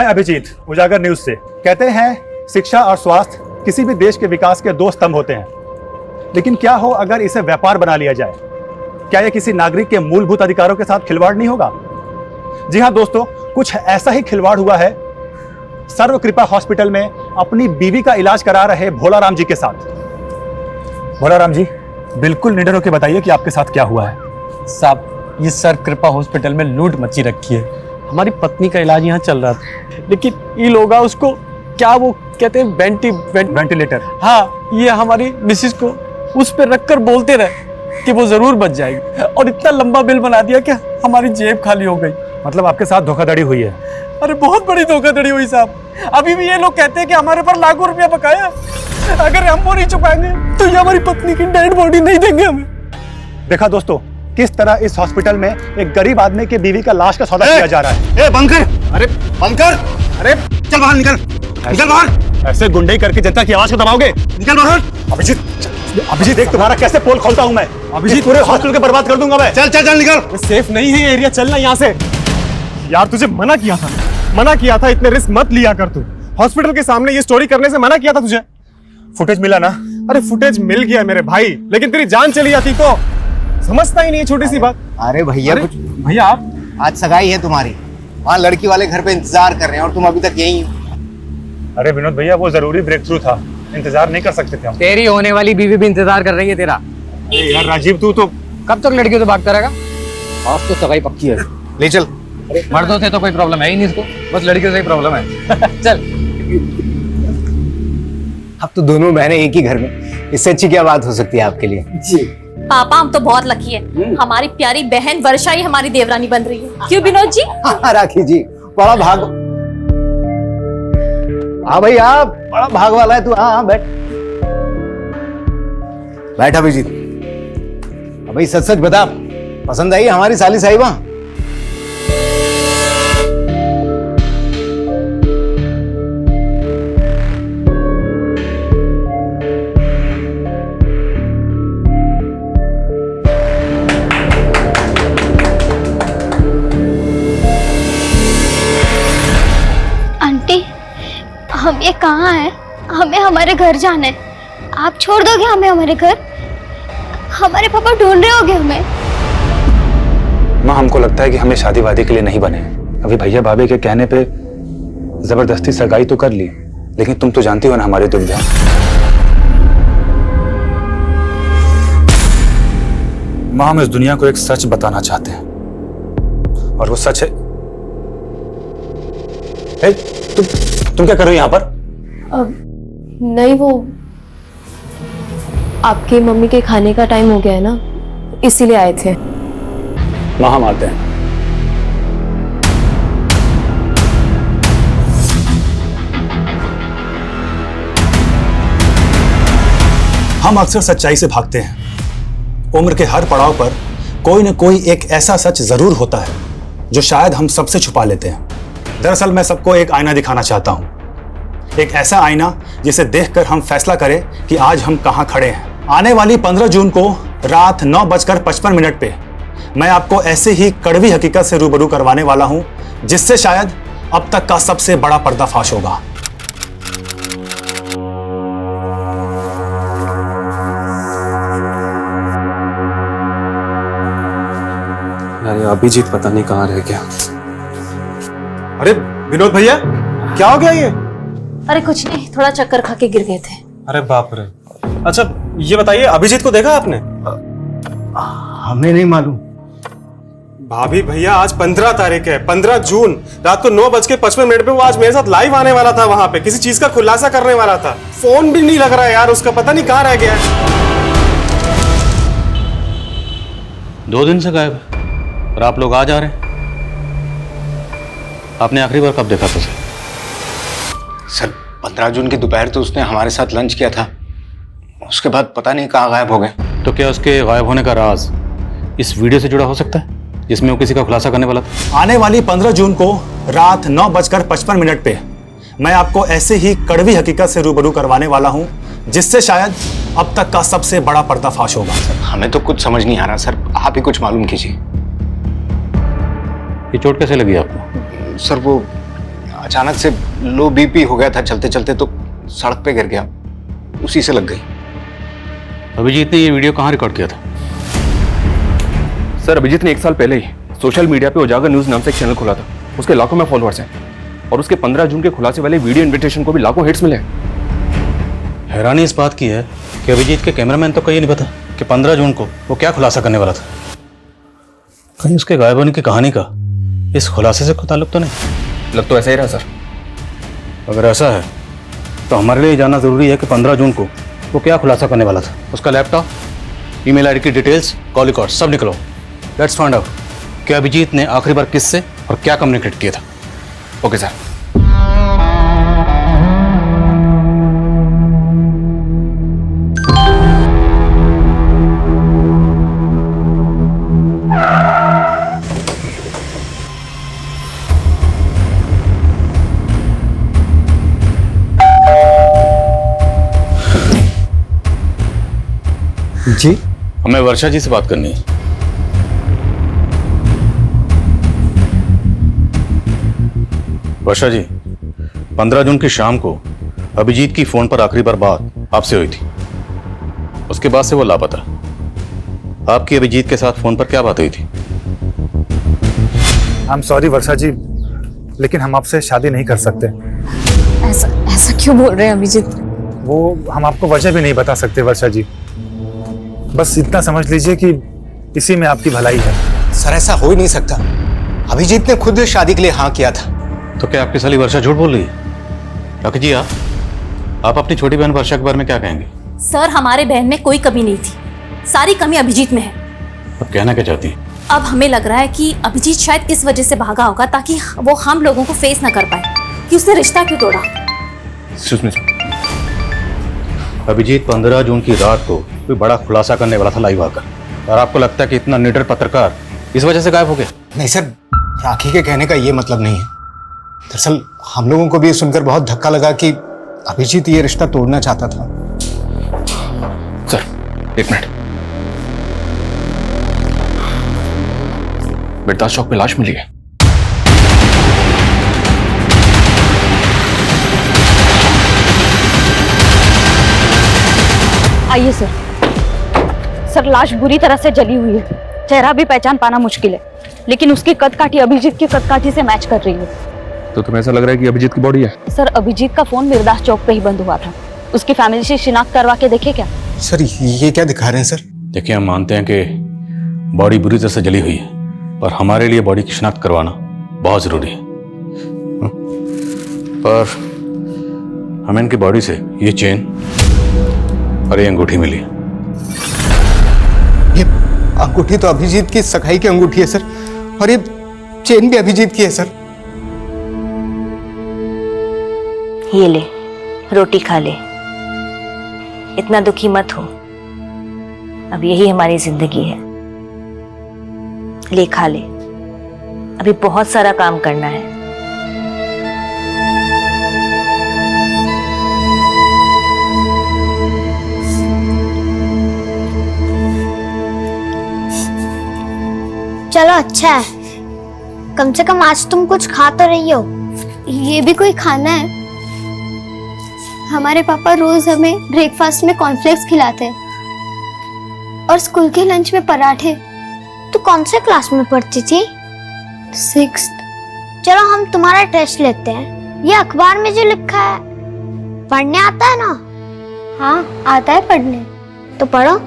मैं अभिजीत, उजागर न्यूज से। कहते हैं शिक्षा और स्वास्थ्य किसी भी देश के विकास के दो स्तंभ होते हैं, लेकिन क्या हो अगर इसे व्यापार बना लिया जाए? क्या यह किसी नागरिक के मूलभूत अधिकारों के साथ खिलवाड़ नहीं होगा? जी हाँ दोस्तों, कुछ ऐसा ही खिलवाड़ हुआ है सर्व कृपा हॉस्पिटल में अपनी बीवी का इलाज करा रहे भोलाराम जी के साथ। भोलाराम जी, बिल्कुल निडर होकर बताइए कि आपके साथ क्या हुआ है। साहब, ये सर्व कृपा हॉस्पिटल में लूट मची रखी है। हमारी पत्नी का इलाज यहाँ चल रहा था, लेकिन ये लोग उसको क्या वो कहते हैं वेंटिलेटर। हाँ, ये हमारी मिसिस को उस पर रखकर बोलते रहे कि वो जरूर बच जाएगी, और इतना लंबा बिल बना दिया कि हमारी जेब खाली हो गई। मतलब आपके साथ धोखाधड़ी हुई है? अरे बहुत बड़ी धोखाधड़ी हुई साहब। अभी भी ये लोग कहते हैं कि हमारे पर लाखों रुपया बकाया है, अगर हम वो नहीं चुकाएंगे तो ये हमारी पत्नी की डेड बॉडी नहीं देंगे हमें। देखा दोस्तों, किस तरह इस हॉस्पिटल में एक गरीब आदमी की बीवी का लाश का सौदा किया जा रहा है। बंद कर! अरे बंद कर! अरे चल बाहर निकल! निकल बाहर! ऐसे गुंडे करके जनता की आवाज को दबाओगे? निकल बाहर! अभिजीत देख तुम्हारा कैसे पोल खोलता हूं मैं। अभिजीत पूरे हॉस्पिटल को बर्बाद कर दूंगा मैं। चल चल चल निकल! सेफ नहीं है ये एरिया, चलना यहाँ से। यार तुझे मना किया था, इतने रिस्क मत लिया कर तू। हॉस्पिटल के सामने ये स्टोरी करने से मना किया था तुझे। फुटेज मिला ना? अरे फुटेज मिल गया मेरे भाई, लेकिन तेरी जान चली जाती तो। समझता ही नहीं है छोटी सी बात। अरे भैया कुछ भैया आप आज सगाई है तुम्हारी, वहाँ लड़की वाले घर पे इंतजार कर रहे हैं और तुम अभी तक यहीं हो। अरे विनोद भैया, वो जरूरी ब्रेक थ्रू था, इंतजार नहीं कर सकते थे हम। तेरी होने वाली बीवी भी इंतजार कर रही है तेरा। अरे यार राजीव, तू तो कब तक लड़कियों से भागता रहेगा? आज तो सगाई पक्की है। ले चल। मर्दों से तो कोई प्रॉब्लम है ही नहीं इसको, बस लड़कियों से ही प्रॉब्लम है। चल। अब तो दोनों बहनें एक ही घर में, इससे अच्छी क्या बात हो सकती है आपके लिए? जी पापा, हम तो बहुत लकी है, हमारी प्यारी बहन वर्षा ही हमारी देवरानी बन रही है। क्यों विनोद जी? हाँ राखी जी, बड़ा भाग। हाँ भाई, आप बड़ा भाग वाला है तू। हाँ बैठ बैठ अभिजीत। भाई सच सच बता, पसंद आई हमारी साली साहिबा? आंटी, हम ये कहाँ हैं? हमें हमारे घर जाना है। आप छोड़ दोगे हमें हमारे घर? हमारे पापा ढूंढ रहे होंगे हमें। माँ, हमको लगता है कि हमें शादी वादी के लिए नहीं बने। अभी भैया भाभी के कहने पे जबरदस्ती सगाई तो कर ली, लेकिन तुम तो जानती हो ना हमारी दुविधा। माँ, हम इस दुनिया को एक सच बताना चाहते हैं, और वो सच है। ए, तुम क्या कर रहे हो यहाँ पर? नहीं, वो आपकी मम्मी के खाने का टाइम हो गया है ना, इसीलिए आए थे। माँ, हम आते हैं। हम अक्सर सच्चाई से भागते हैं। उम्र के हर पड़ाव पर कोई न कोई एक ऐसा सच जरूर होता है जो शायद हम सबसे छुपा लेते हैं। दरअसल मैं सबको एक आईना दिखाना चाहता हूं, एक ऐसा आईना जिसे देखकर हम फैसला करें कि आज हम कहां खड़े हैं। आने वाली 15 जून को रात 9:55 पे मैं आपको ऐसे ही कड़वी हकीकत से रूबरू करवाने वाला हूं, जिससे शायद अब तक का सबसे बड़ा पर्दाफाश होगा। अरे अभिजीत पता नहीं कहाँ रह गया। अरे विनोद भैया, क्या हो गया ये? अरे कुछ नहीं, थोड़ा चक्कर खा के गिर गए थे। अरे बाप रे। अच्छा ये बताइए, अभिजीत को देखा आपने? हमें नहीं मालूम। भाभी भैया, आज 15 तारीख है, 15 जून रात को 9:55 पे वो आज मेरे साथ लाइव आने वाला था, वहां पे किसी चीज का खुलासा करने वाला था। फोन भी नहीं लग रहा है यार उसका, पता नहीं कहाँ रह गया है। 2 दिन से गायब है और आप लोग आज आ रहे हैं। आपने आखिरी बार कब देखा था सर? 15 जून की दोपहर तो उसने हमारे साथ लंच किया था, उसके बाद पता नहीं कहाँ गायब हो गए। तो क्या उसके गायब होने का राज इस वीडियो से जुड़ा हो सकता है जिसमें वो किसी का खुलासा करने वाला था? आने वाली 15 जून को रात 9:55 पे मैं आपको ऐसे ही कड़वी हकीकत से रूबरू करवाने वाला हूं, जिससे शायद अब तक का सबसे बड़ा पर्दाफाश होगा। हमें तो कुछ समझ नहीं आ रहा सर, आप ही कुछ मालूम कीजिए। ये चोट कैसे लगी आपको? सर वो अचानक से लो बीपी हो गया था चलते चलते, तो सड़क पे गिर गया, उसी से लग गई। अभिजीत ने ये वीडियो कहाँ रिकॉर्ड किया था? सर अभिजीत ने 1 साल पहले ही सोशल मीडिया पे उजागर न्यूज नाम से एक चैनल खोला था। उसके लाखों में फॉलोअर्स हैं और उसके 15 जून के खुलासे वाले वीडियो इनविटेशन को भी लाखों हिट्स मिले। हैरानी इस बात की है कि अभिजीत के कैमरामैन तो कहीं नहीं पता कि 15 जून को वो क्या खुलासा करने वाला था। कहीं उसके गायब होने की कहानी का इस खुलासे से कोई ताल्लुक तो नहीं? लग तो ऐसा ही रहा सर। अगर ऐसा है तो हमारे लिए जानना जरूरी है कि 15 जून को वो क्या खुलासा करने वाला था। उसका लैपटॉप, ईमेल आईडी की डिटेल्स, कॉल रिकॉर्ड सब निकलो। लेट्स फाइंड आउट कि अभिजीत ने आखिरी बार किससे और क्या कम्युनिकेट किया था। Okay sir. जी, हमें वर्षा जी से बात करनी है। वर्षा जी, 15 जून की शाम को अभिजीत की फोन पर आखिरी बार बात आपसे हुई थी। उसके बाद से वो लापता। आपकी अभिजीत के साथ फोन पर क्या बात हुई थी? आई एम सॉरी वर्षा जी, लेकिन हम आपसे शादी नहीं कर सकते। ऐसा क्यों बोल रहे हैं अभिजीत? वो हम आपको वजह भी नहीं बता सकते वर्षा जी। बस इतना समझ लीजिए कि इसी में आपकी भलाई है। सर ऐसा हो ही नहीं सकता, अभिजीत ने खुद शादी के लिए हाँ किया था। तो क्या आपकी साली वर्षा झूठ बोल रही है? काकी जी, आप अपनी छोटी बहन वर्षा के बारे में क्या कहेंगे? सर हमारे बहन में कोई कमी नहीं थी, सारी कमी अभिजीत में है। अब कहना क्या चाहती हैं? अब हमें लग रहा है कि अभिजीत शायद इस वजह से भागा होगा ताकि वो हम लोगों को फेस ना कर पाए कि उसने रिश्ता क्यों तोड़ा। अभिजीत 15 जून की रात को कोई बड़ा खुलासा करने वाला था लाइव आकर, और आपको लगता है कि इतना निडर पत्रकार इस वजह से गायब हो गया? नहीं सर, राखी के कहने का ये मतलब नहीं है। दरअसल हम लोगों को भी सुनकर बहुत धक्का लगा कि अभिजीत ये रिश्ता तोड़ना चाहता था। सर 1 मिनट, बिरदास चौक पे लाश मिली है। आइए सर। सर लाश बुरी तरह से जली हुई है, चेहरा भी पहचान पाना मुश्किल है, लेकिन उसकी कदकाठी अभिजीत की कदकाठी से मैच कर रही है। तो तुम्हें ऐसा लग रहा है कि अभिजीत की बॉडी है? सर अभिजीत का फोन बिरदास चौक पे ही बंद हुआ था, उसकी फैमिली से शिनाख्त करवा के देखे क्या? सर ये क्या दिखा रहे हैं सर? देखिए, हम मानते हैं कि बॉडी बुरी तरह से जली हुई है, पर हमारे लिए बॉडी की शिनाख्त करवाना बहुत जरूरी है। पर हमें इनकी बॉडी से ये चेन और ये अंगूठी मिली है। ये अंगूठी तो अभिजीत की सगाई की अंगूठी है सर, और ये चेन भी अभिजीत की है सर। ये ले, रोटी खा ले, इतना दुखी मत हो, अब यही हमारी जिंदगी है। ले खा ले, अभी बहुत सारा काम करना है। चलो अच्छा है, कम से कम आज तुम कुछ खा तो रही हो। ये भी कोई खाना है? हमारे पापा रोज हमें ब्रेकफास्ट में कॉर्नफ्लेक्स खिलाते हैं और स्कूल के लंच में पराठे। तू कौन से क्लास में पढ़ती थी? 6th। चलो हम तुम्हारा टेस्ट लेते हैं। ये अखबार में जो लिखा है पढ़ने आता है ना? हाँ आता है पढ़ने। तो पढ़ो।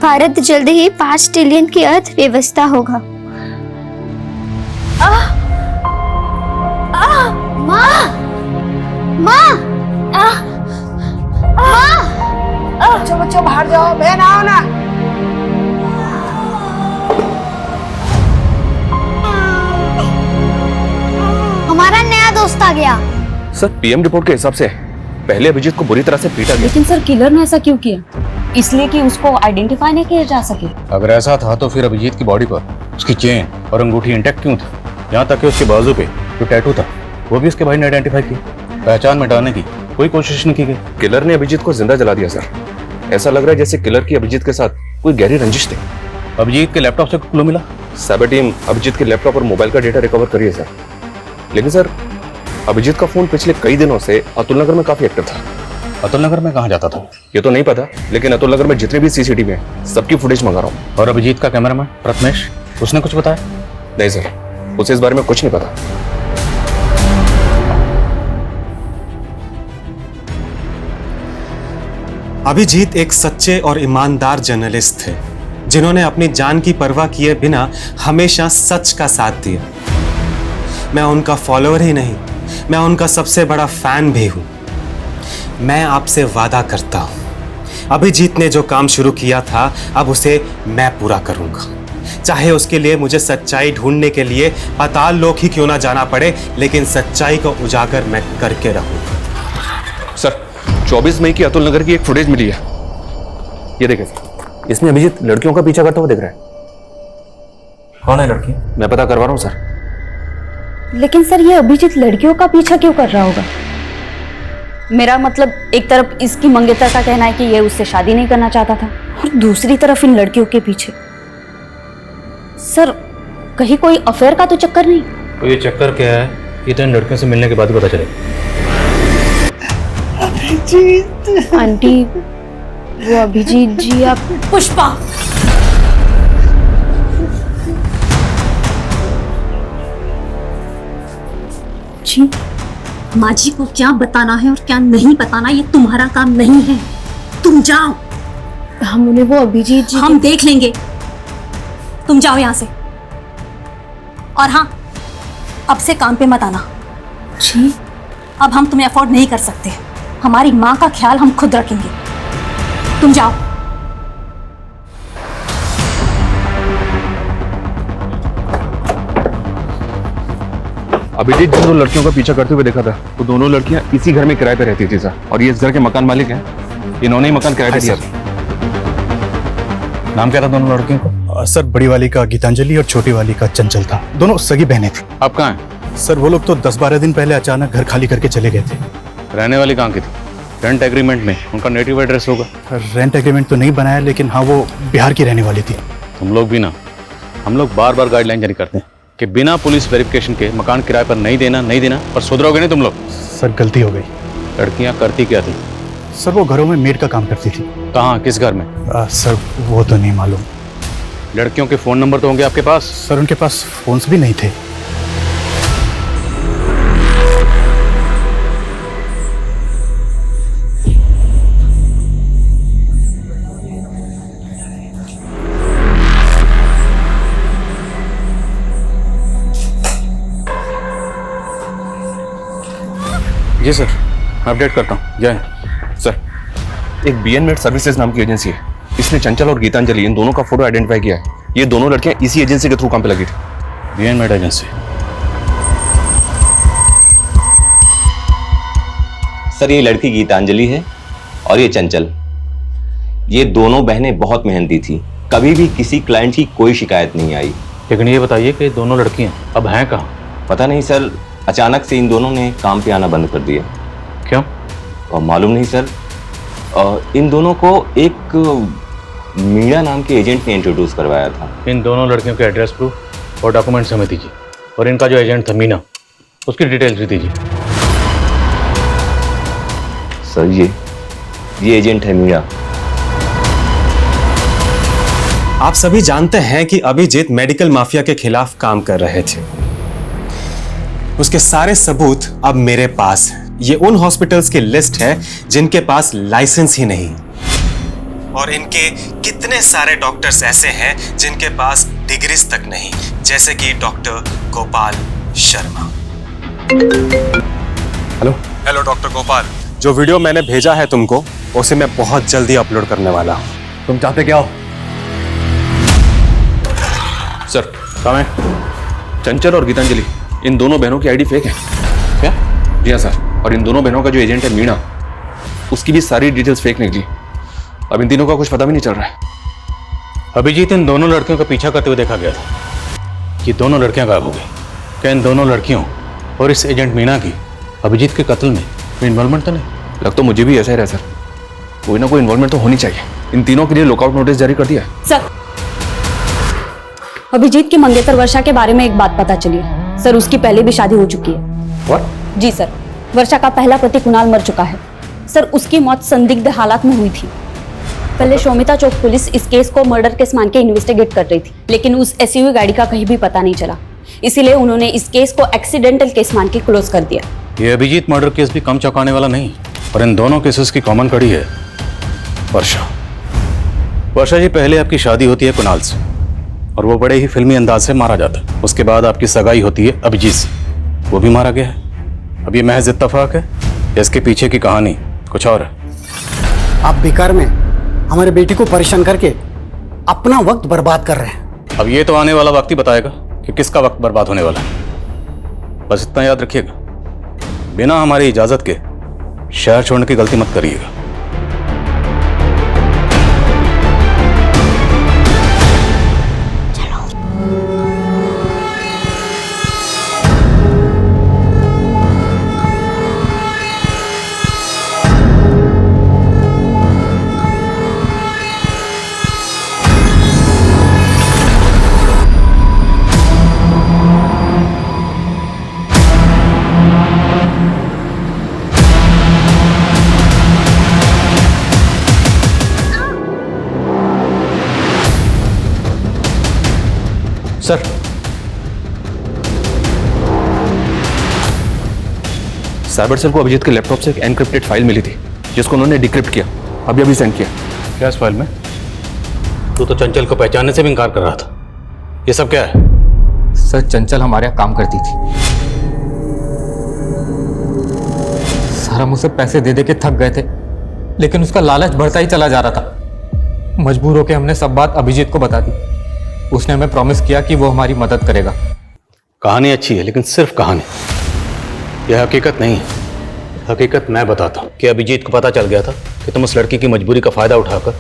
भारत जल्द ही 5 ट्रिलियन की अर्थव्यवस्था होगा। माँ, माँ, बच्चों बच्चों बाहर जाओ, बहन आओ ना। हमारा नया दोस्त आ गया। सर पीएम रिपोर्ट के हिसाब से पहले अभिजीत को बुरी तरह से पीटा गया। लेकिन सर किलर ने ऐसा क्यों किया? इसलिए कि उसको आइडेंटिफाई नहीं किया जा सके। अगर ऐसा था तो फिर अभिजीत की बॉडी पर उसकी चेन और अंगूठी इंटैक्ट क्यों थी? यहाँ तक कि उसके बाजू पे जो टैटू था वो भी उसके भाई ने आइडेंटिफाई किया। पहचान मिटाने की कोई कोशिश नहीं की गई। किलर ने अभिजीत को जिंदा जला दिया सर। ऐसा लग रहा है जैसे किलर की अभिजीत के साथ कोई गहरी रंजिश थी। अभिजीत के लैपटॉप से क्लू मिला? साइबर टीम अभिजीत के लैपटॉप और मोबाइल का डेटा रिकवर करी है सर। लेकिन सर अभिजीत का फोन पिछले कई दिनों से अतुल नगर में काफी एक्टिव था। अतुल नगर में कहाँ जाता था? ये तो नहीं पता, लेकिन अतुल नगर में जितने भी सीसीटीवी हैं सबकी फुटेज मंगा रहा हूँ। और अभिजीत का कैमरामैन प्रथमेश, उसने कुछ बताया? नहीं सर, उसे इस बारे में कुछ नहीं पता। अभिजीत एक सच्चे और ईमानदार जर्नलिस्ट थे जिन्होंने अपनी जान की परवाह किए बिना हमेशा सच का साथ दिया। मैं उनका फॉलोअर ही नहीं, मैं उनका सबसे बड़ा फैन भी हूं। मैं आपसे वादा करता हूं, अभिजीत ने जो काम शुरू किया था अब उसे मैं पूरा करूंगा, चाहे उसके लिए मुझे सच्चाई ढूंढने के लिए पाताल लोक ही क्यों ना जाना पड़े, लेकिन सच्चाई को उजागर मैं करके रहूंगा। सर 24 मई की अतुल नगर की एक फुटेज मिली है, ये देखें सर। इसमें अभिजीत लड़कियों का पीछा करता हुआ दिख रहा है। कौन है लड़की? मैं पता करवा रहा हूँ सर। लेकिन सर ये अभिजीत लड़कियों का पीछा क्यों कर रहा होगा? मेरा मतलब एक तरफ इसकी मंगेतर का कहना है कि ये उससे शादी नहीं करना चाहता था और दूसरी तरफ इन लड़कियों के पीछे। सर कहीं कोई अफेयर का तो चक्कर नहीं? तो ये चक्कर क्या है ये तो इन लड़कियों से मिलने के बाद ही पता चलेगा। अभिजीत आंटी, वो अभिजीत जी आप। पुष्पा, जी माँ जी को क्या बताना है और क्या नहीं बताना ये तुम्हारा काम नहीं है। तुम जाओ। हम उन्हें वो अभिजीत जी हम देख लेंगे, तुम जाओ यहाँ से। और हाँ, अब से काम पे मत आना। जी अब हम तुम्हें अफोर्ड नहीं कर सकते, हमारी माँ का ख्याल हम खुद रखेंगे। तुम जाओ। अभिजीत जिन दो लड़कियों का पीछा करते हुए देखा था वो दोनों लड़कियां इसी घर में किराए पे रहती थी सर, और ये इस घर के मकान मालिक हैं। इन्होंने ही मकान किराए पे दिया। नाम क्या था दोनों लड़कियों का? सर बड़ी वाली का गीतांजलि और छोटी वाली का चंचल था। दोनों सगी बहनें थी। आप कहाँ हैं? सर वो लोग तो 10-12 दिन पहले अचानक घर खाली करके चले गए थे। रहने वाली कहाँ की थी? रेंट एग्रीमेंट में उनका नेटिव एड्रेस होगा। रेंट एग्रीमेंट तो नहीं बनाया, लेकिन हाँ वो बिहार की रहने वाली थी। तुम लोग भी ना, हम लोग बार बार गाइडलाइन जारी करते हैं कि बिना पुलिस वेरिफिकेशन के मकान किराए पर नहीं देना, पर सुधरोगे नहीं तुम लोग। सर गलती हो गई। लड़कियां करती क्या थी? सर वो घरों में मेड का काम करती थी। कहाँ, किस घर में? सर वो तो नहीं मालूम। लड़कियों के फोन नंबर तो होंगे आपके पास? सर उनके पास फोन्स भी नहीं थे। जी सर, मैं अपडेट करता हूँ। जय सर, एक बीएन मेड सर्विसेज नाम की एजेंसी है, इसने चंचल और गीतांजलि इन दोनों का फोटो आइडेंटिफाई किया है। ये दोनों लड़कियां इसी एजेंसी के थ्रू काम पे लगी थी। BN made agency? सर ये लड़की गीतांजलि है और ये चंचल। ये दोनों बहनें बहुत मेहनती थी, कभी भी किसी क्लाइंट की कोई शिकायत नहीं आई। लेकिन ये बताइए कि दोनों लड़कियां अब हैं कहाँ? पता नहीं सर, अचानक से इन दोनों ने काम पे आना बंद कर दिया। क्यों? और मालूम नहीं सर। इन दोनों को एक मीणा नाम के एजेंट ने इंट्रोड्यूस करवाया था। इन दोनों लड़कियों के एड्रेस प्रूफ और डॉक्यूमेंट्स हमें दीजिए, और इनका जो एजेंट था मीना, उसकी डिटेल्स भी दीजिए। सर ये एजेंट है मीणा। आप सभी जानते हैं कि अभिजीत मेडिकल माफिया के खिलाफ काम कर रहे थे। उसके सारे सबूत अब मेरे पास हैं। ये उन हॉस्पिटल्स की लिस्ट है जिनके पास लाइसेंस ही नहीं, और इनके कितने सारे डॉक्टर्स ऐसे हैं जिनके पास डिग्रीज तक नहीं, जैसे कि doctor Gopal Sharma. Hello doctor Gopal, जो वीडियो मैंने भेजा है तुमको, उसे मैं बहुत जल्दी अपलोड करने वाला हूँ। तुम चाहते क्या हो? सर कहाँ है? चंचल और गीतांजलि इन दोनों बहनों की आईडी फेक है। क्या? जी हाँ सर, और इन दोनों बहनों का जो एजेंट है मीणा, उसकी भी सारी डिटेल्स फेक निकली। अब इन तीनों का कुछ पता भी नहीं चल रहा है। अभिजीत इन दोनों लड़कियों का पीछा करते हुए देखा गया था। ये दोनों लड़कियां गायब हो गई। क्या इन दोनों लड़कियों और इस एजेंट मीणा की अभिजीत के कत्ल में इन्वॉल्वमेंट तो नहीं? लग तो मुझे भी ऐसा ही रहा सर, कोई ना कोई इन्वॉल्वमेंट तो होनी चाहिए। इन तीनों के लिए लुकआउट नोटिस जारी कर दिया है। सर अभिजीत की मंगेतर वर्षा के बारे में एक बात पता चली है सर, उसकी पहले भी शादी हो चुकी है। What? जी सर, वर्षा का पहला पति कुणाल मर चुका है सर। उसकी मौत संदिग्ध हालात में हुई थी। पहले शोमिता चौक पुलिस इस केस को मर्डर केस मान के इन्वेस्टिगेट कर रही थी, लेकिन उस एसयूवी गाड़ी का कहीं भी पता नहीं चला, इसीलिए उन्होंने इस केस को एक्सीडेंटल केस मान के क्लोज कर दिया। ये अभिजीत मर्डर केस भी कम चौंकाने वाला नहीं, और इन दोनों केसेस की कॉमन कड़ी है वर्षा। वर्षा जी, पहले आपकी शादी होती है कुणाल से और वो बड़े ही फिल्मी अंदाज से मारा जाता है। उसके बाद आपकी सगाई होती है अभिजीत से, वो भी मारा गया है। अब ये महज इत्तेफाक है, इसके पीछे की कहानी कुछ और है। आप बेकार में हमारे बेटी को परेशान करके अपना वक्त बर्बाद कर रहे हैं। अब ये तो आने वाला वक्त ही बताएगा कि किसका वक्त बर्बाद होने वाला है। बस इतना याद रखिएगा, बिना हमारी इजाजत के शहर छोड़ने की गलती मत करिएगा। सर, साइबर सेल को अभिजीत के लैपटॉप से एक एनक्रिप्टेड फाइल मिली थी जिसको उन्होंने डिक्रिप्ट किया, अभी सेंड किया। क्या इस फाइल में? तू तो चंचल को पहचानने से भी इनकार कर रहा था, ये सब क्या है? सर, चंचल हमारे यहाँ काम करती थी सर। हम उसे पैसे दे दे के थक गए थे, लेकिन उसका लालच बढ़ता ही चला जा रहा था। मजबूर होकर हमने सब बात अभिजीत को बता दी। उसने हमें प्रॉमिस किया कि वो हमारी मदद करेगा। कहानी अच्छी है, लेकिन सिर्फ कहानी, यह हकीकत नहीं है। हकीकत मैं बताता हूँ कि अभिजीत को पता चल गया था कि तुम उस लड़की की मजबूरी का फायदा उठाकर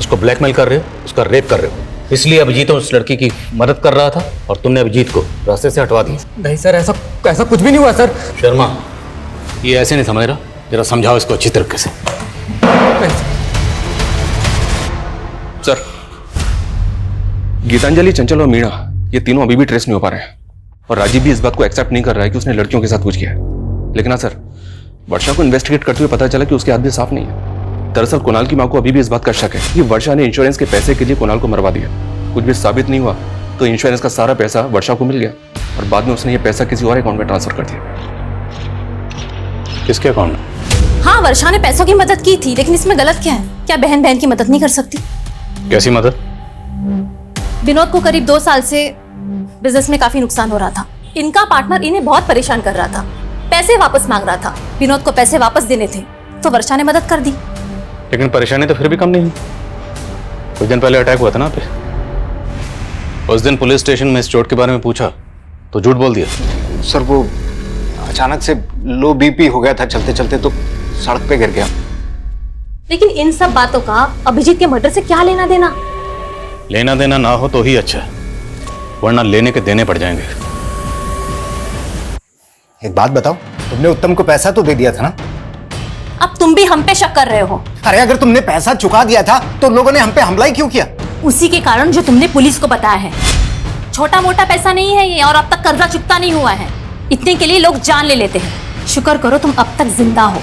उसको ब्लैकमेल कर रहे हो, उसका रेप कर रहे हो। इसलिए अभिजीत उस लड़की की मदद कर रहा था और तुमने अभिजीत को रास्ते से हटवा दिया। नहीं सर, ऐसा कुछ भी नहीं हुआ सर। शर्मा, ये ऐसे नहीं समझ रहा, जरा समझाओ इसको अच्छी तरीके से। सर, गीतांजलि, चंचल और मीणा ये तीनों अभी भी ट्रेस नहीं हो पा रहे हैं, और राजीव भी इस बात को एक्सेप्ट नहीं कर रहा है कि उसने लड़कियों के साथ कुछ किया है। लेकिन हाँ सर, वर्षा को इन्वेस्टिगेट करते हुए पता चला कि उसके हाथ भी साफ नहीं है। दरअसल कुणाल की मां को अभी भी इस बात का शक है कि वर्षा ने इंश्योरेंस के पैसे के लिए कुणाल को मरवा दिया। कुछ भी साबित नहीं हुआ तो इंश्योरेंस का सारा पैसा वर्षा को मिल गया, और बाद में उसने ये पैसा किसी और अकाउंट में ट्रांसफर कर दिया। किसके अकाउंट में? हाँ, वर्षा ने पैसों की मदद की थी, लेकिन इसमें गलत क्या है? क्या बहन बहन की मदद नहीं कर सकती? कैसी मदद? विनोद को करीब 2 साल से बिजनेस में काफी नुकसान हो रहा था। इनका पार्टनर इन्हें बहुत परेशान कर रहा था, पैसे वापस मांग रहा था। विनोद को पैसे वापस देने थे तो वर्षा ने मदद कर दी। लेकिन परेशानी तो फिर भी कम नहीं हुई। कुछ दिन पहले अटैक हुआ था ना पे। उस दिन पुलिस स्टेशन में इस चोट के बारे में पूछा तो झूठ बोल दिया। सर, वो अचानक से लो बीपी हो गया था, चलते चलते तो सड़क पे गिर गया। लेकिन इन सब बातों का अभिजीत के मर्डर से क्या लेना देना? लेना देना ना हो तो ही अच्छा है, वरना लेने के देने पड़ जाएंगे। एक बात बताओ, तुमने उत्तम को पैसा तो दे दिया था ना? अब तुम भी हम पे शक कर रहे हो। अरे अगर तुमने पैसा चुका दिया था तो लोगों ने हम पे हमला ही क्यों किया? उसी के कारण जो तुमने पुलिस को बताया है। छोटा मोटा पैसा नहीं है ये, और अब तक कर्जा चुकता नहीं हुआ है। इतने के लिए लोग जान ले लेते हैं। शुक्र करो तुम अब तक जिंदा हो।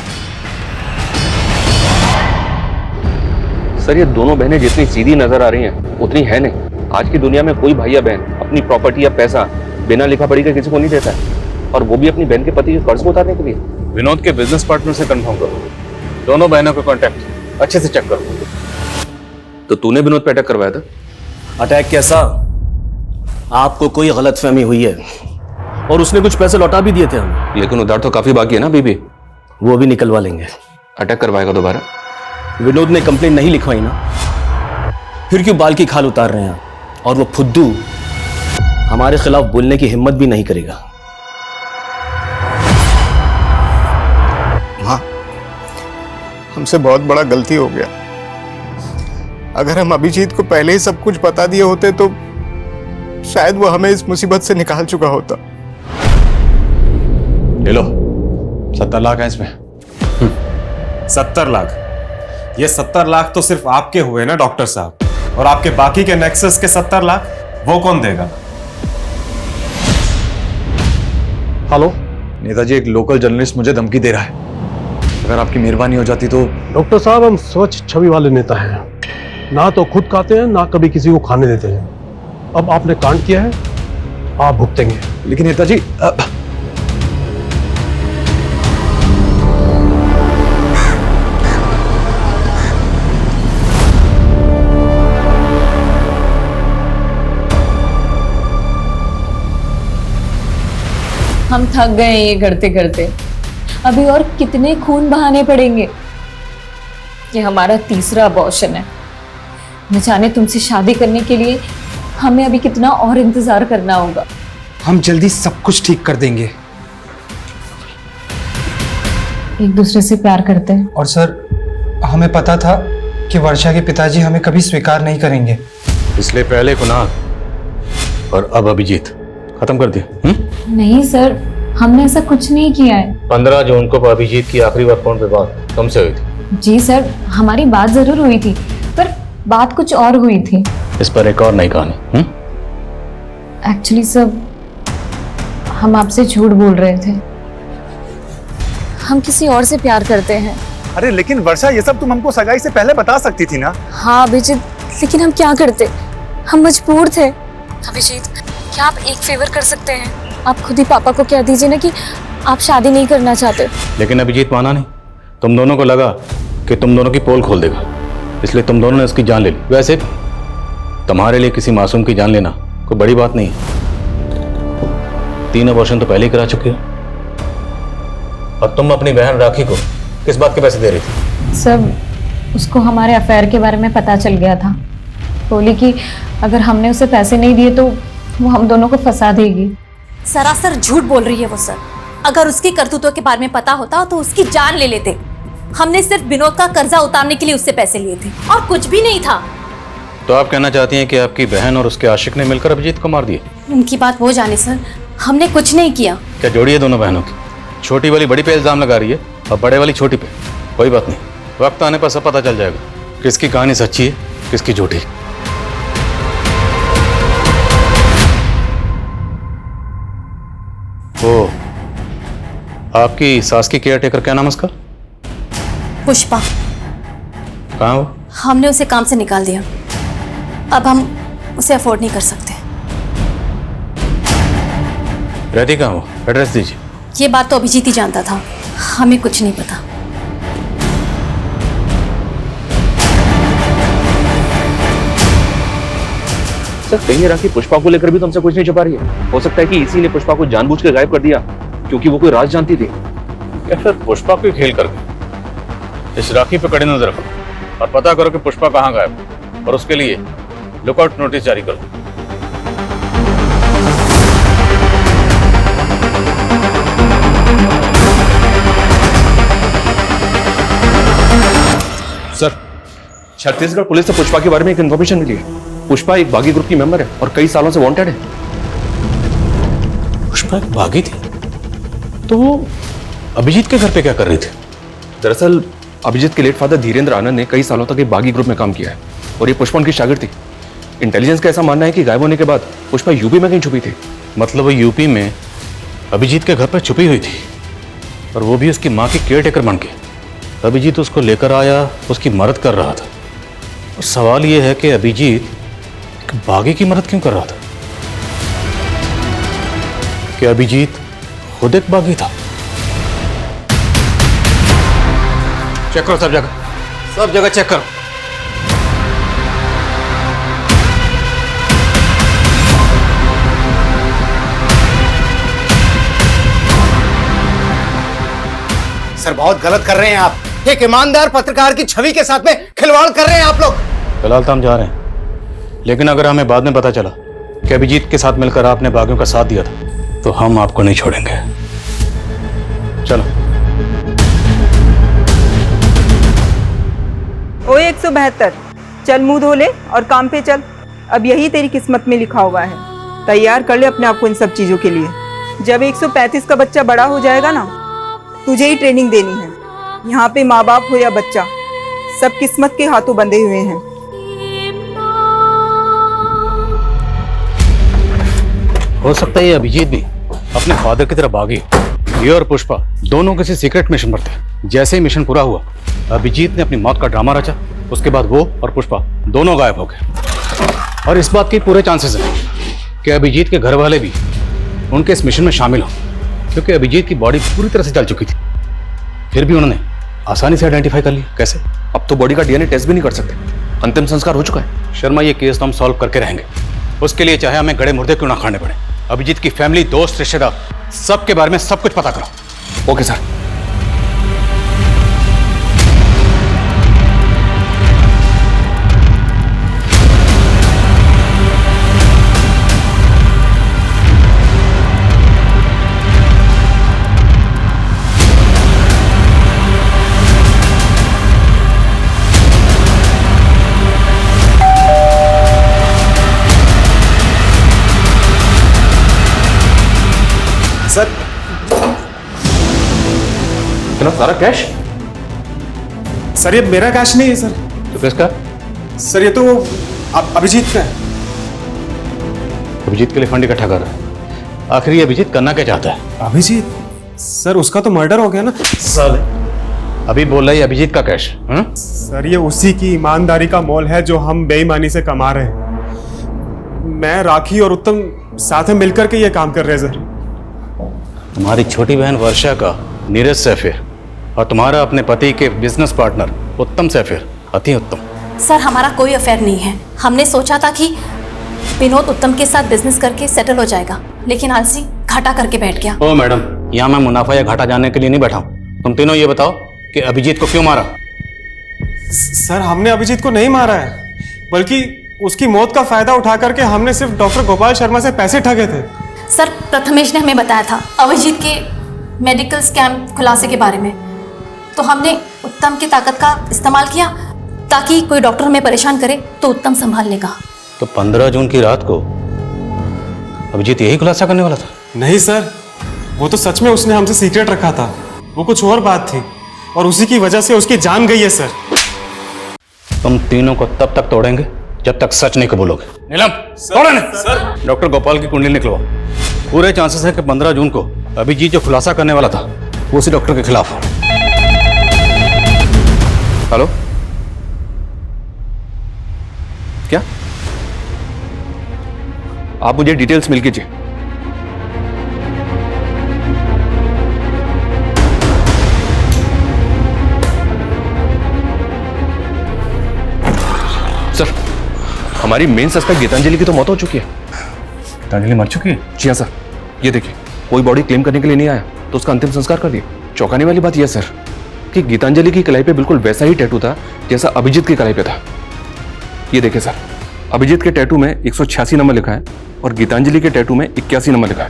सर, ये दोनों बहनें जितनी सीधी नजर आ रही हैं उतनी है नहीं। आज की दुनिया में कोई भाई या बहन अपनी प्रॉपर्टी या पैसा बिना लिखा पढ़ी के किसी को नहीं देता है, और वो भी अपनी बहन के पति के कर्ज को उतारने के लिए। विनोद के बिजनेस पार्टनर से कंफर्म करो, दोनों बहनों का कांटेक्ट अच्छे से चेक करो। तो तूने विनोद पे अटैक करवाया था? अटैक कैसा? आपको कोई गलतफहमी हुई है, और उसने कुछ पैसे लौटा भी दिए थे हमें। लेकिन उधार तो काफी बाकी है ना बीबी। वो भी निकलवा लेंगे। अटैक करवाएगा दोबारा? विनोद ने कंप्लेन नहीं लिखवाई ना, फिर क्यों बाल की खाल उतार रहे हैं? और वो फुद्दू हमारे खिलाफ बोलने की हिम्मत भी नहीं करेगा। हाँ, हमसे बहुत बड़ा गलती हो गया। अगर हम अभिजीत को पहले ही सब कुछ बता दिए होते तो शायद वो हमें इस मुसीबत से निकाल चुका होता। ले लो, 70 लाख है इसमें। 70 लाख? ये 70 लाख तो सिर्फ आपके हुए ना डॉक्टर साहब, और आपके बाकी के नेक्सस के 70 लाख वो कौन देगा? हेलो नेताजी, एक लोकल जर्नलिस्ट मुझे धमकी दे रहा है। अगर आपकी मेहरबानी हो जाती तो। डॉक्टर साहब, हम स्वच्छ छवि वाले नेता हैं, ना तो खुद खाते हैं ना कभी किसी को खाने देते हैं। अब आपने कांड किया है, आप भुगतेंगे। लेकिन नेताजी हम थक गए हैं ये करते करते। अभी और कितने खून बहाने पड़ेंगे? ये हमारा तीसरा अबॉर्शन है। न जाने तुमसे शादी करने के लिए हमें अभी कितना और इंतजार करना होगा। हम जल्दी सब कुछ ठीक कर देंगे। एक दूसरे से प्यार करते हैं। और सर, हमें पता था कि वर्षा के पिताजी हमें कभी स्वीकार नहीं करेंगे, इसलिए पहले कुणाल और अब अभिजीत खत्म कर दिया। नहीं सर, हमने ऐसा कुछ नहीं किया है। 15 जून को अभिजीत की आखिरी बार फोन पे बात तुमसे हुई थी? जी सर, हमारी बात जरूर हुई थी, पर बात कुछ और हुई थी। इस पर एक और नई कहानी। एक्चुअली सर, हम आपसे झूठ बोल रहे थे। हम किसी और से प्यार करते हैं। अरे लेकिन वर्षा, ये सब तुम हमको सगाई से पहले बता सकती थी ना। हाँ अभिजीत, लेकिन हम क्या करते, हम मजबूर थे। अभिजीत, क्या आप एक फेवर कर सकते हैं? आप खुद ही पापा को कह दीजिए ना कि आप शादी नहीं करना चाहते। लेकिन अभिजीत माना नहीं। तुम दोनों को लगा कि तुम दोनों की पोल खोल देगा, इसलिए तुम दोनों ने उसकी जान ले ली। वैसे तुम्हारे लिए किसी मासूम की जान लेना कोई बड़ी बात नहीं है। 3 अबॉर्शन तो पहले ही करा चुके हो। और तुम अपनी बहन राखी को किस बात के पैसे दे रही थी? सब उसको हमारे अफेयर के बारे में पता चल गया था। बोली कि अगर हमने उसे पैसे नहीं दिए तो वो हम दोनों को फंसा देगी। सरासर झूठ बोल रही है वो सर। अगर उसकी करतूतों के बारे में पता होता तो उसकी जान ले लेते। हमने सिर्फ विनोद का कर्जा उतारने के लिए उससे पैसे लिए थे और कुछ भी नहीं था। तो आप कहना चाहती हैं कि आपकी बहन और उसके आशिक ने मिलकर अभिजीत को मार दिया? उनकी बात वो जाने सर, हमने कुछ नहीं किया। क्या जोड़ी है दोनों बहनों की? छोटी वाली बड़ी पे इल्जाम लगा रही है और बड़े वाली छोटी पे। कोई बात नहीं, वक्त आने पर सब पता चल जाएगा किसकी कहानी सच्ची है किसकी झूठी। ओ, आपकी सास की केयर टेकर क्या नाम है उसका? पुष्पा। कहाँ वो? हमने उसे काम से निकाल दिया। अब हम उसे अफोर्ड नहीं कर सकते। रहती कहाँ वो? एड्रेस दीजिए। ये बात तो अभिजीत ही जानता था, हमें कुछ नहीं पता। सर, कहीं राखी पुष्पा को लेकर भी तुमसे कुछ नहीं छुपा रही है? हो सकता है कि इसी ने पुष्पा को जानबूझ कर गायब कर दिया क्योंकि वो कोई राज जानती थी। या फिर पुष्पा को खेल करके इस राखी पे कड़ी नजर रखो और पता करो कि पुष्पा कहाँ गायब है, और उसके लिए लुकआउट नोटिस जारी करो। सर, छत्तीसगढ़ पुलिस से पुष्पा के बारे में एक इन्फॉर्मेशन मिली है। पुष्पा एक बागी ग्रुप की मेंबर है और कई सालों से वांटेड है। पुष्पा एक बागी थी? तो वो अभिजीत के घर पे क्या कर रही थी? दरअसल अभिजीत के लेट फादर धीरेन्द्र आनंद ने कई सालों तक एक बागी ग्रुप में काम किया है और ये पुष्पा उनकी शागिर्द थी। इंटेलिजेंस का ऐसा मानना है कि गायब होने के बाद पुष्पा यूपी में कहीं छुपी थी। मतलब वो यूपी में अभिजीत के घर पर छुपी हुई थी, और वो भी उसकी माँ की केयर टेकर बन के। अभिजीत उसको लेकर आया, उसकी मदद कर रहा था। और सवाल ये है कि अभिजीत एक बागी की मदद क्यों कर रहा था? कि अभिजीत खुद एक बागी था? चेक करो सब जगह चेक करो। सर, बहुत गलत कर रहे हैं आप। एक ईमानदार पत्रकार की छवि के साथ में खिलवाड़ कर रहे हैं आप लोग। फिलहाल तो हम जा रहे हैं, लेकिन अगर हमें बाद में पता चला कि अभिजीत के साथ मिलकर आपने बागियों का साथ दिया था तो हम आपको नहीं छोड़ेंगे। चलो। ओ 172, चल मुंह धो ले और काम पे चल। अब यही तेरी किस्मत में लिखा हुआ है। तैयार कर ले अपने आप को इन सब चीजों के लिए। जब 135 का बच्चा बड़ा हो जाएगा ना, तुझे ही ट्रेनिंग देनी है। यहाँ पे माँ बाप हो या बच्चा, सब किस्मत के हाथों बंधे हुए हैं। हो सकता है ये अभिजीत भी अपने फादर की तरफ भागी। ये और पुष्पा दोनों किसी सीक्रेट मिशन पर थे। जैसे ही मिशन पूरा हुआ, अभिजीत ने अपनी मौत का ड्रामा रचा। उसके बाद वो और पुष्पा दोनों गायब हो गए। और इस बात के पूरे चांसेस हैं कि अभिजीत के घर वाले भी उनके इस मिशन में शामिल हों, क्योंकि अभिजीत की बॉडी पूरी तरह से जल चुकी थी। फिर भी उन्होंने आसानी से आइडेंटिफाई कर लिया। कैसे? अब तो बॉडी का डीएनए टेस्ट भी नहीं कर सकते, अंतिम संस्कार हो चुका है। शर्मा, ये केस तो हम सॉल्व करके रहेंगे। उसके लिए चाहे हमें गड़े मुर्दे क्यों ना खाने पड़े। अभिजीत की फैमिली, दोस्त, रिश्तेदार, सबके बारे में सब कुछ पता करो। Okay sir. सर, इतना सारा कैश? सर ये मेरा कैश नहीं है सर। तो किसका? सर ये तो अभिजीत का है। अभिजीत के लिए फंड इकट्ठा कर रहा है। आखिर ये अभिजीत करना क्या चाहता है? अभिजीत? सर उसका तो मर्डर हो गया ना। साले, अभी बोल रहा है अभिजीत का कैश। सर ये उसी की ईमानदारी का मोल है जो हम बेईमानी से कमा रहे हैं। मैं, राखी और उत्तम साथ में मिलकर के ये काम कर रहे हैं सर। तुम्हारी छोटी बहन वर्षा का नीरज से अफेयर और तुम्हारा अपने पति के बिजनेस पार्टनर उत्तम से अफेयर। अति उत्तम। सर हमारा कोई अफेयर नहीं है। हमने सोचा था कि विनोद उत्तम के साथ बिजनेस करके सेटल हो जाएगा, लेकिन आलसी घाटा करके बैठ गया। ओ मैडम, यहाँ मैं मुनाफा या घाटा जानने के लिए नहीं बैठा हूँ। तुम तीनों ये बताओ कि अभिजीत को क्यों मारा? सर हमने अभिजीत को नहीं मारा है, बल्कि उसकी मौत का फायदा उठा करके हमने सिर्फ डॉक्टर गोपाल शर्मा से पैसे ठगे थे। सर प्रथमेश ने हमें बताया था अभिजीत के मेडिकल स्कैम खुलासे के बारे में, तो हमने उत्तम की ताकत का इस्तेमाल किया ताकि कोई डॉक्टर हमें परेशान करे तो उत्तम संभाल लेगा। तो 15 जून की रात को अभिजीत यही खुलासा करने वाला था? नहीं सर, वो तो सच में उसने हमसे सीक्रेट रखा था। वो कुछ और बात थी और उसी की वजह से उसकी जान गई है सर। तुम तीनों को तब तक तोड़ेंगे जब तक सच नहीं कबूलोगे। नीलम, तोड़ो। डॉक्टर गोपाल की कुंडली निकलवाओ। पूरे चांसेस है कि 15 जून को अभिजीत जो खुलासा करने वाला था वो उसी डॉक्टर के खिलाफ हो। हेलो, क्या आप मुझे डिटेल्स मिल कीजिए। सर, हमारी मेन सस्पेक्ट गीतांजलि की तो मौत हो चुकी है। गीतांजलि मर चुकी है? जी हाँ सर, ये देखिए, कोई बॉडी क्लेम करने के लिए नहीं आया तो उसका अंतिम संस्कार कर दिया। चौंकाने वाली बात यह सर कि गीतांजलि की कलाई पे बिल्कुल वैसा ही टैटू था जैसा अभिजीत की कलाई पे था। ये देखिए सर, अभिजीत के टैटू में 186 नंबर लिखा है और गीतांजलि के टैटू में 81 नंबर लिखा है।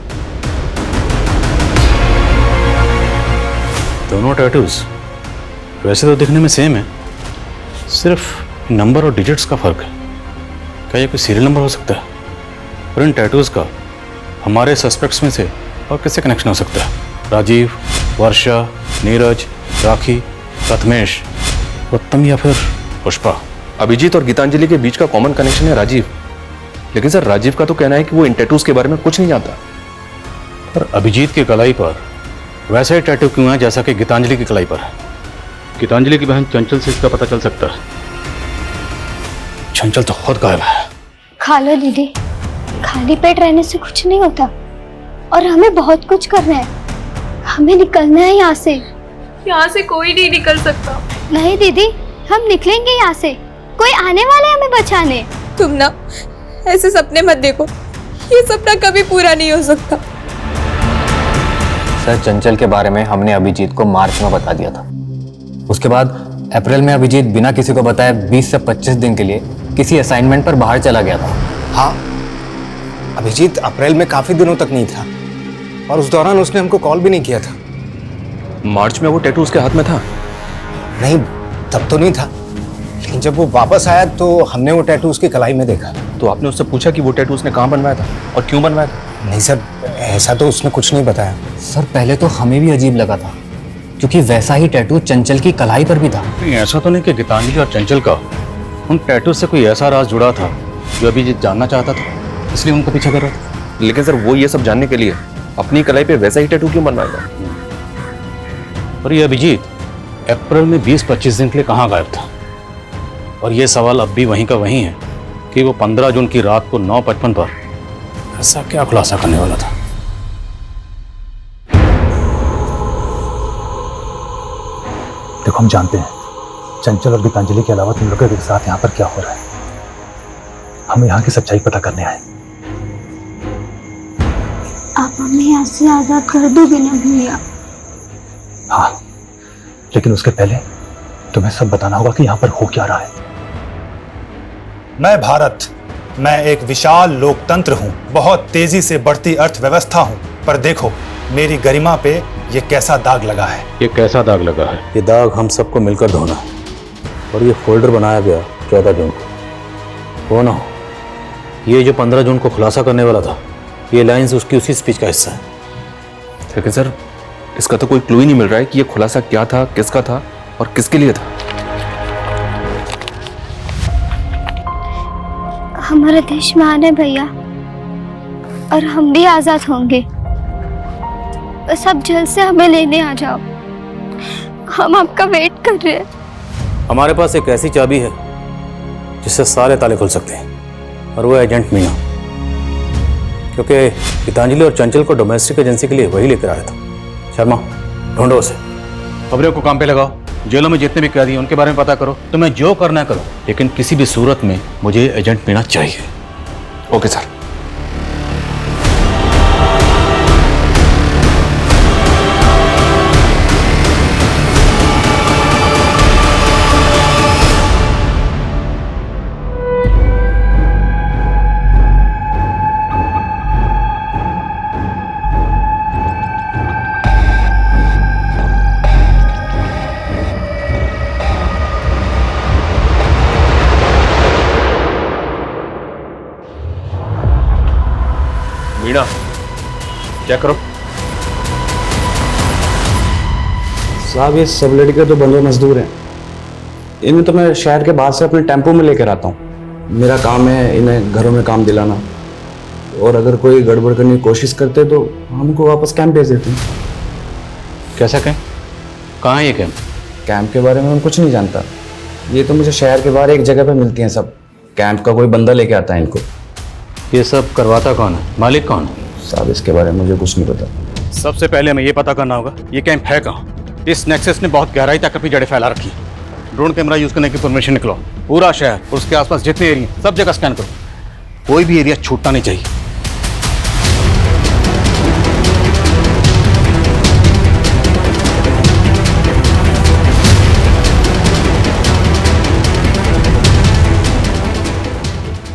दोनों टैटूज वैसे तो दिखने में सेम है, सिर्फ नंबर और डिजिट्स का फर्क है। क्या ये कोई सीरियल नंबर हो सकता है? और इन टैटूज का हमारे सस्पेक्ट्स में से और किससे कनेक्शन हो सकता है? राजीव, वर्षा, नीरज, राखी, प्रथमेश, उत्तम या फिर पुष्पा? अभिजीत और गीतांजलि के बीच का कॉमन कनेक्शन है राजीव, लेकिन सर राजीव का तो कहना है कि वो इन टैटूज के बारे में कुछ नहीं जानता। पर अभिजीत की कलाई पर वैसा ही टैटू क्यों है जैसा कि गीतांजलि की कलाई पर है? गीतांजलि की बहन चंचल से इसका पता चल सकता है। चंचल तो खुद गायब है। खा लो दीदी, खाली पेट रहने से कुछ नहीं होता और हमें बहुत कुछ करना है। हमें निकलना है यहाँ से। यहाँ से कोई नहीं निकल सकता। नहीं दीदी, हम निकलेंगे यहाँ से। कोई आने वाला है हमें बचाने। तुम ना ऐसे सपने मत देखो, ये सपना कभी पूरा नहीं हो सकता। सर, चंचल के बारे में हमने अभिजीत को मार्च में बता दिया था। उसके बाद अप्रैल में अभिजीत बिना किसी को बताए 20 से 25 दिन के लिए किसी असाइनमेंट पर बाहर चला गया था। हाँ, अभिजीत अप्रैल में काफी दिनों तक नहीं था और उस दौरान उसने हमको कॉल भी नहीं किया था। मार्च में वो टैटू उसके हाथ में था? नहीं, तब तो नहीं था, लेकिन जब वो वापस आया तो हमने वो टैटू उसकी कलाई में देखा। तो आपने उससे पूछा कि वो टैटू उसने कहाँ बनवाया था और क्यों बनवाया था? नहीं सर, ऐसा तो उसने कुछ नहीं बताया। सर पहले तो हमें भी अजीब लगा था, क्योंकि वैसा ही टैटू चंचल की कलाई पर भी था। नहीं, ऐसा तो नहीं कि गीतांजलि और चंचल का उन टैटू से कोई ऐसा राज जुड़ा था जो अभिजीत जानना चाहता था, इसलिए उनका पीछा कर रहा था। लेकिन सर वो ये सब जानने के लिए अपनी कलाई पे वैसा ही टैटू क्यों बनवाएगा? और ये अभिजीत अप्रैल में 20-25 दिन के लिए कहाँ गायब था? और ये सवाल अब भी वहीं का वहीं है कि वो 15 जून की रात को 9:55 पर ऐसा क्या खुलासा करने वाला था? देखो, हम जानते हैं चंचल और गीतांजलि के अलावा तुम लोगों के साथ यहाँ पर क्या हो रहा है। हम यहाँ की सच्चाई पता करने आए। आप हमें यहाँ से आजाद कर दोगे ना भैया? हाँ, लेकिन उसके पहले तुम्हें सब बताना होगा कि यहाँ पर हो क्या रहा है। मैं भारत, मैं एक विशाल लोकतंत्र हूँ, बहुत तेजी से बढ़ती अर्थव्यवस्था हूँ, पर देखो मेरी गरिमा पे ये कैसा दाग लगा है। ये कैसा दाग लगा है? ये दाग हम सबको मिलकर धोना है। और ये फोल्डर बनाया गया 14 जून को। वो ना हो, ये जो 15 जून को खुलासा करने वाला था, ये लाइंस उसकी उसी स्पीच का हिस्सा है। लेकिन सर इसका तो कोई क्लू ही नहीं मिल रहा है कि ये खुलासा क्या था, किसका था और किसके लिए था। हमारा देश महान है भैया, और हम भी आजाद होंगे। बस आप जल्द से हमें लेने आ जाओ, हम आपका वेट कर रहे हैं। हमारे पास एक ऐसी चाबी है जिससे सारे ताले खुल सकते हैं, और वो एजेंट मीना। क्योंकि गीतांजलि और चंचल को डोमेस्टिक एजेंसी के लिए वही लेकर आया था। शर्मा, ढूंढो उसे। खबरों को काम पे लगाओ, जेलों में जितने भी कैदी हैं उनके बारे में पता करो, तुम्हें जो करना है करो, लेकिन किसी भी सूरत में मुझे एजेंट मीना चाहिए। Okay sir. मीना, क्या करो? साहब, ये सब लड़के तो बंदे मजदूर हैं। इन्हें तो मैं शहर के बाहर से अपने टेम्पो में लेकर आता हूँ। मेरा काम है इन्हें घरों में काम दिलाना, और अगर कोई गड़बड़ करने की कोशिश करते तो हमको वापस कैंप भेज देते हैं। कैसा कैंप? कहाँ है ये कैंप? कैंप के बारे में मैं कुछ नहीं जानता। ये तो मुझे शहर के बाहर एक जगह पे मिलती हैं सब। कैंप का कोई बंदा लेके आता है इनको। ये सब करवाता कौन है? मालिक कौन है? साहब, इसके बारे में मुझे कुछ नहीं पता। सबसे पहले हमें ये पता करना होगा ये कैंप है कहाँ। इस नेक्सस ने बहुत गहराई तक अपनी जड़ें फैला रखी। ड्रोन कैमरा यूज करने की परमिशन निकलो। पूरा शहर और उसके आसपास जितने एरिया सब जगह स्कैन करो। कोई भी एरिया छूटना नहीं चाहिए।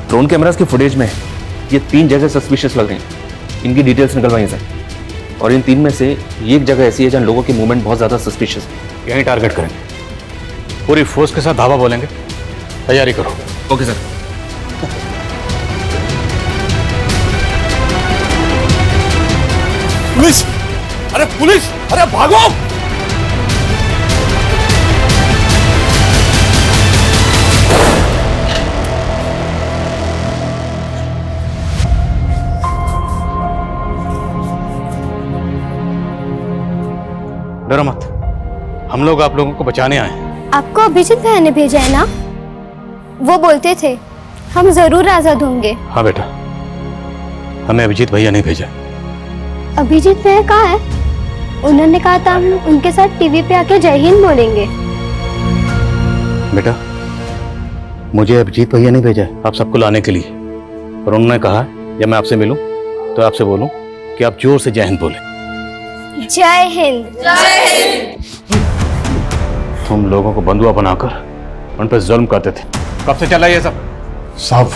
ड्रोन कैमरास की फुटेज में ये 3 जगह सस्पिशियस लग रही हैं। इनकी डिटेल्स निकलवाइए सर। और इन 3 में से एक जगह ऐसी है जहां लोगों की मूवमेंट बहुत ज्यादा सस्पिशियस है। यहीं टारगेट करेंगे, पूरी फोर्स के साथ धावा बोलेंगे। तैयारी करो। Okay sir. पुलिस! अरे पुलिस! अरे भागो! डरो मत, हम लोग आप लोगों को बचाने आए हैं। आपको अभिजीत भैया ने भेजा है ना? वो बोलते थे हम जरूर आजाद होंगे। हाँ बेटा, हमें अभिजीत भैया नहीं भेजा। अभिजीत भैया कहाँ है? उन्होंने कहा था हम उनके साथ टीवी पे आके जय हिंद बोलेंगे। बेटा, मुझे अभिजीत भैया नहीं भेजा है आप सबको लाने के लिए, और उन्होंने कहा जब मैं आपसे मिलूं तो आपसे बोलूं कि आप जोर से जय हिंद बोलें। जय हिंद। जय हिंद। तुम लोगों को बंधुआ बनाकर उन पर जुल्म करते थे। कब से चला ये सब? साहब,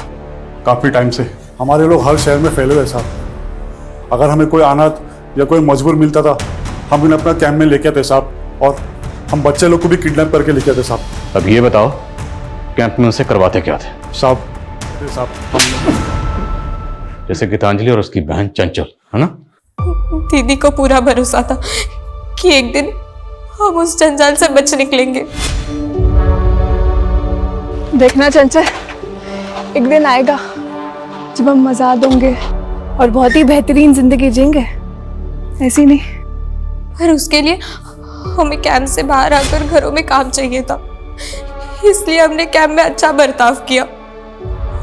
काफी टाइम से हमारे लोग हर शहर में फैले हुए साहब। अगर हमें कोई अनाथ या कोई मजबूर मिलता था, हम उन्हें अपना कैंप में लेके आते साहब, और हम बच्चे लोग को भी किडनैप करके लेके आते साहब। अब ये बताओ, कैंप में उनसे करवाते क्या थे? साहब, जैसे गीतांजलि और उसकी बहन चंचल, है ना? दीदी को पूरा भरोसा था कि एक दिन हम उस जंजाल से बच निकलेंगे। देखना चंचल, एक दिन आएगा जब हम आजाद होंगे, और बहुत ही बेहतरीन जिंदगी जिएंगे, ऐसी नहीं। पर उसके लिए हमें कैंप से बाहर आकर घरों में काम चाहिए था, इसलिए हमने कैंप में अच्छा बर्ताव किया,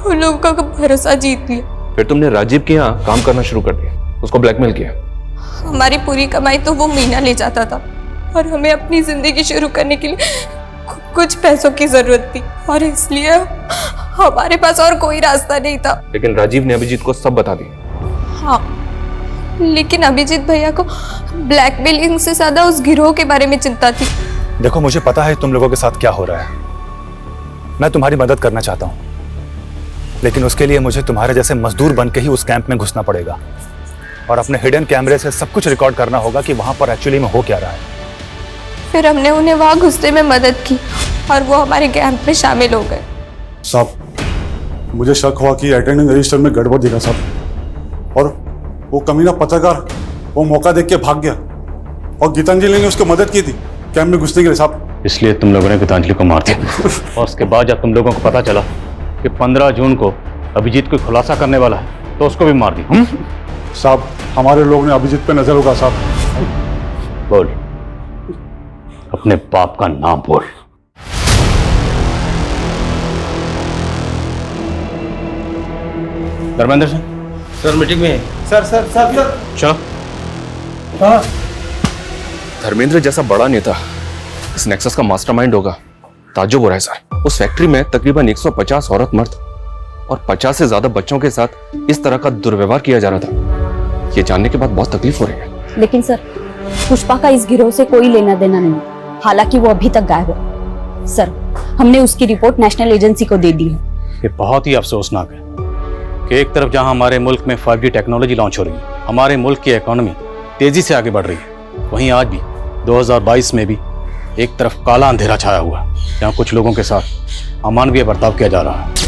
उन लोगों का भरोसा जीत लिया। फिर तुमने राजीव के यहाँ काम करना शुरू कर दिया, उसको ब्लैकमेल किया। हमारी पूरी कमाई तो वो मीना ले जाता था और हमें अपनी जिंदगी शुरू करने के लिए कुछ पैसों की जरूरत थी, और इसलिए हमारे पास और कोई रास्ता नहीं था। लेकिन राजीव ने अभिजीत को सब बता दिया। हाँ, लेकिन अभिजीत भैया को ब्लैकमेलिंग से ज्यादा उस गिरोह के बारे में चिंता थी। देखो, मुझे पता है तुम लोगों के साथ क्या हो रहा है। मैं तुम्हारी मदद करना चाहता हूँ, लेकिन उसके लिए मुझे तुम्हारे जैसे मजदूर बन के ही उस कैंप में घुसना पड़ेगा और अपने हिडन कैमरे से सब कुछ रिकॉर्ड करना होगा कि वहां पर एक्चुअली में हो क्या रहा है। फिर हमने उन्हें वहां घुसने में मदद की और वो हमारे कैंप में शामिल हो गए। साहब, मुझे शक हुआ कि अटेंडेंस रजिस्टर में गड़बड़ दिखा साहब, और वो कमीना पत्रकार वो मौका देख के भाग गया और गीतांजलि ने उसको मदद की थी कैंप में घुसने के लिए साहब। इसलिए तुम लोगों ने गीतांजलि को मार दिया और उसके बाद जब तुम लोगों को पता चला कि 15 जून को अभिजीत को खुलासा करने वाला है तो उसको भी मार दिया। साहब, हमारे लोग ने अभिजीत पे नजर होगा साहब। बोल, अपने बाप का नाम बोल। धर्मेंद्र सिंह सर मीटिंग में है। सर सर सर सर चलो। हाँ। धर्मेंद्र जैसा बड़ा नेता इस नेक्सस का मास्टरमाइंड होगा, ताज्जुब हो रहा है सर। उस फैक्ट्री में तकरीबन 150 औरत मर्द और 50 से ज्यादा बच्चों के साथ इस तरह का दुर्व्यवहार किया जा रहा था। ये जानने के बाद बहुत तकलीफ हो रही है। लेकिन सर, पुष्पा का इस गिरोह से कोई लेना देना नहीं, हालांकि वो अभी तक गायब है। सर, हमने उसकी रिपोर्ट नेशनल एजेंसी को दे दी है। ये बहुत ही अफसोसनाक है कि एक तरफ जहां हमारे मुल्क में 5G टेक्नोलॉजी लॉन्च हो रही है, हमारे मुल्क की इकोनॉमी तेजी से आगे बढ़ रही है, वहीं आज भी 2022 में भी एक तरफ काला अंधेरा छाया हुआ है जहां कुछ लोगों के साथ अमानवीय बर्ताव किया जा रहा है।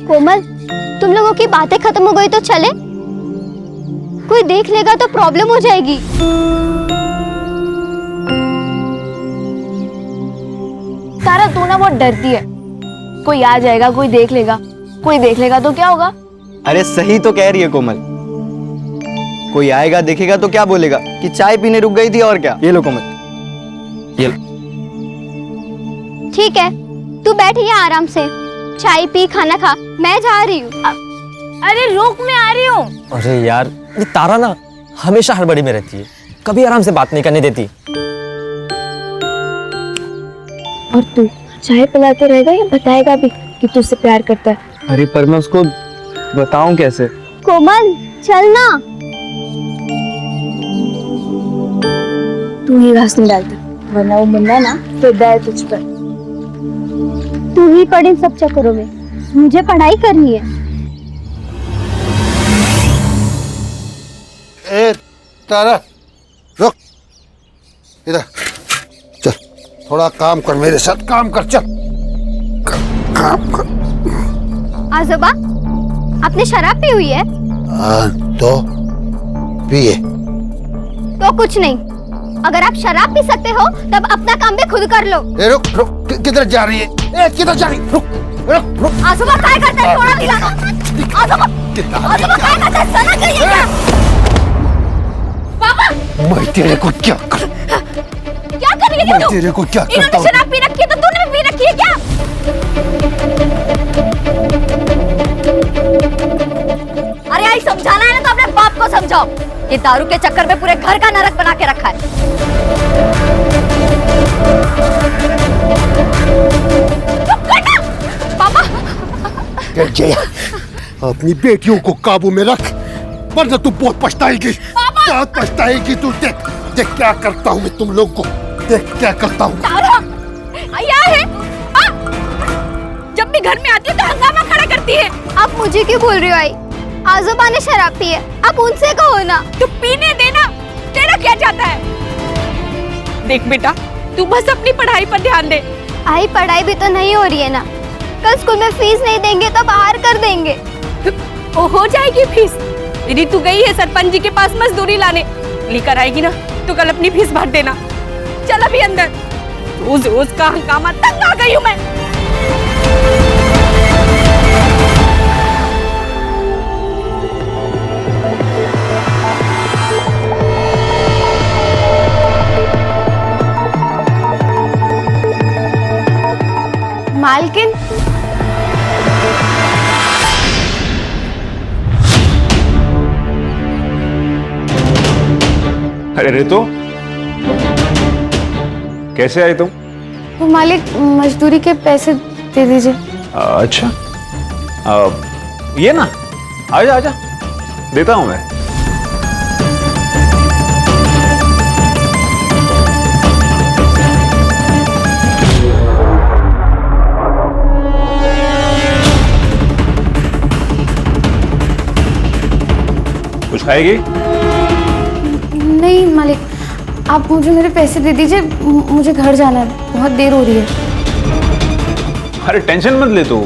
कोमल, तुम लोगों की बातें खत्म हो गई तो चले? कोई देख लेगा तो प्रॉब्लम हो जाएगी। तारा, तू ना बहुत डरती है। कोई आ जाएगा, कोई देख लेगा तो क्या होगा? अरे सही तो कह रही है कोमल, कोई आएगा देखेगा तो क्या बोलेगा कि चाय पीने रुक गई थी और क्या। ये लो कोमल, ये लो। ठीक है, तू बैठ यहाँ आराम से, चाय पी, खाना खा, मैं जा रही हूँ। अरे रुक, मैं आ रही हूँ। अरे यार, ये तारा ना हमेशा हड़बड़ी में रहती है, कभी आराम से बात नहीं करने देती। और तू चाय पिलाते रहेगा या बताएगा भी कि तू उससे प्यार करता है? अरे पर मैं उसको बताऊं कैसे? कोमल, चलना। तू ही घास नहीं डालता, वरना वो मुन्ना ना फिदा है तुझ पर। तू ही पढ़ इन सब चक्करों में, मुझे पढ़ाई करनी है। ए तारा, रुक इधर, चल थोड़ा काम कर, मेरे साथ काम कर, चल काम कर। आजोबा, आपने शराब पी हुई है? तो पिए। तो कुछ नहीं, अगर आप शराब पी सकते हो तब अपना काम भी खुद कर लो। ए रुक रुक, किधर जा रही है? ए किधर जा रही? रुक रुक रुक। आजोबा क्या करते हैं? थोड़ा दिलाना। आजोबा क्या करते हैं? सना क्या ये क्या? पापा, मैं तेरे को क्या कर? क्या कर रही है मैं तू? तेरे को क्या करता इन्होंने हूँ? शराब पी रखी है तो तूने भी पी रखी है क्या? अरे आई, समझाना है ना तो अपने बाप को समझाओ। ये दारू के चक्कर में पूरे घर का नरक बना के रखा है। अरे जया, अपनी बेटियों को काबू में रख, वरना तू बहुत पछताएगी, बहुत पछताएगी तू। देख देख क्या करता हूँ मैं तुम लोग को, देख क्या करता हूँ। क्या है? जब भी घर में आती है तो हंगामा खड़ा करती है। आप मुझे क्यों बोल रही हो आई? आजोबा ने शराब पी है, आप उनसे कहो ना। तू पीने देना, तेरा क्या जाता है? देख बेटा, तू बस अपनी पढ़ाई पर ध्यान दे। आई पढ़ाई भी तो नहीं हो रही है ना, कल स्कूल में फीस नहीं देंगे तो बाहर कर देंगे। ओ हो जाएगी फीस। दीदी तू गई है सरपंच जी के पास मजदूरी लाने, लेकर आएगी ना तो कल अपनी फीस भर देना। चल अभी अंदर, रोज रोज का हंगामा, तंग आ गई हूँ मैं। मालकिन, अरे रितु, कैसे आई तुम? वो मालिक मजदूरी के पैसे दे दीजिए। अच्छा, ये ना, आजा आजा, देता हूं मैं। कुछ खाएगी? नहीं मालिक, आप मुझे मेरे पैसे दे दीजिए, मुझे घर जाना है, बहुत देर हो रही है। अरे टेंशन मत ले तू,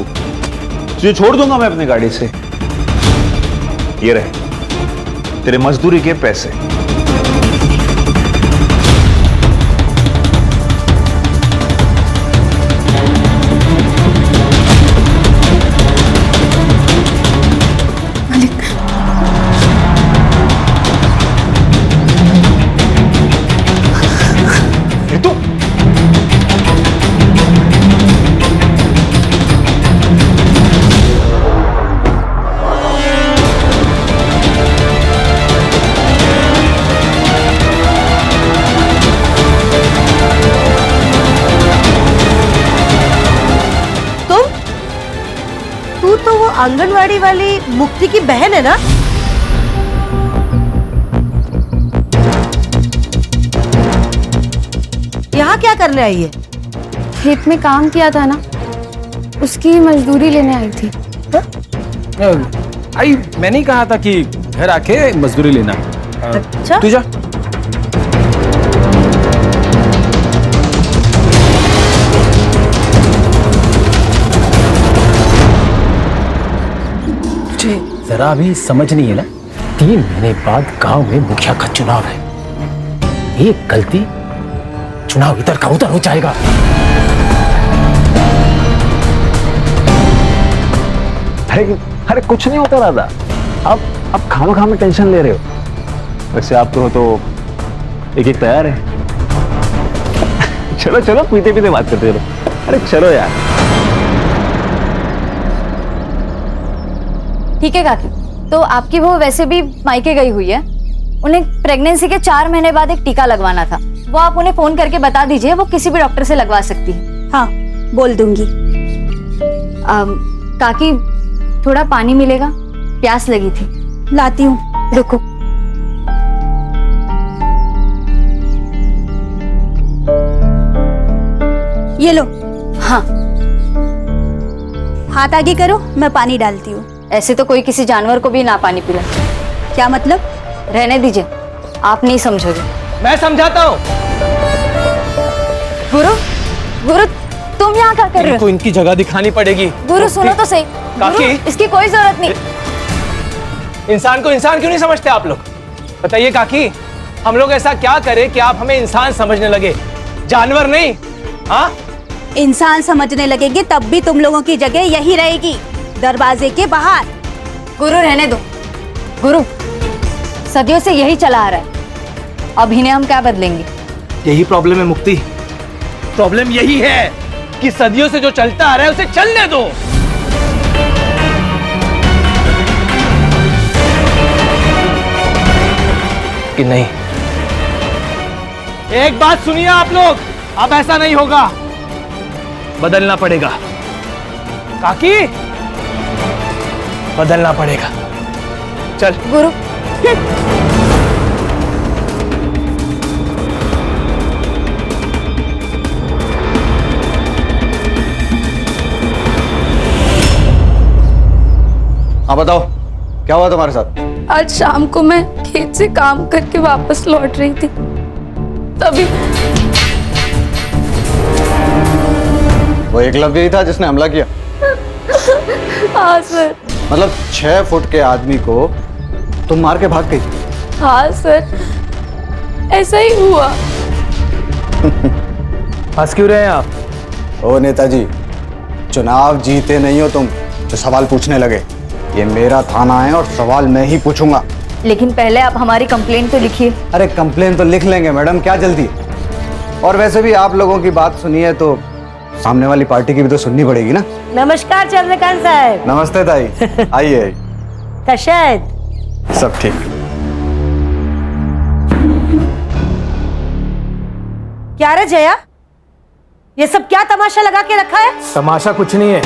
तुझे छोड़ दूंगा मैं अपनी गाड़ी से। ये रहे तेरे मजदूरी के पैसे। आंगनवाड़ी वाली मुक्ति की बहन है ना? यहाँ क्या करने आई है? खेत में काम किया था ना, उसकी मजदूरी लेने आई थी। आई मैंने ही कहा था कि घर आके मजदूरी लेना। अच्छा, तू जा। जरा अभी समझ नहीं है ना, 3 महीने बाद गांव में मुखिया का चुनाव है। एक गलती, चुनाव इधर का उधर हो जाएगा। अरे कुछ नहीं होता दादा, आप खामा में टेंशन ले रहे हो। वैसे आप तो एक तैयार है। चलो चलो, पीते पीते बात करते चलो। अरे चलो यार। ठीक है काकी, तो आपकी वो वैसे भी मायके गई हुई है, उन्हें प्रेगनेंसी के 4 महीने बाद एक टीका लगवाना था, वो आप उन्हें फोन करके बता दीजिए, वो किसी भी डॉक्टर से लगवा सकती है। हाँ बोल दूंगी। काकी थोड़ा पानी मिलेगा, प्यास लगी थी। लाती हूँ, रुको। ये लो। हाँ, हाथ आगे करो, मैं पानी डालती हूँ। ऐसे तो कोई किसी जानवर को भी ना पानी पिला। क्या मतलब? रहने दीजिए, आप नहीं समझोगे। मैं समझाता हूँ। गुरु तुम यहाँ क्या कर रहे हो? इनको इनकी जगह दिखानी पड़ेगी। गुरु सुनो तो सही। काकी, इसकी कोई जरूरत नहीं। इंसान को इंसान क्यों नहीं समझते आप लोग? बताइए काकी, हम लोग ऐसा क्या करें कि आप हमें इंसान समझने लगे, जानवर नहीं? हाँ, इंसान समझने लगेंगे तब भी तुम लोगों की जगह यही रहेगी, दरवाजे के बाहर। गुरु रहने दो। गुरु सदियों से यही चला आ रहा है, अब इन्हें हम क्या बदलेंगे? यही प्रॉब्लम है मुक्ति। प्रॉब्लम यही है कि सदियों से जो चलता आ रहा है उसे चलने दो। कि नहीं, एक बात सुनिए आप लोग, अब ऐसा नहीं होगा, बदलना पड़ेगा। काकी बदलना पड़ेगा। चल गुरु। हाँ बताओ, क्या हुआ तुम्हारे साथ? आज शाम को मैं खेत से काम करके वापस लौट रही थी, तभी वो एकलव्य ही था जिसने हमला किया? हाँ सर। मतलब 6 फुट के आदमी को तुम मार के भाग गई? हाँ सर, ऐसा ही हुआ। हंस क्यों रहे हैं आप? ओ नेताजी, चुनाव जीते नहीं हो तुम जो सवाल पूछने लगे। ये मेरा थाना है और सवाल मैं ही पूछूंगा। लेकिन पहले आप हमारी कंप्लेंट तो लिखिए। अरे कंप्लेन तो लिख लेंगे मैडम, क्या जल्दी? और वैसे भी आप लोगों की बात सुनिए तो सामने वाली पार्टी की भी तो सुननी पड़ेगी ना। नमस्कार चंद्रकांत साहब। नमस्ते ताई, आइए। कशायद सब ठीक। क्या रे जया, ये सब क्या तमाशा लगा के रखा है? तमाशा कुछ नहीं है,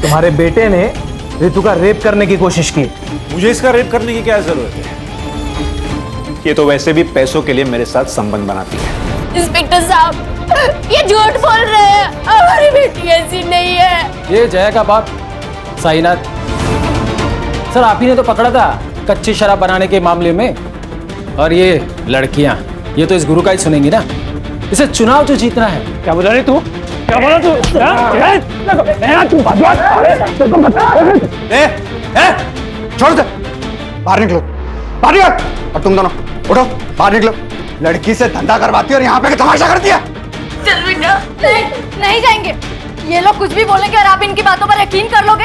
तुम्हारे बेटे ने रितु का रेप करने की कोशिश की। मुझे इसका रेप करने की क्या जरूरत है? ये तो वैसे भी पैसों के लिए मेरे साथ संबंध बनाती है। इंस्पेक्टर साहब, ये झूठ बोल रहे हैं, हमारी बेटी ऐसी नहीं है। ये जया का बाप साईनाथ सर, आप ही ने तो पकड़ा था कच्ची शराब बनाने के मामले में। और ये लड़कियां, ये तो इस गुरु का ही सुनेंगी ना। इसे चुनाव जो जीतना है। क्या बोला रे तू? क्या बोला तू? छोड़ दे, बाहर निकलो, बाहर निकलो। और तुम दोनों उठो, बाहर निकलो। लड़की से धंधा करवाती और यहाँ पे तमाशा करती है। चल बेटा। नहीं जाएंगे, ये लोग कुछ भी बोलेंगे और आप इनकी बातों पर यकीन कर लोगे।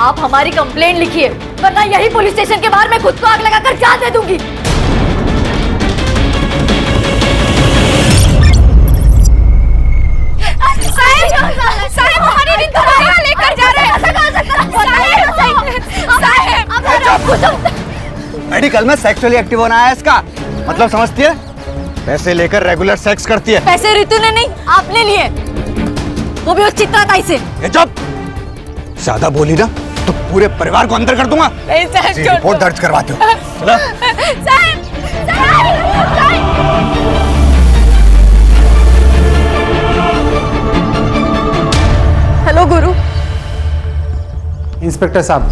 आप हमारी कंप्लेंट लिखिए, वरना यही पुलिस स्टेशन के बाहर मैं खुद को आग लगाकर जान दे दूंगी। साहब, हमारी रितु को यहाँ लेकर जा रहे हैं। मेडिकल में सेक्सुअली एक्टिव होना है इसका मतलब, समझती है? पैसे लेकर रेगुलर सेक्स करती है। पैसे रितु ने नहीं, आपने लिए, वो भी उस चित्राताई से। जब ज्यादा बोली ना तो पूरे परिवार को अंदर कर दूंगा। नहीं साहब, रिपोर्ट दर्ज करवाते हो। हेलो गुरु। इंस्पेक्टर साहब,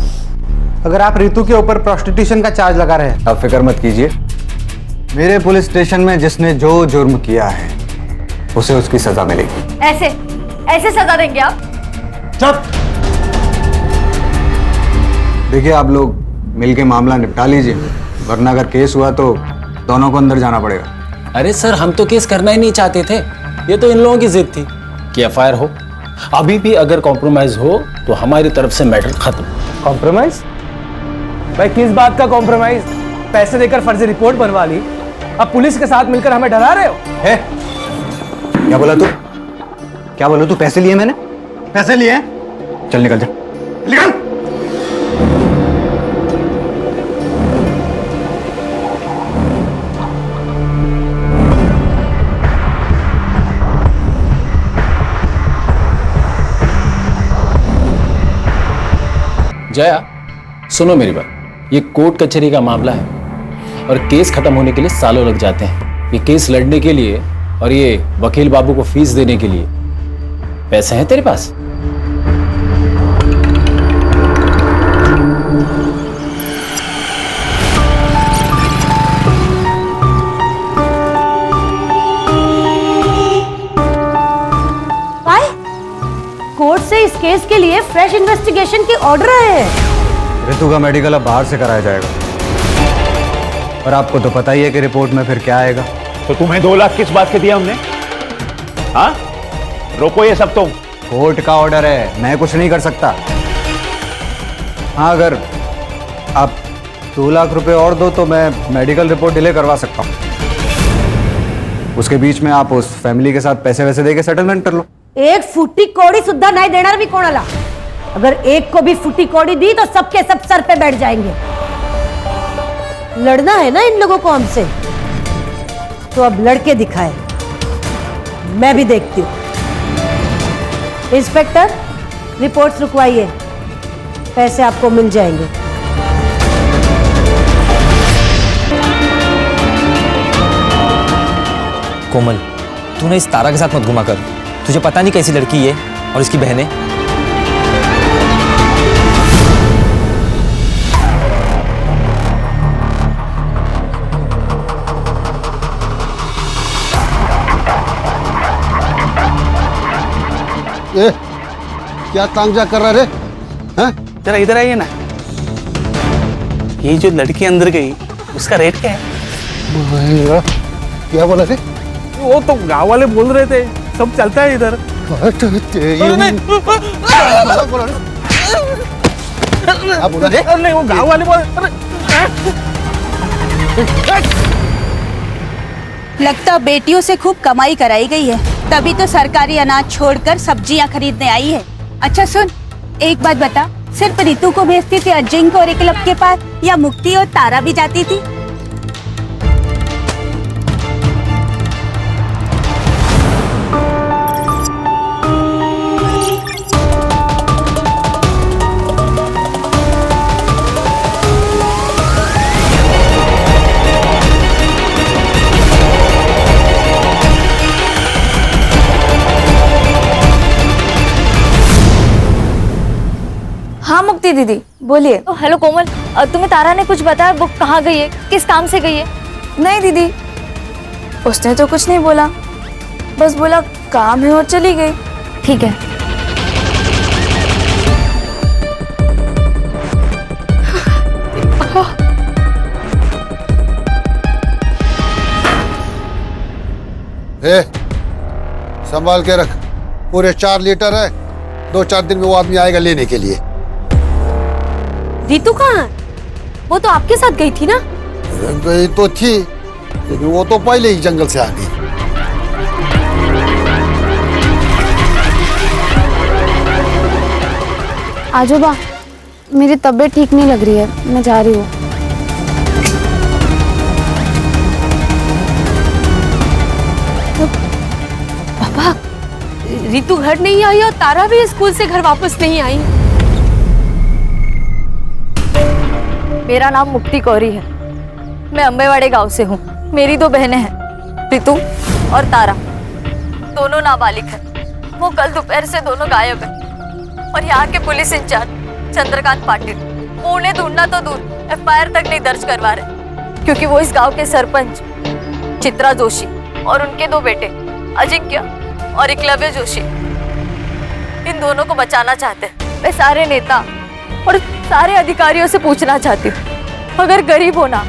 अगर आप रितु के ऊपर प्रोस्टिट्यूशन का चार्ज लगा रहे हैं। आप फिक्र मत कीजिए, मेरे पुलिस स्टेशन में जिसने जो जुर्म किया है उसे उसकी सजा मिलेगी। ऐसे ऐसे सजा देंगे आप? चुप। देखिए, आप लोग मिलके मामला निपटा लीजिए, वरना अगर केस हुआ तो दोनों को अंदर जाना पड़ेगा। अरे सर, हम तो केस करना ही नहीं चाहते थे, ये तो इन लोगों की जिद थी कि एफआईआर हो। अभी भी अगर कॉम्प्रोमाइज हो तो हमारी तरफ से मैटर खत्म। कॉम्प्रोमाइज? भाई किस बात का कॉम्प्रोमाइज? पैसे देकर फर्जी रिपोर्ट बनवा ली, अब पुलिस के साथ मिलकर हमें डरा रहे हो? है? क्या बोला तू? क्या बोला तू? पैसे लिए मैंने? पैसे लिए? चल निकल जा, निकल। जया, सुनो मेरी बात, ये कोर्ट कचहरी का मामला है और केस खत्म होने के लिए सालों लग जाते हैं। ये केस लड़ने के लिए और ये वकील बाबू को फीस देने के लिए पैसे हैं तेरे पास? कोर्ट से इस केस के लिए फ्रेश इन्वेस्टिगेशन की ऑर्डर आए हैं। रितु का मेडिकल अब बाहर से कराया जाएगा, और आपको तो पता ही है कि रिपोर्ट में फिर क्या आएगा। तो तुम्हें 2 लाख किस बात के दिया हमने? हाँ, रोको ये सब तुम। कोर्ट का ऑर्डर है, मैं कुछ नहीं कर सकता। हाँ, अगर आप 2 लाख रुपए और दो तो मैं मेडिकल रिपोर्ट डिले करवा सकता हूँ। उसके बीच में आप उस फैमिली के साथ पैसे वैसे देके सेटलमेंट कर लो। एक फुटी कौड़ी सुद्धा नहीं देना भी कोणाला। अगर एक को भी फुटी कौड़ी दी तो सबके सब सर पे बैठ जाएंगे। लड़ना है ना इन लोगों को हमसे, तो अब लड़के दिखाए, मैं भी देखती हूँ। इंस्पेक्टर, रिपोर्ट्स रुकवाइए। पैसे आपको मिल जाएंगे। कोमल, तू ना इस तारा के साथ मत घुमा कर। तुझे पता नहीं कैसी लड़की है और इसकी बहनें। ए, क्या तांजा कर रहा रे? हैं? जरा इधर आइए ना। ये जो लड़की अंदर गई उसका रेट क्या है? क्या बोला थे? वो तो गांव वाले बोल रहे थे, सब चलता है इधर। नहीं, वो गांव वाले बोल। लगता बेटियों से खूब कमाई कराई गई है, तभी तो सरकारी अनाज छोड़कर सब्जियां खरीदने आई है। अच्छा सुन, एक बात बता, सिर्फ रितु को भेजती थी अजिंक्य और एकलव के पास, या मुक्ति और तारा भी जाती थी? हाँ मुक्ति दीदी बोलिए। हेलो कोमल, तुम्हें तारा ने कुछ बताया? वो कहाँ गई है, किस काम से गई है? नहीं दीदी, उसने तो कुछ नहीं बोला, बस बोला काम है और चली गई। ठीक है। ए, संभाल के रख, पूरे 4 लीटर है। 2-4 दिन में वो आदमी आएगा लेने के लिए। रितु कहाँ? वो तो आपके साथ गई थी ना? गई तो थी, लेकिन वो तो पहले ही जंगल से आ गई। आजोबा, मेरी तबीयत ठीक नहीं लग रही है, मैं जा रही हूँ। पापा, रितु घर नहीं आई और तारा भी स्कूल से घर वापस नहीं आई। मेरा नाम मुक्ति कौरी है, मैं अम्बेवाड़े गांव से हूँ। मेरी 2 बहनें हैं, रितु और तारा, दोनों नाबालिग हैं। वो कल दोपहर से दोनों गायब हैं और यहाँ के पुलिस इंचार्ज चंद्रकांत पाटिल वो उन्हें ढूंढना तो दूर FIR तक नहीं दर्ज करवा रहे, क्योंकि वो इस गांव के सरपंच चित्रा जोशी और उनके 2 बेटे अजिंक्य और एकलव्य जोशी, इन दोनों को बचाना चाहते हैं। मैं सारे नेता और सारे अधिकारियों से पूछना चाहती हूँ, अगर गरीब होना,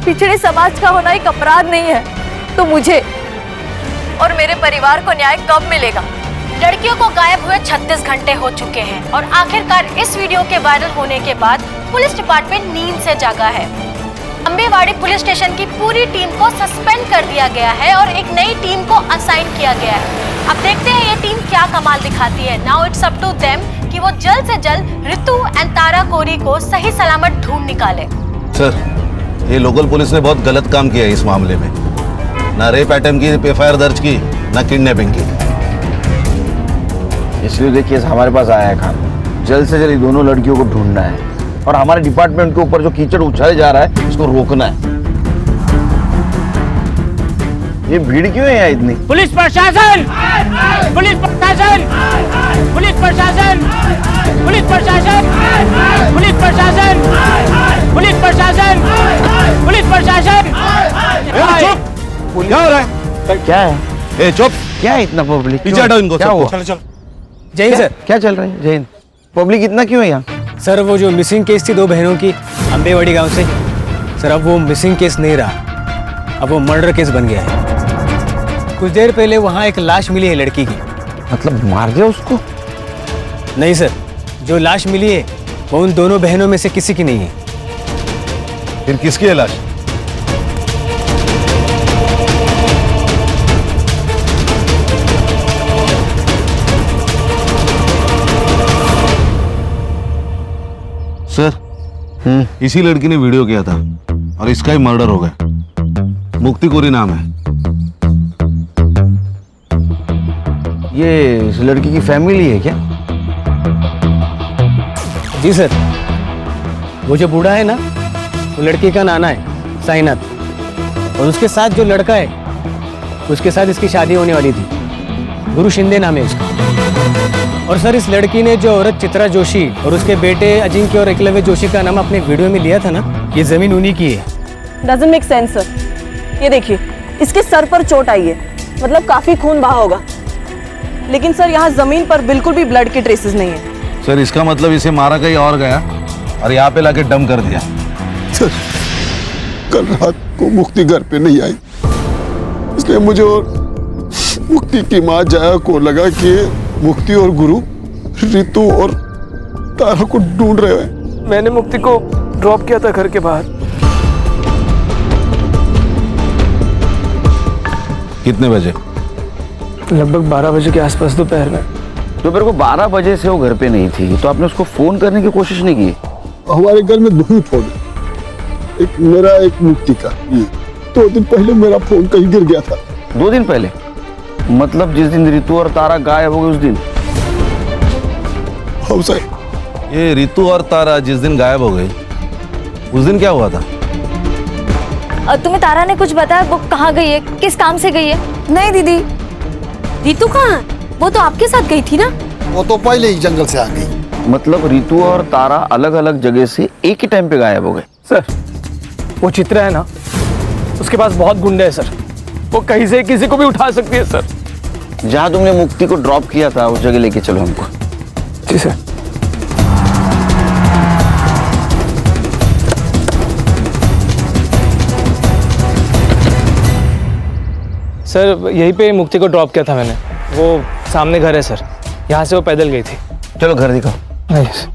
पिछड़े समाज का होना एक अपराध नहीं है, तो मुझे और मेरे परिवार को न्याय कब मिलेगा? लड़कियों को गायब हुए 36 घंटे हो चुके हैं और आखिरकार इस वीडियो के वायरल होने के बाद पुलिस डिपार्टमेंट नींद से जागा है। अम्बेवाड़ी पुलिस स्टेशन की पूरी टीम को सस्पेंड कर दिया गया है और एक नई टीम को असाइन किया गया है। अब देखते हैं ये टीम क्या कमाल दिखाती है। Now it's up to them कि वो जल्द से जल्द रितु एंड तारा कोरी को सही सलामत ढूंढ निकाले। सर, ये लोकल पुलिस ने बहुत गलत काम किया है इस मामले में। ना रेप अटेम्प्ट की FIR दर्ज की, ना किडनैपिंग की। इसलिए देखिए हमारे पास आया है खान, जल्द से जल्द दोनों लड़कियों को ढूंढना है और हमारे डिपार्टमेंट के ऊपर जो कीचड़ उछाले जा रहा है इसको रोकना है। ये भीड़ क्यों है यहाँ इतनी? पुलिस प्रशासन! पुलिस प्रशासन! पुलिस प्रशासन! पुलिस प्रशासन! पुलिस प्रशासन! पुलिस प्रशासन! पुलिस प्रशासन! चुप! क्या हो रहा है? क्या है? ए चुप! क्या है इतना पब्लिक? पीछे हटाओ इनको। क्या हुआ? चलो चलो। जय हिंद सर। क्या चल रहा है? जय हिंद। पब्लिक इतना क्यों है यहाँ? सर वो जो मिसिंग केस थी 2 बहनों की अम्बेवाड़ी गांव से, सर अब वो मिसिंग केस नहीं रहा, अब वो मर्डर केस बन गया है। कुछ देर पहले वहाँ एक लाश मिली है लड़की की। मतलब मार दिया उसको? नहीं सर, जो लाश मिली है वो उन दोनों बहनों में से किसी की नहीं है। फिर किसकी है लाश? सर, इसी लड़की ने वीडियो किया था और इसका ही मर्डर हो गया। मुक्ति कोरी नाम है। ये इस लड़की की फैमिली है क्या? जी सर। वो जो बूढ़ा है ना, वो लड़की का नाना है साईनाथ, और उसके साथ जो लड़का है उसके साथ इसकी शादी होने वाली थी। गुरु शिंदे नाम है उसका। और सर, इस लड़की ने जो औरत चित्रा जोशी और उसके बेटे अजिंक्य और एकलव्य जोशी का नाम अपने वीडियो में लिया था ना, ये जमीन उन्हीं की है। Doesn't make sense sir. ये देखिए, इसके सर पर चोट आई है, मतलब काफी खून बहा होगा, लेकिन सर यहाँ जमीन पर बिल्कुल भी ब्लड के ट्रेसेस नहीं है। सर इसका मतलब इसे मारा कहीं और गया और यहाँ पे लाके डम कर दिया। सर, कल रात को मुक्ति घर पे नहीं आई, इसलिए मुझे और मुक्ति की माँ जया को लगा कि मुक्ति और गुरु रितु और तारा को ढूंढ रहे हैं। मैंने मुक्ति को ड्रॉप किया था घर के बाहर। कितने बजे? लगभग 12 बजे के आसपास दोपहर में। दोपहर को 12 बजे से वो घर पे नहीं थी, तो आपने उसको फोन करने की कोशिश नहीं की? हमारे घर में 2 ही फोन है, एक मेरा एक मुक्ति का। 2 दिन पहले मेरा फोन कहीं गिर गया था। 2 दिन पहले? मतलब जिस दिन रितु और तारा गायब हो गए उस दिन? हाँ साहब। ये रितु और तारा जिस दिन गायब हो गई, उस दिन क्या हुआ था? तुम्हें तारा ने कुछ बताया? वो कहाँ गई है, किस काम से गई है? नहीं दीदी, रितु कहाँ? वो तो आपके साथ गई थी ना। वो तो पहले ही जंगल से आ गई। मतलब रितु और तारा अलग अलग जगह से एक ही टाइम पे गायब हो गए? सर, वो चित्रा है ना, उसके पास बहुत गुंडे हैं सर, वो कहीं से किसी को भी उठा सकती है सर। जहाँ तुमने मुक्ति को ड्रॉप किया था उस जगह लेके चलो हमको। जी सर। सर, यहीं पे मुक्ति को ड्रॉप किया था मैंने। वो सामने घर है सर, यहाँ से वो पैदल गई थी। चलो घर दिखाओ। नहीं सर।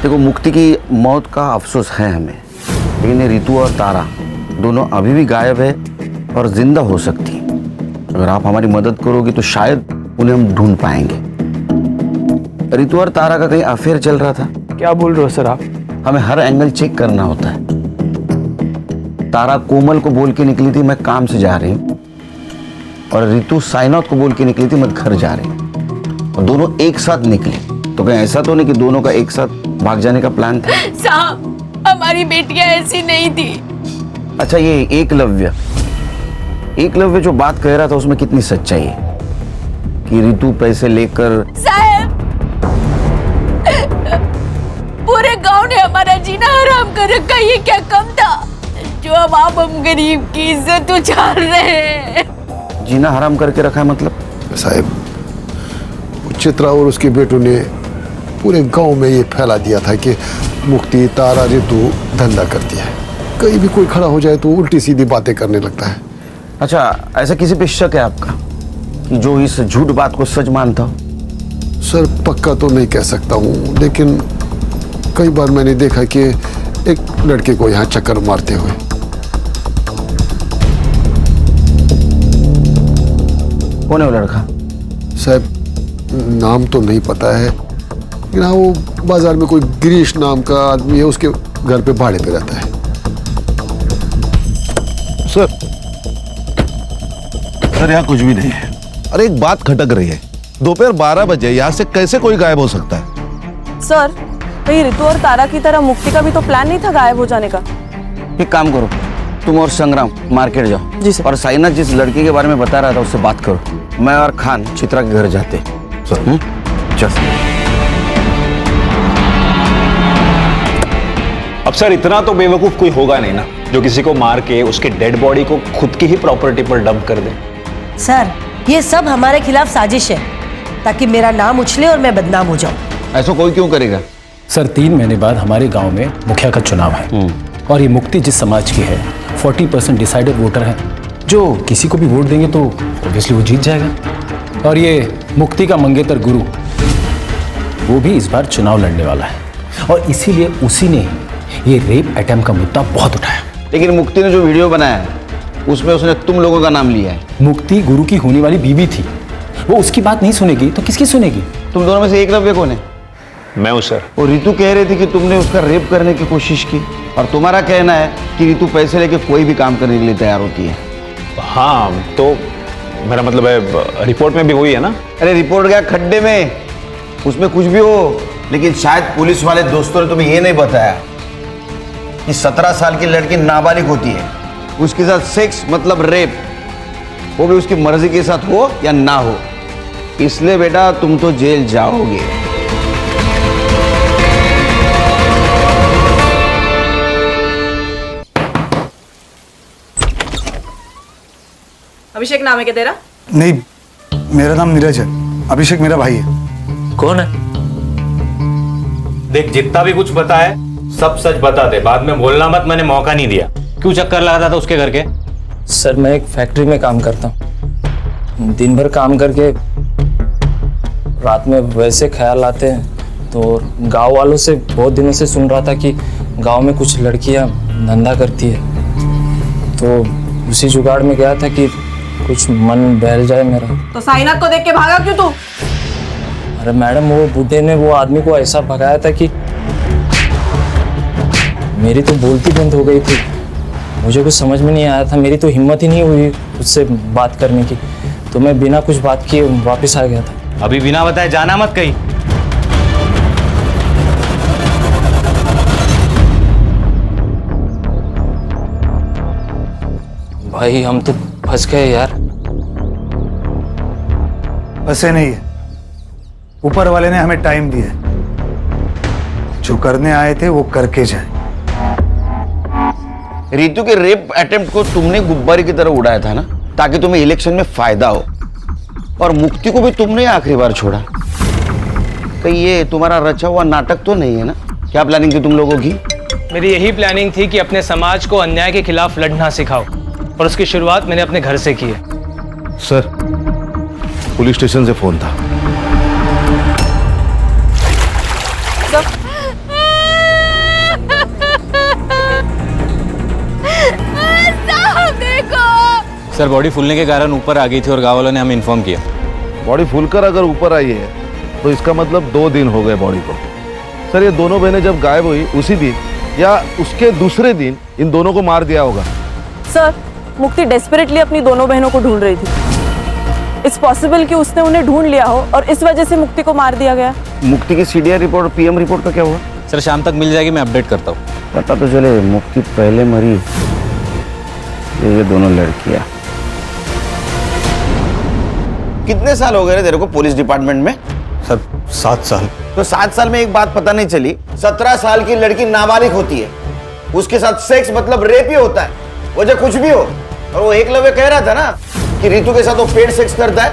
देखो, मुक्ति की मौत का अफसोस है हमें, लेकिन ये रितु और तारा दोनों अभी भी गायब है और जिंदा हो सकती हैं। अगर आप हमारी मदद करोगे तो शायद उन्हें हम ढूंढ पाएंगे। रितु और तारा का कहीं अफेयर चल रहा था? क्या बोल रहे हो सर आप? हमें हर एंगल चेक करना होता है। तारा कोमल को बोल के निकली थी मैं काम से जा रही हूँ, और रितु साईनाथ को बोल के निकली थी मैं घर जा रही हूँ, और दोनों एक साथ निकली। तो कहीं ऐसा तो नहीं कि दोनों का एक साथ भाग जाने का प्लान था? साहब, हमारी बेटियां ऐसी नहीं थी। अच्छा, ये एकलव्य जो बात कह रहा था उसमें कितनी सच्चाई है कि रितु पैसे लेकर? साहब, पूरे गांव ने हमारा जीना हराम कर रखा, ये क्या कम था जो अब आप हम गरीब की इज्जत उछाल रहे हैं? जीना हराम करके रखा है मतलब? साहब, चित्रा और उसके बेटों ने पूरे गांव में ये फैला दिया था कि मुक्ति, तारा, रितु धंधा करती है। कहीं भी कोई खड़ा हो जाए तो उल्टी सीधी बातें करने लगता है। अच्छा, ऐसा किसी पे शक है आपका कि जो इस झूठ बात को सच मानता हो? सर, पक्का तो नहीं कह सकता हूँ, लेकिन कई बार मैंने देखा कि एक लड़के को यहाँ चक्कर मारते हुए। कौन है वो लड़का? साहब, नाम तो नहीं पता है, लेकिन हाँ, वो बाजार में कोई गिरीश नाम का आदमी है, उसके घर पे भाड़े पे रहता है। सर यहाँ कुछ भी नहीं है। अरे एक बात खटक रही है, दोपहर 12 बजे यहाँ से कैसे कोई गायब हो सकता है? सर, कहीं रितु और तारा की तरह मुक्ति का भी तो प्लान नहीं था गायब हो जाने का? एक काम करो, तुम और संग्राम मार्केट जाओ। जी सर। और साईनाथ जिस लड़के के बारे में बता रहा था उससे बात करो। मैं और खान चित्रा के घर जाते। चल। अब सर, इतना तो बेवकूफ कोई होगा नहीं ना जो किसी को मार के उसके डेड बॉडी को खुद की ही प्रॉपर्टी पर डंप कर दे। सर, ये सब हमारे खिलाफ साजिश है ताकि मेरा नाम उछले और मैं बदनाम हो जाऊं। ऐसा कोई क्यों करेगा? सर, 3 महीने बाद हमारे गांव में मुखिया का चुनाव है, और ये मुक्ति जिस समाज की है 40% डिसाइडेड वोटर है, जो किसी को भी वोट देंगे तो ऑब्वियसली वो जीत जाएगा। और ये मुक्ति का मंगेतर गुरु, वो भी इस बार चुनाव लड़ने वाला है, और इसीलिए उसी ने ये रेप अटेम्प्ट का मुद्दा बहुत उठाया। लेकिन मुक्ति ने जो वीडियो बनाया है उसमें उसने तुम लोगों का नाम लिया है। मुक्ति गुरु की होने वाली बीवी थी, वो उसकी बात नहीं सुनेगी तो किसकी सुनेगी? तुम दोनों में से एकलव्य कौन है? मैं हूं सर। और रितु कह रही थी कि तुमने उसका रेप करने की कोशिश की, और तुम्हारा कहना है कि रितु पैसे लेके कोई भी काम करने के लिए तैयार होती है। हाँ तो मेरा मतलब है रिपोर्ट में भी वही है ना। अरे रिपोर्ट गया खड्डे में, उसमें कुछ भी हो, लेकिन शायद पुलिस वाले दोस्तों ने तुम्हें ये नहीं बताया कि 17 साल की लड़की नाबालिग होती है, उसके साथ सेक्स मतलब रेप, वो भी उसकी मर्जी के साथ हो या ना हो। इसलिए बेटा तुम तो जेल जाओगे। अभिषेक नाम है क्या तेरा? नहीं, मेरा नाम नीरज है, अभिषेक मेरा भाई है। कौन है? देख जितना भी कुछ पता है सब सच बता दे, बाद में बोलना मत, मैंने मौका नहीं दिया। क्यों चक्कर लगाता था उसके घर के? सर मैं एक फैक्ट्री में काम करता हूँ, दिन भर काम करके रात में वैसे ख्याल आते हैं, तो गांव वालों से बहुत दिनों से सुन रहा था कि गांव में कुछ लड़कियां धंधा करती है, तो उसी जुगाड़ में गया था कि कुछ मन बहल जाए मेरा। तो साइनाथ को देख के भागा क्यों तू? अरे मैडम वो बूढ़े ने वो आदमी को ऐसा भगाया था कि मेरी तो बोलती बंद हो गई थी, मुझे कुछ समझ में नहीं आया था, मेरी तो हिम्मत ही नहीं हुई उससे बात करने की, तो मैं बिना कुछ बात किए वापस आ गया था। अभी बिना बताए जाना मत कहीं। भाई हम तो फंस गए यार। ऐसे नहीं है, ऊपर वाले ने हमें टाइम दिया है, जो करने आए थे वो करके जाए। रितु के रेप अटेम्प्ट को तुमने गुब्बारे की तरह उड़ाया था ना, ताकि तुम्हें इलेक्शन में फायदा हो, और मुक्ति को भी तुमने आखिरी बार छोड़ा। कहीं ये तुम्हारा रचा हुआ नाटक तो नहीं है ना? क्या प्लानिंग थी तुम लोगों की? मेरी यही प्लानिंग थी कि अपने समाज को अन्याय के खिलाफ लड़ना सिखाओ, और उसकी शुरुआत मैंने अपने घर से की है। सर पुलिस स्टेशन से फोन था। सर बॉडी फूलने के कारण ऊपर आ गई थी और गाँव वालों ने हमें इन्फॉर्म किया। बॉडी फूलकर अगर ऊपर आई है तो इसका मतलब 2 दिन हो गए बॉडी को। सर ये दोनों बहनें जब गायब हुई उसी दिन या उसके दूसरे दिन इन दोनों को मार दिया होगा। सर मुक्ति डेस्परेटली अपनी दोनों बहनों को ढूंढ रही थी। इट्स पॉसिबल कि उसने उन्हें ढूंढ लिया हो और इस वजह से मुक्ति को मार दिया गया। मुक्ति की सीडीआर रिपोर्ट और पीएम रिपोर्ट का क्या हुआ? सर शाम तक मिल जाएगी, मैं अपडेट करता हूँ। पता तो चले मुक्ति पहले मरी, ये दोनों लड़कियां। कितने साल हो गए रे तेरे को पुलिस डिपार्टमेंट में? सर 7 साल। तो 7 साल में एक बात पता नहीं चली, 17 साल की लड़की नाबालिग होती है, उसके साथ सेक्स मतलब रेप ही होता है, वजह कुछ भी हो। और वो एकलव्य कह रहा था ना कि रितु के साथ वो पेड सेक्स करता है,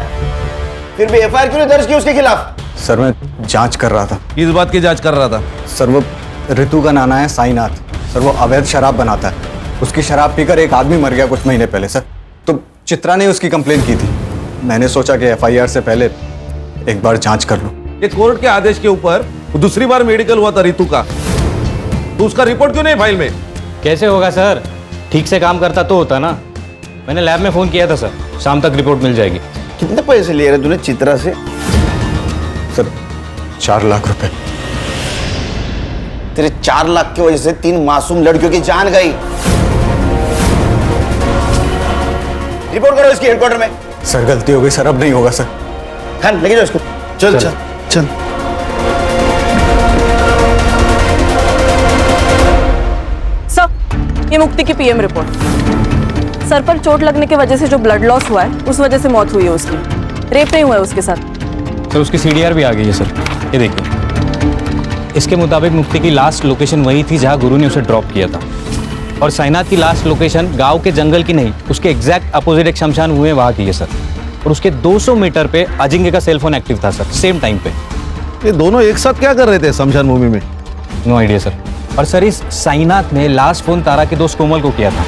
फिर भी एफआईआर क्यों नहीं दर्ज की उसके खिलाफ? सर मैं जांच कर रहा था। किस बात की जांच कर रहा था? सर वो रितु का नाना है साईनाथ, सर वो अवैध शराब बनाता है, उसकी शराब पीकर एक आदमी मर गया कुछ महीने पहले सर, तो चित्रा ने उसकी कंप्लेंट की थी, मैंने सोचा कि एफआईआर से पहले एक बार जांच कर लूं। ये कोर्ट के आदेश के ऊपर दूसरी बार मेडिकल हुआ था रितु का, तो उसका रिपोर्ट क्यों नहीं फाइल में? कैसे होगा सर, ठीक से काम करता तो होता ना। मैंने लैब में फोन किया था सर, शाम तक रिपोर्ट मिल जाएगी। कितने पैसे लिए रहे तूने चित्रा से? सर 4 लाख रुपए। तेरे 4 लाख की वजह से 3 मासूम लड़कियों की जान गई। रिपोर्ट करो इसकी हेडक्वार्टर में। सर गलती हो गई सर, अब नहीं होगा सर। हाँ लेके जाओ इसको। चल चल चल। सर ये मुक्ति की पीएम रिपोर्ट। सर पर चोट लगने की वजह से जो ब्लड लॉस हुआ है उस वजह से मौत हुई है उसकी, रेप नहीं हुआ है उसके साथ। सर उसकी सीडीआर भी आ गई है सर, ये देखिए। इसके मुताबिक मुक्ति की लास्ट लोकेशन वही थी जहां गुरु ने उसे ड्रॉप किया था, और साईनाथ की लास्ट लोकेशन गांव के जंगल की नहीं, उसके एग्जैक्ट अपोजिट एक शमशान हुए वहां की है सर। और उसके 200 मीटर पे अजिंक्य का सेलफोन एक्टिव था सर, सेम टाइम पे। ये दोनों एक साथ क्या कर रहे थे शमशान भूमि में? No idea sir. और सर इस साईनाथ ने लास्ट फोन तारा के दोस्त कोमल को किया था।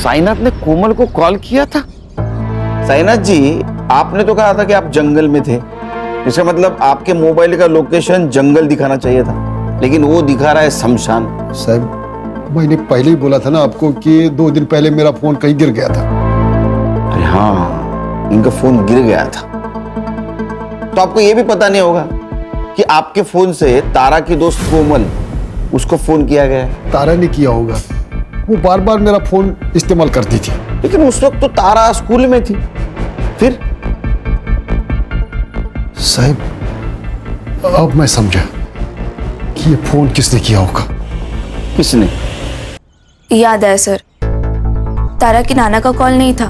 साईनाथ ने कोमल को कॉल किया था? साईनाथ जी आपने तो कहा था कि आप जंगल में थे, इसका मतलब आपके मोबाइल का लोकेशन जंगल दिखाना चाहिए था, लेकिन वो दिखा रहा है शमशान। साहब मैंने पहले ही बोला था ना आपको कि 2 दिन पहले मेरा फोन कहीं गिर गया था। अरे हाँ इनका फोन गिर गया था, तो आपको ये भी पता नहीं होगा कि आपके फोन से तारा की दोस्त कोमल उसको फोन किया गया है। तारा ने किया होगा, वो बार बार मेरा फोन इस्तेमाल करती थी। लेकिन उस वक्त तो तारा स्कूल में थी। फिर साहब अब मैं समझा कि ये फोन किसने किया होगा। किसने? याद है सर, तारा की नाना का कॉल नहीं था,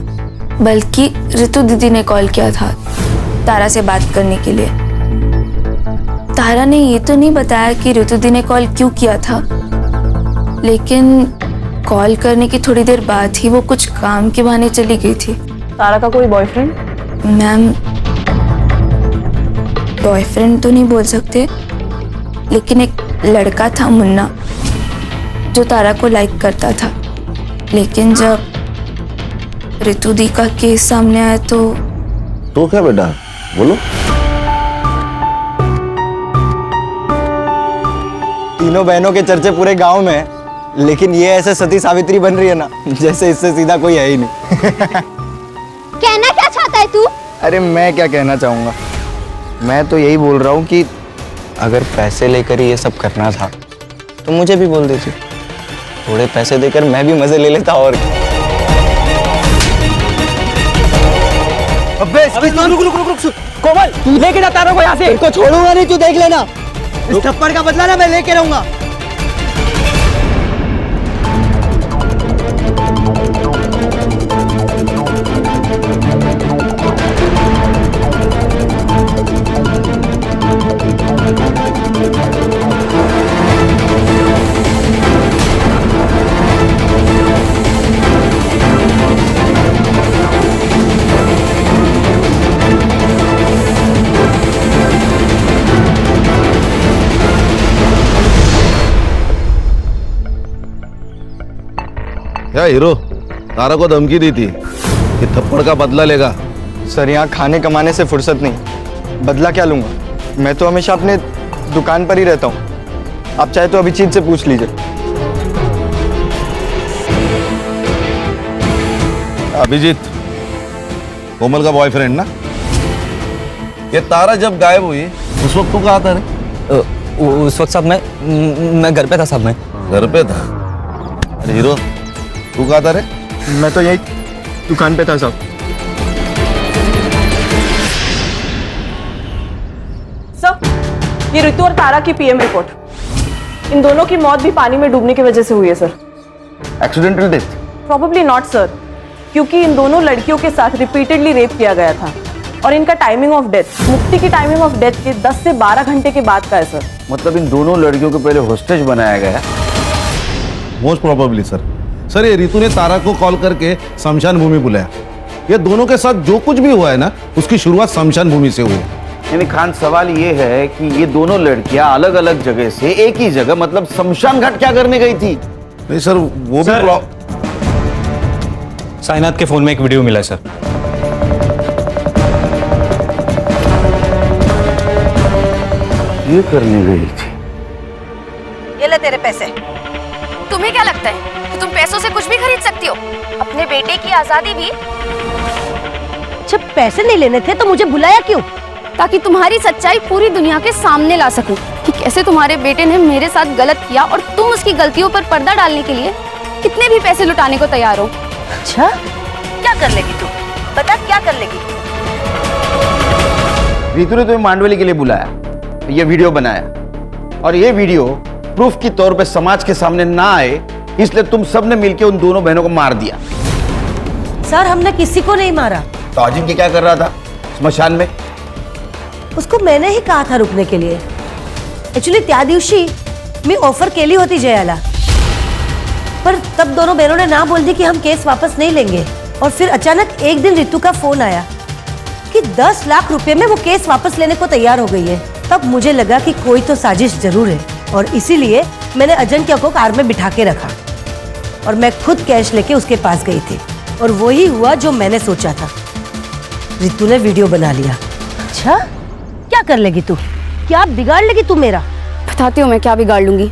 बल्कि ऋतु दीदी ने कॉल किया था तारा से बात करने के लिए। तारा ने ये तो नहीं बताया कि ऋतु दी ने कॉल क्यों किया था, लेकिन कॉल करने की थोड़ी देर बाद ही वो कुछ काम के बहाने चली गई थी। तारा का कोई बॉयफ्रेंड? मैम, बॉयफ्रेंड तो नहीं बोल सकते, लेकिन एक लड़का था मुन्ना जो तारा को लाइक करता था। लेकिन जब ऋतु दी का केस सामने आया तो क्या बेटा, बोलो। तीनों बहनों के चर्चे पूरे गांव में है, लेकिन ये ऐसे सती सावित्री बन रही है ना, जैसे इससे सीधा कोई है ही नहीं। कहना क्या चाहता है तू? अरे मैं क्या कहना चाहूंगा, मैं तो यही बोल रहा हूँ कि अगर पैसे लेकर ही ये सब करना था तो मुझे भी बोल देती। थोड़े पैसे देकर मैं भी मजे ले लेता। और अबे रुक कोमल, तू लेके जा तारा को यहाँ से। इनको छोड़ूंगा नहीं, तू देख लेना। इस थप्पड़ का बदला ना मैं लेके रहूंगा। क्या हीरो तारा को धमकी दी थी कि थप्पड़ का बदला लेगा? सर, यहाँ खाने कमाने से फुर्सत नहीं, बदला क्या लूंगा? मैं तो हमेशा अपने दुकान पर ही रहता हूँ। आप चाहे तो अभिजीत से पूछ लीजिए। अभिजीत कोमल का बॉयफ्रेंड ना? ये तारा जब गायब हुई उस वक्त तू कहाँ था रे? उस वक्त साहब मैं घर पे था साहब। मैं घर पे था? अरे हीरो तू कहाँ था रे? मैं तो यही दुकान पे था साहब। सर, ये ऋतु और तारा की पीएम रिपोर्ट। इन दोनों की मौत भी पानी में डूबने की वजह से हुई है sir. Accidental death? Probably not sir, क्योंकि इन दोनों लड़कियों के साथ रिपीटेडली रेप किया गया था और इनका टाइमिंग ऑफ डेथ मुक्ति की टाइमिंग ऑफ डेथ के 10 से 12 घंटे के बाद का है सर। मतलब इन दोनों लड़कियों को पहले होस्टेज बनाया गया? मोस्ट प्रोबेबली सर, ये रितु ने तारा को कॉल करके शमशान भूमि बुलाया। ये दोनों के साथ जो कुछ भी हुआ है ना, उसकी शुरुआत शमशान भूमि से हुई है। यानी खान, सवाल ये है कि ये दोनों लड़कियां अलग अलग जगह से एक ही जगह, मतलब शमशान घाट क्या करने गई थी? नहीं सर, वो भी साइनाथ के फोन में एक वीडियो मिला है सर। ये करने गई थी। ये ले तेरे पैसे। तुम्हें क्या लगता है कि तुम पैसों से कुछ भी खरीद सकती हो? अपने बेटे की आजादी भी। जब पैसे नहीं लेने थे तो मुझे बुलाया क्यों? ताकि तुम्हारी सच्चाई पूरी दुनिया के सामने ला सकूं कि कैसे तुम्हारे बेटे ने मेरे साथ गलत किया और तुम उसकी गलतियों पर पर्दा डालने के लिए कितने भी पैसे लुटाने को तैयार हो। अच्छा, क्या कर लेगी तू? बता क्या कर लेगी? रितु ने तुम्हें मांडवली के लिए बुलाया, ये वीडियो बनाया, और ये वीडियो प्रूफ के तौर पे समाज के सामने ना आए, इसलिए तुम सबने मिलकर उन दोनों बहनों को मार दिया। सर, हमने किसी को नहीं मारा। तो अजिंक्य क्या कर रहा था स्मशान में? उसको मैंने ही कहा था रुकने के लिए। एक्चुअली त्या दिवशी मी ऑफर केली होती जयाला, पर तब दोनों बहनों ने ना बोल दी कि हम केस वापस नहीं लेंगे। और फिर अचानक एक दिन रितु का फोन आया कि 10 लाख रुपए में वो केस वापस लेने को तैयार हो गई है। तब मुझे लगा कि कोई तो साजिश जरूर है, और इसीलिए मैंने अजिंक्य को कार में बिठा के रखा और मैं खुद कैश लेके उसके पास गई थी। और वही हुआ जो मैंने सोचा था। रितु ने वीडियो बना लिया। अच्छा, क्या कर लेगी तू? क्या बिगाड़ लेगी तू मेरा? बताती हूँ मैं क्या बिगाड़ लूंगी।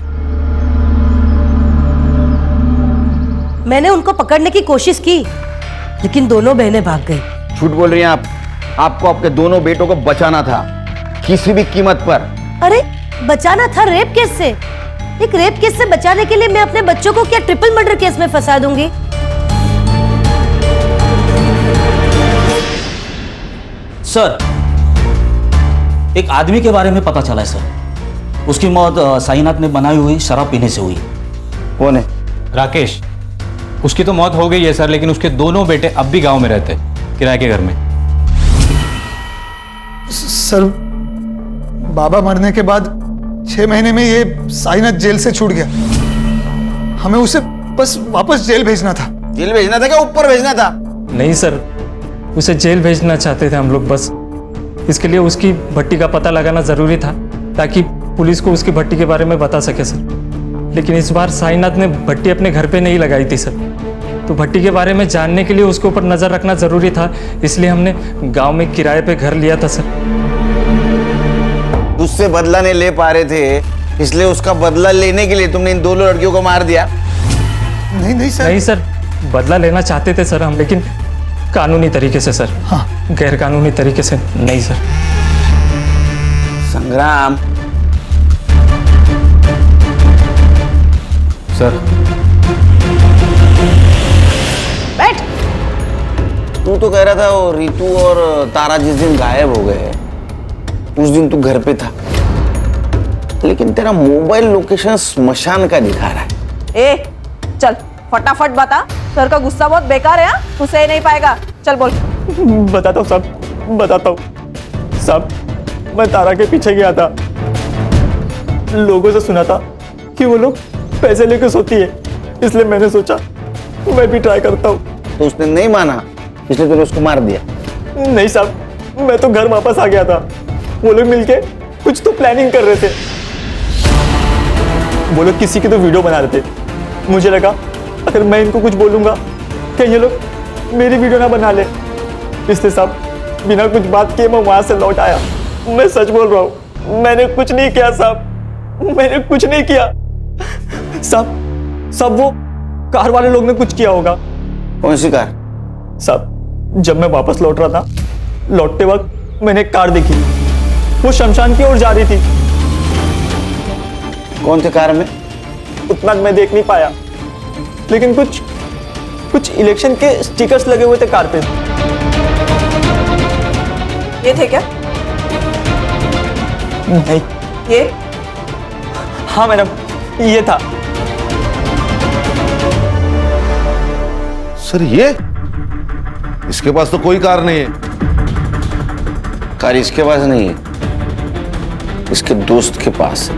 मैंने उनको पकड़ने की कोशिश की, लेकिन दोनों बहनें भाग गई। झूठ बोल रही हैं आप। आपको आपके दोनों बेटों को बचाना था किसी भी कीमत पर। अरे बचाना था रेप केस से, एक रेप केस से बचाने के लिए मैं अपने बच्चों को क्या ट्रिपल मर्डर केस में फंसा दूंगी? सर, एक आदमी के बारे में पता चला है सर। उसकी मौत साईनाथ ने बनाई हुई शराब पीने से हुई। कौन है? राकेश। उसकी तो मौत हो गई है सर, लेकिन उसके दोनों बेटे अब भी गांव में रहते हैं, किराए के घर में। सर, बाबा मरने के बाद 6 महीने में ये साईनाथ जेल से छूट गया। हमें उसे बस वापस जेल भेजना था। जेल भेजना था क्या ऊपर भेजना था? नहीं सर, उसे जेल भेजना चाहते थे हम लोग। बस इसके लिए उसकी भट्टी का पता लगाना जरूरी था, ताकि पुलिस को उसकी भट्टी के बारे में बता सके सर। लेकिन इस बार साईनाथ ने भट्टी अपने घर पे नहीं लगाई थी सर, तो भट्टी के बारे में जानने के लिए उसके ऊपर नजर रखना जरूरी था, इसलिए हमने गांव में किराए पे घर लिया था सर। उससे बदला नहीं ले पा रहे थे, इसलिए उसका बदला लेने के लिए तुमने इन दोनों लड़कियों को मार दिया? नहीं सर। नहीं सर, बदला लेना चाहते थे सर हम, लेकिन कानूनी तरीके से सर। हाँ। गैर कानूनी तरीके से नहीं सर। संग्राम। सर। बैठ। तू तो कह रहा था वो रितु और तारा जिस दिन गायब हो गए उस दिन तू घर पे था, लेकिन तेरा मोबाइल लोकेशन स्मशान का दिखा रहा है। ए, चल फटाफट बता, सर का गुस्सा बहुत बेकार है। तू सह नहीं पाएगा, चल बोल। बताता हूँ साहब, बताता हूँ साहब। मैं तारा के पीछे गया था, लोगों से सुना था कि वो लोग पैसे लेकर सोती है, इसलिए मैंने सोचा मैं भी ट्राई करता हूँ। तो उसने नहीं माना, इसलिए तूने उसको मार दिया? नहीं साहब, मैं तो घर वापस आ गया था। वो लोग मिलके कुछ तो प्लानिंग कर रहे थे। वो लोग किसी की तो वीडियो बना रहे थे। मुझे लगा अगर मैं इनको कुछ बोलूंगा कि ये लोग मेरी वीडियो ना बना ले, इसलिए साहब बिना कुछ बात किए मैं वहां से लौट आया। मैं सच बोल रहा हूँ, मैंने कुछ नहीं किया साहब, मैंने कुछ नहीं किया साहब। वो कार वाले लोग ने कुछ किया होगा। कौन सी कार? साहब, जब मैं वापस लौट रहा था, लौटते वक्त मैंने एक कार देखी, वो शमशान की ओर जा रही थी। कौन थे कार में? उतना मैं देख नहीं पाया, लेकिन कुछ इलेक्शन के स्टिकर्स लगे हुए थे कार पे। ये थे क्या? नहीं। ये? हाँ मैडम, ये था। सर ये? इसके पास तो कोई कार नहीं है। कार इसके पास नहीं है, इसके दोस्त के पास है।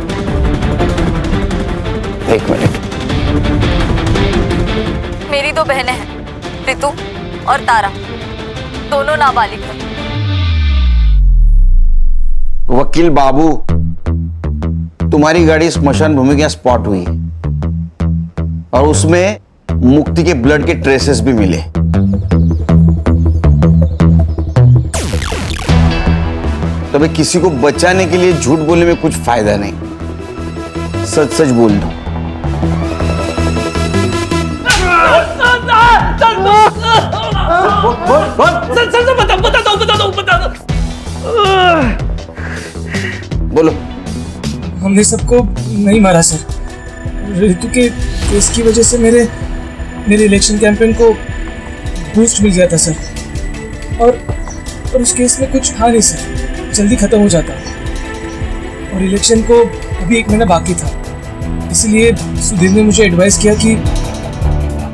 एक मिनट। मेरी 2 बहनें हैं, रितु और तारा, दोनों नाबालिग हैं। वकील बाबू, तुम्हारी गाड़ी स्मशान भूमि के स्पॉट हुई और उसमें मुक्ति के ब्लड के ट्रेसेस भी मिले। तभी किसी को बचाने के लिए झूठ बोलने में कुछ फायदा नहीं। सच सच बोल दो। बोलो। हमने सबको नहीं मारा सर। ऋतु के केस की वजह से मेरे इलेक्शन कैंपेन को बूस्ट मिल गया था सर, और उस केस में कुछ था नहीं सर, जल्दी खत्म हो जाता, और इलेक्शन को अभी 1 महीना बाकी था। इसलिए सुधीर ने मुझे एडवाइस किया कि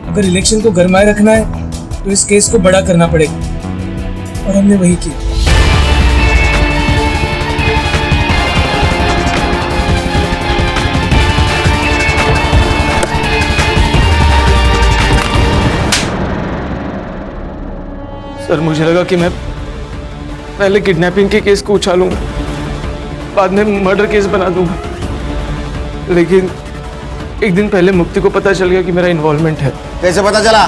अगर इलेक्शन को गरमाए रखना है तो इस केस को बड़ा करना पड़ेगा, और हमने वही किया। सर, मुझे लगा कि मैं पहले किडनैपिंग के केस को उछालूंगा, बाद में मर्डर केस बना दूंगा, लेकिन एक दिन पहले मुक्ति को पता चल गया कि मेरा इन्वॉल्वमेंट है। कैसे पता चला?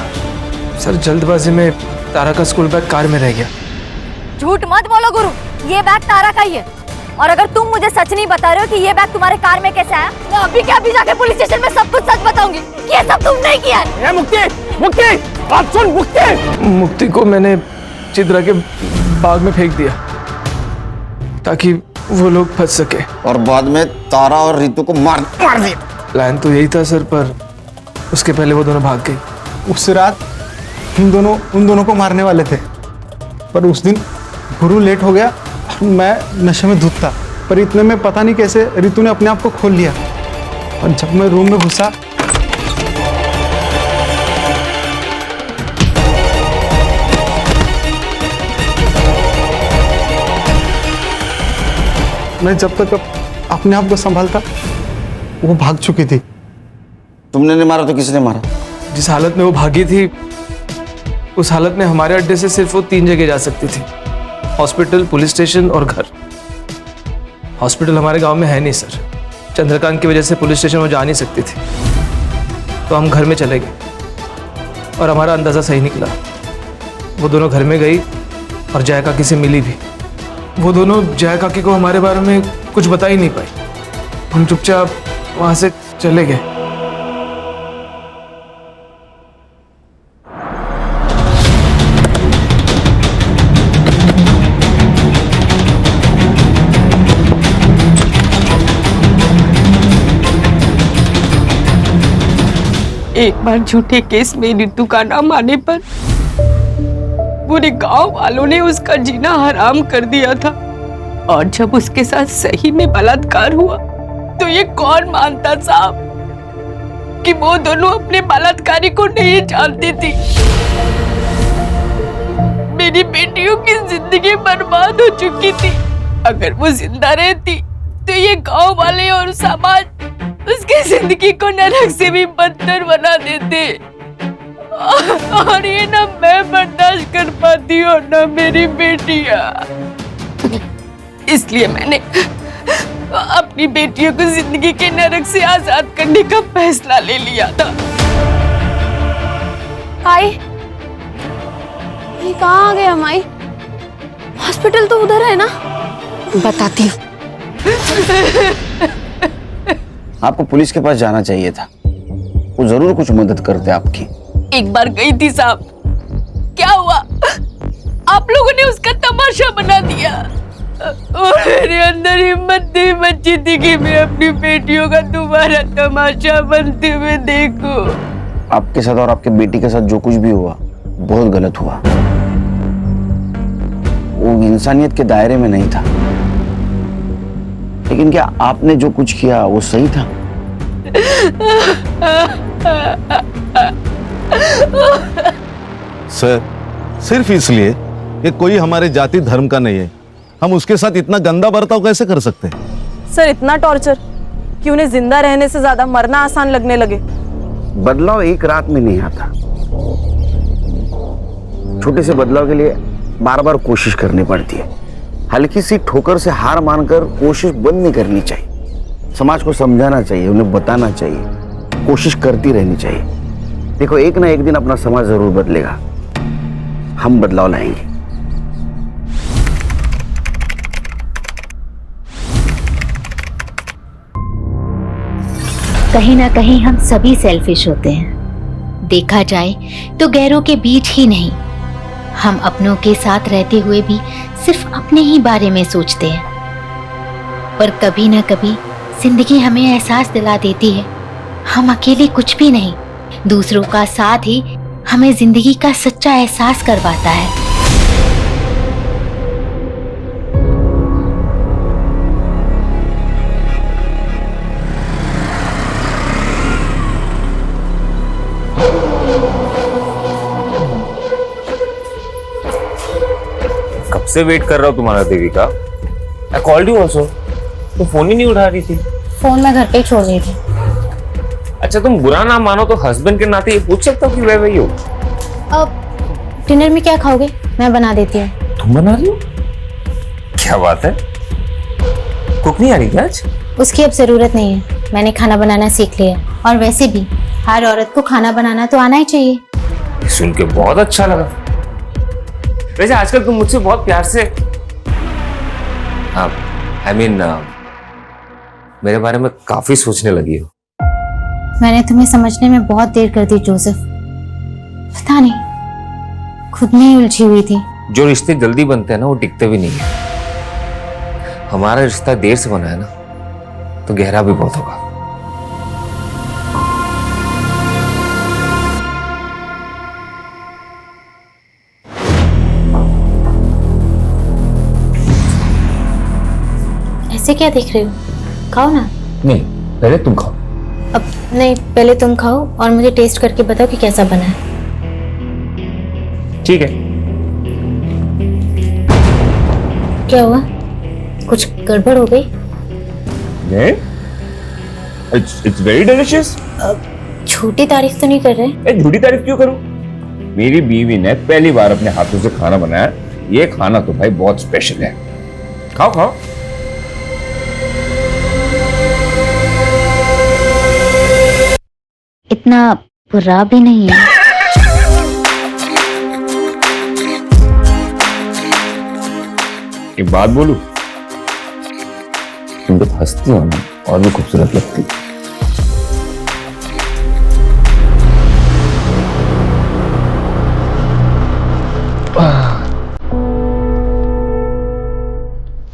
सर, जल्दबाजी में तारा का स्कूल बैग कार में रह गया। झूठ मत बोलो गुरु, ये बैग तारा का ही है, और अगर तुम मुझे सच नहीं बता रहे हो कि ये बैग तुम्हारे कार में कैसे आया, मैं अभी के अभी जाके पुलिस स्टेशन में सब कुछ सच बताऊंगी। ये सब तुमने किया है। मुक्ति, बात सुन। मुक्ति को मैंने चित्रा के बाग में फेंक दिया ताकि वो लोग फंस सके, और बाद में तारा और रितु को मार दिया। प्लान तो यही था सर, पर उसके पहले वो दोनों भाग गई। उस रात उन दोनों को मारने वाले थे, पर उस दिन गुरु लेट हो गया और मैं नशे में धुत था। पर इतने में पता नहीं कैसे रितु ने अपने आप को खोल लिया, और जब मैं रूम में घुसा मैं जब तक अपने आप को संभालता वो भाग चुकी थी। तुमने नहीं मारा तो किसने मारा? जिस हालत में वो भागी थी उस हालत में हमारे अड्डे से सिर्फ वो 3 जगह जा सकती थी, हॉस्पिटल, पुलिस स्टेशन और घर। हॉस्पिटल हमारे गांव में है नहीं सर, चंद्रकांत की वजह से पुलिस स्टेशन वो जा नहीं सकती थी, तो हम घर में चले गए और हमारा अंदाज़ा सही निकला। वो दोनों घर में गई और जया काकी से मिली भी। वो दोनों जया काकी को हमारे बारे में कुछ बता ही नहीं पाई। हम चुपचाप वहाँ से चले गए। एक बार झूठे केस में रितु का नाम आने पर पूरे गांव वालों ने उसका जीना हराम कर दिया था, और जब उसके साथ सही में बलात्कार हुआ तो ये कौन मानता साहब कि वो दोनों अपने बलात्कारी को नहीं जानती थी। मेरी बेटियों की जिंदगी बर्बाद हो चुकी थी। अगर वो जिंदा रहती तो ये गांव वाले और समाज उसकी जिंदगी को नरक से भी बदतर बना देते, और ये ना मैं बर्दाश्त कर पाती हूँ ना मेरी बेटियां। इसलिए मैंने अपनी बेटियों को जिंदगी के नरक से आजाद करने का फैसला ले लिया था। माई, ये कहाँ आ गया माई? हॉस्पिटल तो उधर है ना? बताती हूँ। आपको पुलिस के पास जाना चाहिए था, वो जरूर कुछ मदद करते आपकी। एक बार गई थी साहब, क्या हुआ? आप लोगों ने उसका तमाशा बना दिया, और मेरे अंदर हिम्मत नहीं बची थी कि मैं अपनी बेटियों का दोबारा तमाशा बनते हुए देखूं। आपके साथ और आपके बेटी के साथ जो कुछ भी हुआ बहुत गलत हुआ। वो इंसानियत के दायरे में नहीं था। लेकिन क्या आपने जो कुछ किया वो सही था? सर, सिर्फ इसलिए कि कोई हमारे जाति धर्म का नहीं है, हम उसके साथ इतना गंदा बर्ताव कैसे कर सकते हैं? सर, इतना टॉर्चर कि उन्हें जिंदा रहने से ज्यादा मरना आसान लगने लगे। बदलाव एक रात में नहीं आता। छोटे से बदलाव के लिए बार बार कोशिश करनी पड़ती है। हल्की सी ठोकर से हार मानकर कोशिश बंद नहीं करनी चाहिए। समाज को समझाना चाहिए, उन्हें बताना चाहिए, कोशिश करती रहनी चाहिए। देखो, एक ना एक दिन अपना समाज जरूर बदलेगा, हम बदलाव लाएंगे। कहीं ना कहीं हम सभी सेल्फिश होते हैं। देखा जाए तो गैरों के बीच ही नहीं, हम अपनों के साथ रहते हुए भी सिर्फ अपने ही बारे में सोचते हैं। पर कभी ना कभी जिंदगी हमें एहसास दिला देती है हम अकेले कुछ भी नहीं। दूसरों का साथ ही हमें जिंदगी का सच्चा एहसास करवाता है। कब से वेट कर रहा हूँ तुम्हारा Devika. I called you also, तुम फोन ही नहीं उठा रही थी। फोन मैं घर पे ही छोड़ रही थी। अच्छा, तुम बुरा ना मानो तो हस्बैंड के नाते ये पूछ सकता हूँ कि वह वही हो। अब डिनर में क्या खाओगे? मैं बना देती हूँ। तुम बना रही हो? क्या बात है, कुक नहीं आ रही क्या आज? उसकी अब जरूरत नहीं है, मैंने खाना बनाना सीख लिया। और वैसे भी हर औरत को खाना बनाना तो आना ही चाहिए। सुन के बहुत अच्छा लगा। वैसे आजकल तुम मुझसे बहुत प्यार से मेरे बारे में काफी सोचने लगी हो। मैंने तुम्हें समझने में बहुत देर कर दी जोसेफ। पता नहीं, खुद में ही उलझी हुई थी। जो रिश्ते जल्दी बनते हैं ना वो टिकते भी नहीं है। हमारा रिश्ता देर से बना है ना तो गहरा भी बहुत होगा। ऐसे क्या देख रहे हो? खाओ ना। नहीं, पहले तुम खाओ। अब नहीं, पहले तुम खाओ और मुझे टेस्ट करके बताओ कि कैसा बना है। ठीक है। क्या हुआ? कुछ गड़बड़ हो गई? नहीं, it's very delicious। झूठी तारीफ तो नहीं कर रहे? झूठी तारीफ क्यों करूं? मेरी बीवी ने पहली बार अपने हाथों से खाना बनाया। ये खाना तो भाई बहुत स्पेशल है। खाओ खाओ। इतना बुरा भी नहीं है। एक बात बोलूं, तुम जब हंसती हो ना और भी खूबसूरत लगती।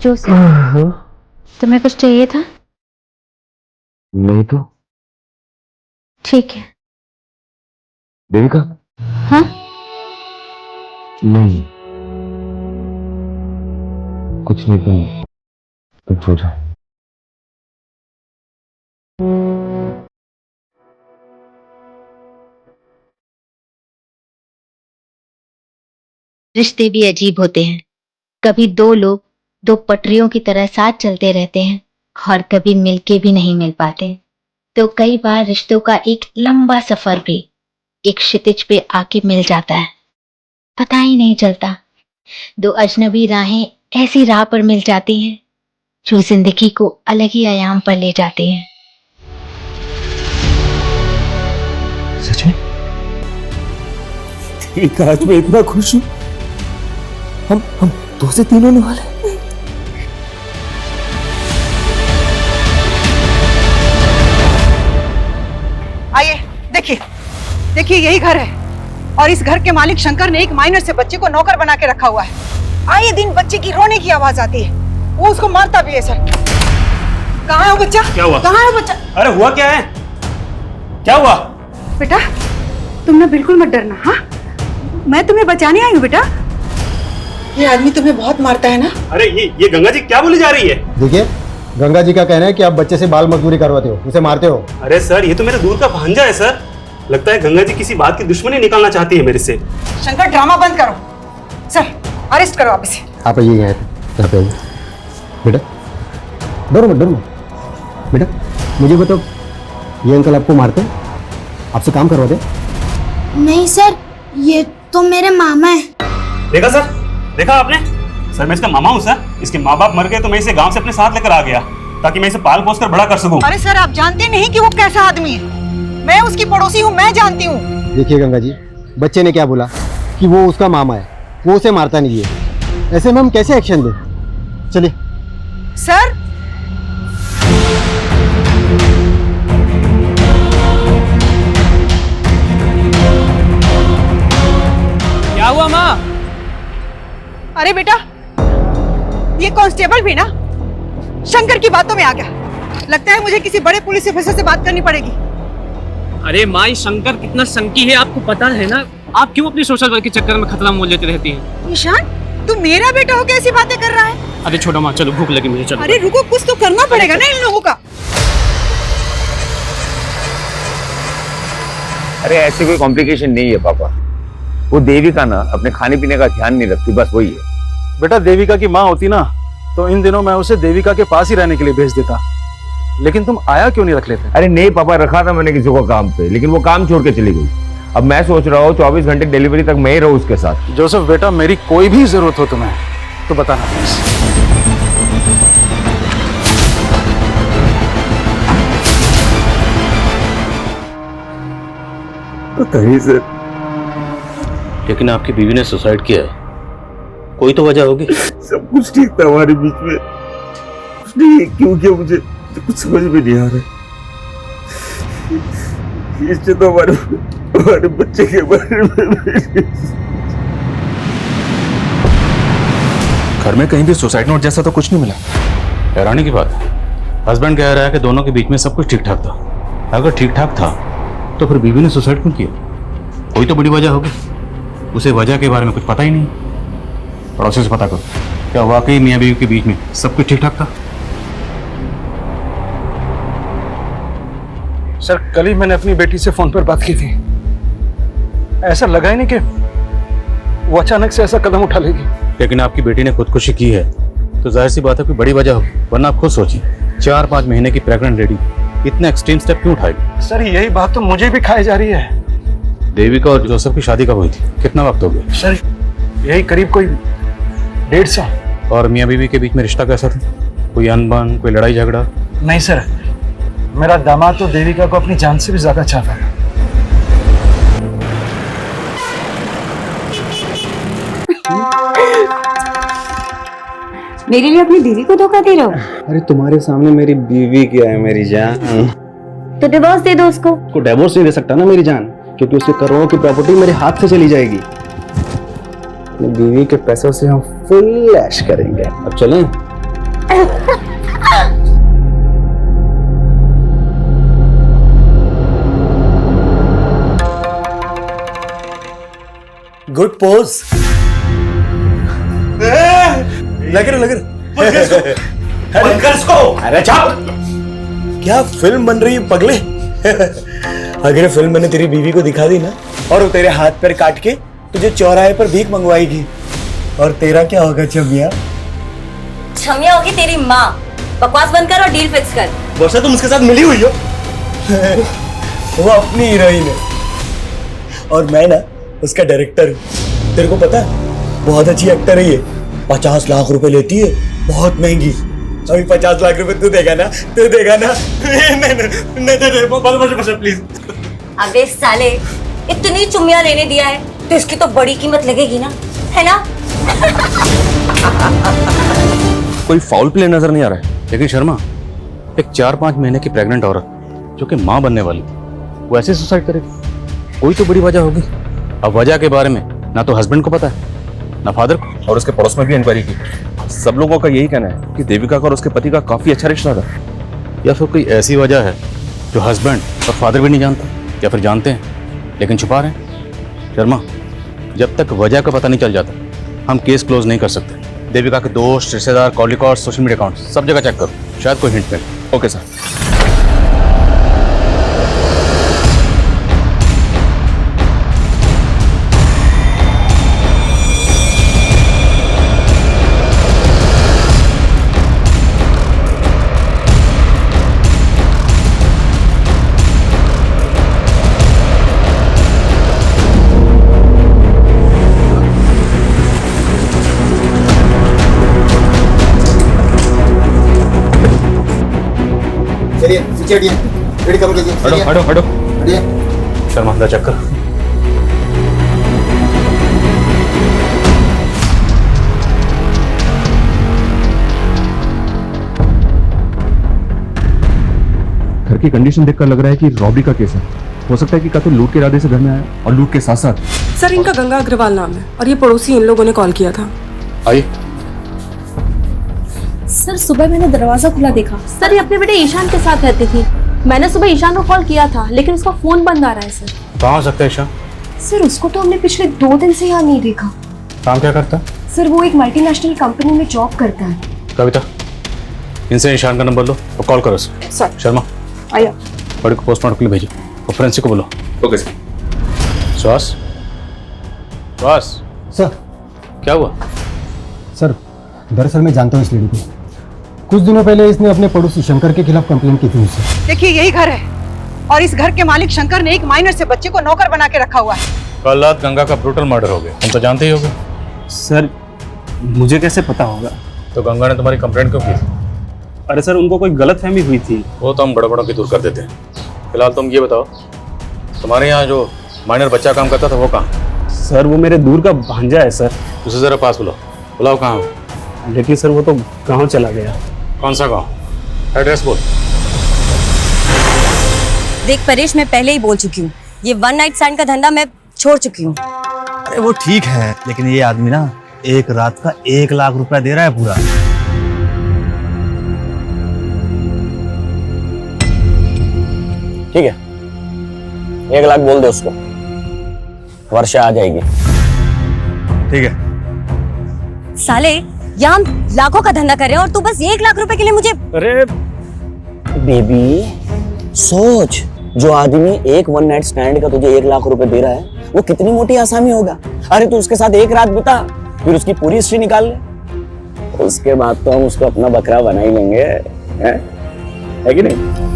जोसेफ, तुम्हें कुछ चाहिए था? नहीं तो। ठीक है। देविका? हाँ? नहीं, कुछ नहीं, तुम सो जाओ। रिश्ते भी अजीब होते हैं। कभी दो लोग दो पटरियों की तरह साथ चलते रहते हैं और कभी मिलके भी नहीं मिल पाते। तो कई बार रिश्तों का एक लंबा सफर भी एक क्षितिज पे आके मिल जाता है, पता ही नहीं चलता। दो अजनबी राहें ऐसी राह पर मिल जाती हैं जो जिंदगी को अलग ही आयाम पर ले जाती हैं। सच में? आज मैं इतना खुश हूं। हम 2 से 3 होने वाले। आइए, देखिए देखिए, यही घर है और इस घर के मालिक शंकर ने एक माइनर से बच्चे को नौकर बना के रखा हुआ है। आए दिन बच्चे की रोने की आवाज आती है, वो उसको मारता भी है। सर, कहाँ है वो बच्चा? क्या हुआ? कहाँ है वो बच्चा? अरे हुआ क्या है? क्या हुआ? बेटा, तुम ना बिल्कुल मत डरना। हाँ, मैं तुम्हें बचाने आई हूँ बेटा। ये आदमी तुम्हें बहुत मारता है ना? अरे ये गंगा जी क्या बोली जा रही है? देखिए, गंगा जी का कहना है कि आप बच्चे से बाल मजदूरी करवाते हो, उसे मारते हो। अरे सर, ये तो मेरे दूर का भांजा है सर। लगता है गंगा जी किसी बात की दुश्मनी निकालना चाहती है मेरे से। शंकर, ड्रामा बंद करो। सर, अरेस्ट करो आप इसे। आप आइए यहाँ पे आइए। बेटा डरो मत। बेटा मुझे बताओ, ये अंकल आपको मारते हैं? आपसे काम करवाते? नहीं सर, ये तो मेरे मामा है। देखा सर, देखा आपने? सर, मैं इसका मामा हूँ सर। इसके माँ बाप मर गए तो मैं इसे गांव से अपने साथ लेकर आ गया ताकि मैं इसे पाल पोस कर बड़ा कर सकूं। अरे सर, आप जानते नहीं कि वो कैसा आदमी है। मैं उसकी पड़ोसी हूँ, मैं जानती हूँ। देखिए गंगा जी, बच्चे ने क्या बोला कि वो उसका मामा है, वो उसे मारता नहीं है। ऐसे में हम कैसे एक्शन दें? चलिए। सर, क्या हुआ माँ? अरे बेटा, ये कांस्टेबल भी ना शंकर की बातों में आ गया। लगता है मुझे किसी बड़े पुलिस ऑफिसर से बात करनी पड़ेगी। अरे माँ, ये शंकर कितना संकी है आपको पता है ना? आप क्यों अपनी सोशल वर्क के चक्कर में खतरा मोल लेती रहती हैं? ईशान, तू मेरा बेटा हो कैसी बातें कर रहा है? अरे छोड़ो माँ, चलो भूख लगी मुझे, चलो। अरे रुको, कुछ तो करना पड़ेगा ना इन लोगों का। अरे ऐसी कोई कॉम्प्लिकेशन नहीं है पापा। वो देविका ना अपने खाने पीने का ध्यान नहीं रखती, बस वही है। बेटा देविका की माँ होती ना तो इन दिनों मैं उसे देविका के पास ही रहने के लिए भेज देता, लेकिन तुम आया क्यों नहीं रख लेते? अरे नहीं पापा, रखा था मैंने किसी को काम पे, लेकिन वो काम छोड़ के चली गई। अब मैं सोच रहा हूँ 24 घंटे डिलीवरी तक मैं ही रहूँ उसके साथ। जोसेफ बेटा, मेरी कोई भी जरूरत हो तुम्हें तो बताना प्लीज। बताइए सर। लेकिन आपकी बीवी ने सुसाइड किया है, कोई तो वजह होगी। सब कुछ ठीक था हमारे बीच में, उसने क्यों किया मुझे कुछ समझ में नहीं आ रहा। इससे तो हमारे बच्चे के बारे में घर में कहीं भी सुसाइड नोट जैसा तो कुछ नहीं मिला। हैरानी की बात है, हस्बैंड कह रहा है कि दोनों के बीच में सब कुछ ठीक ठाक था। अगर ठीक ठाक था तो फिर बीवी ने सुसाइड क्यों किया? कोई तो बड़ी वजह होगी। उसे वजह के बारे में कुछ पता ही नहीं। पड़ोसी से पता करो, क्या वाकई मियाँ बीवी के बीच में सब कुछ ठीक ठाक था? सर कल ही मैंने अपनी बेटी से फोन पर बात की थी। ऐसा लगा ही नहीं कि वो अचानक से ऐसा कदम उठा लेगी। लेकिन आपकी बेटी ने खुदकुशी की है तो जाहिर सी बात है कोई बड़ी वजह होगी, वरना आप खुद सोचिए 4-5 महीने की प्रेग्नेंट लेडी इतना एक्सट्रीम स्टेप क्यों उठाएगी? सर यही बात तो मुझे भी खाई जा रही है। देविका और जोसेफ की शादी कब हुई थी? कितना वक्त हो गया? सर यही करीब कोई 1.5 साल। और मियाँ बीवी के बीच में रिश्ता कैसा था? कोई अनबन, कोई लड़ाई झगड़ा? नहीं सर, मेरा दामाद तो देविका को अपनी जान से भी ज्यादा चाहता है। मेरे लिए अपनी बीवी को धोखा दे रहे हो? अरे तुम्हारे सामने मेरी बीवी क्या है मेरी जान। तो डिवोर्स दे दो उसको। उसको डिवोर्स नहीं दे सकता ना मेरी जान, क्योंकि उसके करोड़ों की प्रॉपर्टी मेरे हाथ से चली जाएगी। अपनी बीवी के पैसों से हम फुल ऐश करेंगे। अब चलें? Good pose. लग रहा अरे चुप। क्या फिल्म बन रही है पगले? अगर फिल्म मैंने तेरी बीवी को दिखा दी ना और वो तेरे हाथ पैर काट के तुझे चौराहे पर भीख मंगवाएगी, और तेरा क्या होगा छमिया? छमिया होगी तेरी माँ। बकवास बंद कर और डील फिक्स कर। वर्षा तुम उसके साथ मिली हुई हो? वो अपनी हीरोइन है और मैं ना उसका डायरेक्टर हूँ। तेरे को पता है बहुत अच्छी एक्टर है ये। 50 लाख रुपए लेती है, बहुत महंगी। अभी 50 लाख रुपए तू देगा ना? नहीं प्लीज। अबे साले, इतनी चुम्मिया लेने दिया है तो इसकी तो बड़ी कीमत लगेगी ना, है ना? कोई फाउल प्ले नजर नहीं आ रहा है। लेकिन शर्मा, एक 4-5 महीने की प्रेग्नेंट औरत जो कि माँ बनने वाली थी, वो ऐसे सुसाइड करेगी? कोई तो बड़ी वजह होगी। अब वजह के बारे में ना तो हस्बैंड को पता है ना फादर को, और उसके पड़ोस में भी इंक्वायरी की। सब लोगों का यही कहना है कि देविका का और उसके पति का काफी अच्छा रिश्ता था। या फिर कोई ऐसी वजह है जो हस्बैंड और फादर भी नहीं जानते, या फिर जानते हैं लेकिन छुपा रहे हैं। शर्मा, जब तक वजह का पता नहीं चल जाता हम केस क्लोज नहीं कर सकते। देविका के दोस्त, रिश्तेदार, call record, social media account सब जगह चेक करो, शायद कोई हिंट मिले। Okay sir. हटो। शर्मा, अंदर चेक कर। घर की कंडीशन देखकर लग रहा है कि रॉबरी का केस है। हो सकता है कि का तो लूट के इरादे से घर में आया और लूट के साथ साथ। सर इनका गंगा अग्रवाल नाम है और ये पड़ोसी इन लोगों ने कॉल किया था। आइए। सर सुबह मैंने दरवाजा खुला देखा। सर ये अपने बेटे ईशान के साथ रहती थी। मैंने सुबह ईशान को कॉल किया था लेकिन उसका फोन बंद आ रहा है सर। कहाँ हो सकता है ईशान? सर उसको तो हमने पिछले 2 दिन से यहाँ नहीं देखा। काम क्या करता है? सर वो एक मल्टीनेशनल कंपनी में जॉब करता है। कविता, इनसे ईशान का नंबर लो और कॉल करो सर। शर्मा, आया। बड़ी को पोस्टमार्टम के लिए भेजो और फोरेंसिक को बोलो। Okay sir. श्वास सर। क्या हुआ? सर दरअसल मैं जानता हूँ इस लेडी को। कुछ दिनों पहले इसने अपने पड़ोसी शंकर के खिलाफ कंप्लेंट की थी मुझसे। देखिए यही घर है और इस घर के मालिक शंकर ने एक माइनर से बच्चे को नौकर बना के रखा हुआ है। कल रात गंगा का ब्रूटल मर्डर हो गया, तुम तो जानते ही होगे। सर मुझे कैसे पता होगा? तो गंगा ने तुम्हारी कंप्लेंट क्यों की? अरे सर उनको कोई गलतफहमी हुई थी। वो तो हम गड़बड़ों की दूर कर देते हैं। फिलहाल तुम ये बताओ, तुम्हारे यहाँ जो माइनर बच्चा काम करता था वो कहाँ? सर वो मेरे दूर का भांजा है सर। उसे जरा पास बुलाओ कहाँ हो? लेकिन सर वो तो गाँव चला गया। कौन सा गाँव? एड्रेस बोल। देख परेश, मैं पहले ही बोल चुकी हूँ, ये 1 नाइट स्टैंड का धंधा मैं छोड़ चुकी हूँ। अरे वो ठीक है, लेकिन ये आदमी ना एक रात का 1 लाख रुपया दे रहा है पूरा। ठीक है, 1 लाख बोल दे उसको, वर्षा आ जाएगी। ठीक है। साले यहाँ हम लाखों का धंधा कर रहे हैं और तू बस 1 लाख रुपए के लिए मुझे। अरे बेबी सोच, जो आदमी एक वन नाइट स्टैंड का तुझे 1 लाख रुपए दे रहा है वो कितनी मोटी आसामी होगा। अरे तू उसके साथ एक रात बिता, फिर उसकी पूरी हिस्ट्री निकाल ले, उसके बाद तो हम उसको अपना बकरा बना ही लेंगे, है कि नहीं?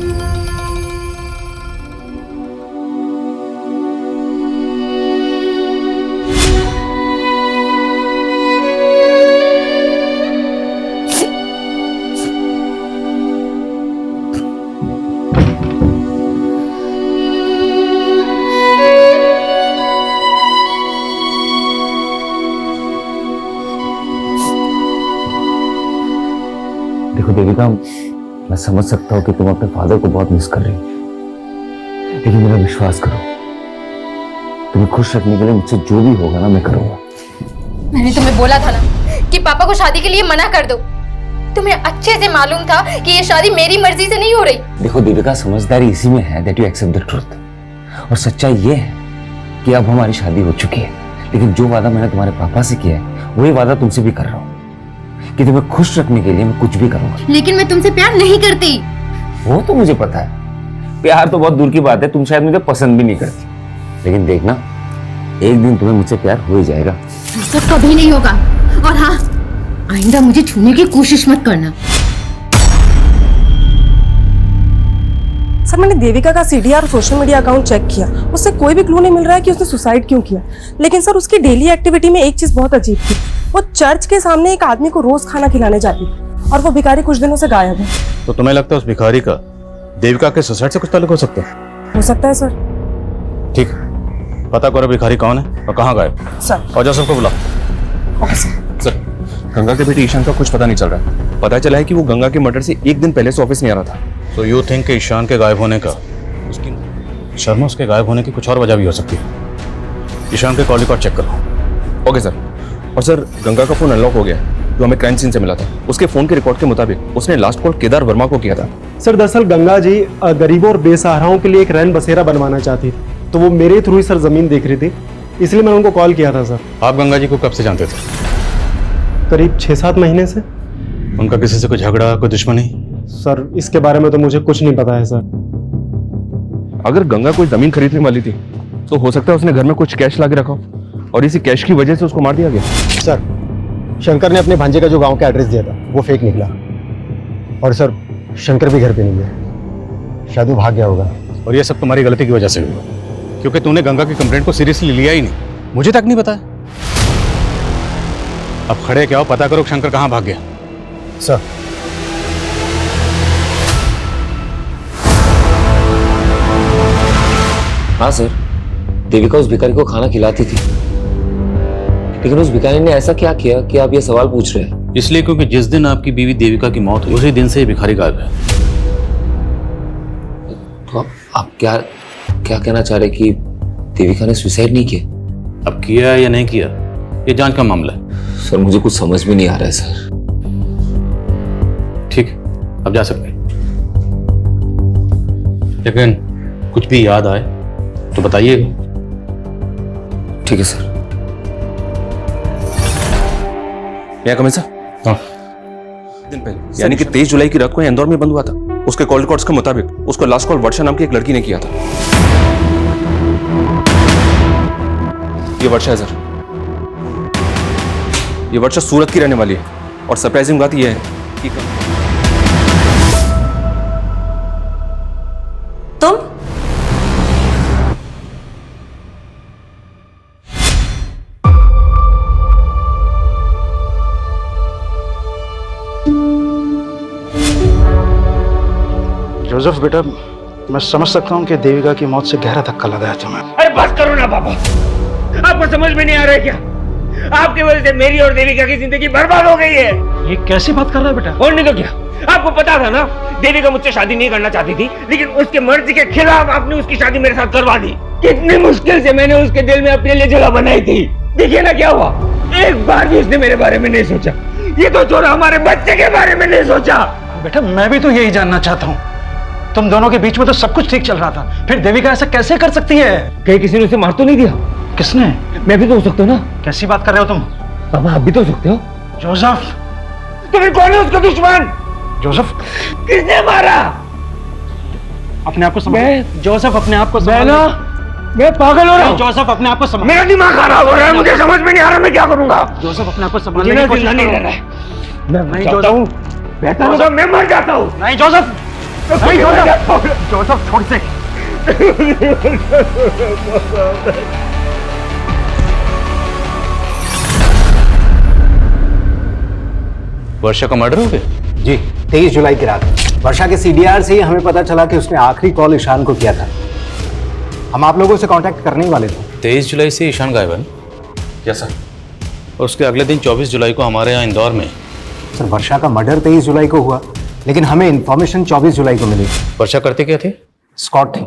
देखो देविका, मैं समझ सकता हूँ कि तुम अपने फादर को बहुत मिस कर रही हो, लेकिन मेरा विश्वास करो, तुम्हें खुश रखने के लिए मुझसे जो भी होगा ना मैं करूंगा। मैंने तुम्हें बोला था ना कि पापा को शादी के लिए मना कर दो। तुम्हें अच्छे से मालूम था कि ये शादी मेरी मर्जी से नहीं हो रही। देखो देविका, समझदारी इसी में है that you accept the truth। और सच्चाई ये है कि अब हमारी शादी हो चुकी है, लेकिन जो वादा मैंने तुम्हारे पापा से किया है वही वादा तुमसे भी कर रहा हूँ कि तुम्हें खुश रखने के लिए मैं कुछ भी करूंगा। लेकिन मैं तुमसे प्यार नहीं करती। वो तो मुझे पता है, प्यार तो बहुत दूर की बात है, तुम शायद मुझे पसंद भी नहीं करती, लेकिन देखना एक दिन तुम्हें मुझसे प्यार हो ही जाएगा। सब कभी नहीं होगा, और हाँ, आइंदा मुझे छूने की कोशिश मत करना। सर मैंने देविका का सीडीआर और सोशल मीडिया अकाउंट चेक किया, उससे कोई भी क्लू नहीं मिल रहा है कि उसने सुसाइड क्यों किया। लेकिन सर उसकी डेली एक्टिविटी में एक चीज बहुत अजीब थी, वो चर्च के सामने एक आदमी को रोज खाना खिलाने जाती थी, और वो भिखारी कुछ दिनों से गायब है। तो तुम्हें लगता है उस भिखारी का देविका के सुसाइड से कुछ ताल्लुक हो सकता है? हो सकता है सर। ठीक, पता करो भिखारी कौन है और कहाँ गायब। सर। और सबको बुलाओ। Okay sir. सर, गंगा के बेटे ईशान का कुछ पता नहीं चल रहा है। पता चला है कि वो गंगा के मर्डर से एक दिन पहले से ऑफिस नहीं आ रहा था। तो यू थिंक कि ईशान के गायब होने का उसकी शर्मा उसके गायब होने की कुछ और वजह भी हो सकती है। ईशान के कॉल रिकॉर्ड चेक करो। Okay sir. और सर, गंगा का फोन अनलॉक हो गया जो हमें क्राइम सीन से मिला था। उसके फोन के रिकॉर्ड के मुताबिक उसने लास्ट कॉल केदार वर्मा को किया था। सर दरअसल गंगा जी गरीबों और बेसहाराओं के लिए एक रैन बसेरा बनवाना चाहती थी, तो वो मेरे थ्रू ही सर जमीन देख रही थी, इसलिए मैंने उनको कॉल किया था। सर आप गंगा जी को कब से जानते थे? करीब 6-7 महीने से। उनका किसी से कोई झगड़ा, कोई दुश्मनी? सर इसके बारे में तो मुझे कुछ नहीं पता है सर। अगर गंगा कोई जमीन खरीदने वाली थी तो हो सकता है उसने घर में कुछ कैश ला के रखा और इसी कैश की वजह से उसको मार दिया गया। सर शंकर ने अपने भांजे का जो गांव का एड्रेस दिया था वो फेक निकला, और सर शंकर भी घर पे नहीं है, शायद वो भाग गया होगा। और ये सब तुम्हारी गलती की वजह से हुआ, क्योंकि तूने गंगा की कंप्लेंट को सीरियसली लिया ही नहीं, मुझे तक नहीं बताया। अब खड़े क्या हो, पता करो शंकर कहाँ भाग गया। सर हाँ सर, देविका उस भिखारी को खाना खिलाती थी, लेकिन उस भिखारी ने ऐसा क्या किया कि आप ये सवाल पूछ रहे हैं? इसलिए क्योंकि जिस दिन आपकी बीवी देविका की मौत हुई उसी दिन से ये भिखारी गायब है। तो आप क्या क्या कहना चाह रहे कि देविका ने सुसाइड नहीं किया? अब किया या नहीं किया ये जांच का मामला है। सर मुझे कुछ समझ में नहीं आ रहा है सर। ठीक, अब जा सकते हैं, लेकिन कुछ भी याद आए तो बताइएगा। ठीक है सर। मैं कमिंग सर? हाँ। दिन पहले यानी कि 23 जुलाई की रात को इंदौर में बंद हुआ था। उसके कॉल रिकॉर्ड्स के मुताबिक उसको लास्ट कॉल वर्षा नाम की एक लड़की ने किया था। ये वर्षा है सर, ये वर्षा सूरत की रहने वाली है, और सरप्राइजिंग बात यह है कि तुम जोसेफ बेटा, मैं समझ सकता हूँ कि देविका की मौत से गहरा धक्का लगा है तुम्हें। अरे बस करो ना पापा, आपको समझ में नहीं आ रहा है क्या? आपकी वजह से मेरी और देविका की जिंदगी बर्बाद हो गई है। ये कैसी बात कर रहा है बेटा? और नहीं तो क्या, आपको पता था ना देविका मुझसे शादी नहीं करना चाहती थी, लेकिन उसके मर्जी के खिलाफ आपने उसकी शादी मेरे साथ करवा दी। कितनी मुश्किल से मैंने उसके दिल में अपने लिए जगह बनाई थी। देखिए ना क्या हुआ, एक बार भी उसने मेरे बारे में नहीं सोचा। ये तो छोड़ा, हमारे बच्चे के बारे में नहीं सोचा। बेटा मैं भी तो यही जानना चाहता हूँ, तुम दोनों के बीच में तो सब कुछ ठीक चल रहा था, फिर देविका ऐसा कैसे कर सकती है? कहीं किसी ने उसे मार तो नहीं दिया? किसने? मैं भी तो हो सकता हूँ ना। कैसी बात कर रहे हो तुम? पापा आप भी तो हो सकते हो। जोसेफ, तुम्हें कौन है उसका दुश्मन? जोसेफ, किसने मारा? अपने आप को संभाल। जोसेफ अपने आप को संभाल। मैं पागल हो रहा हूँ। जोसेफ अपने आप को संभाल। मेरा दिमाग खराब हो रहा है, मुझे समझ में नहीं आ रहा मैं क्या करूंगा। जोसेफ अपने आप को संभालने मुझे की कोशिश नहीं करो। रहना है। मैं जोसेफ हूँ। बेहतर होगा मैं मर जाता हूँ। नहीं जोसेफ, नहीं जोसेफ, जोसेफ छोड़ से। वर्षा का मर्डर हो गया? जी, 23 जुलाई की रात वर्षा के सीडीआर से ही हमें पता चला कि उसने आखिरी कॉल ईशान को किया था। हम आप लोगों से कांटेक्ट करने ही वाले थे। 23 जुलाई से ईशान गायब है? Yes sir. और उसके अगले दिन 24 जुलाई को हमारे यहाँ इंदौर में। सर वर्षा का मर्डर 23 जुलाई को हुआ, लेकिन हमें इन्फॉर्मेशन 24 जुलाई को मिली। वर्षा करते क्या थे? स्कॉट थे।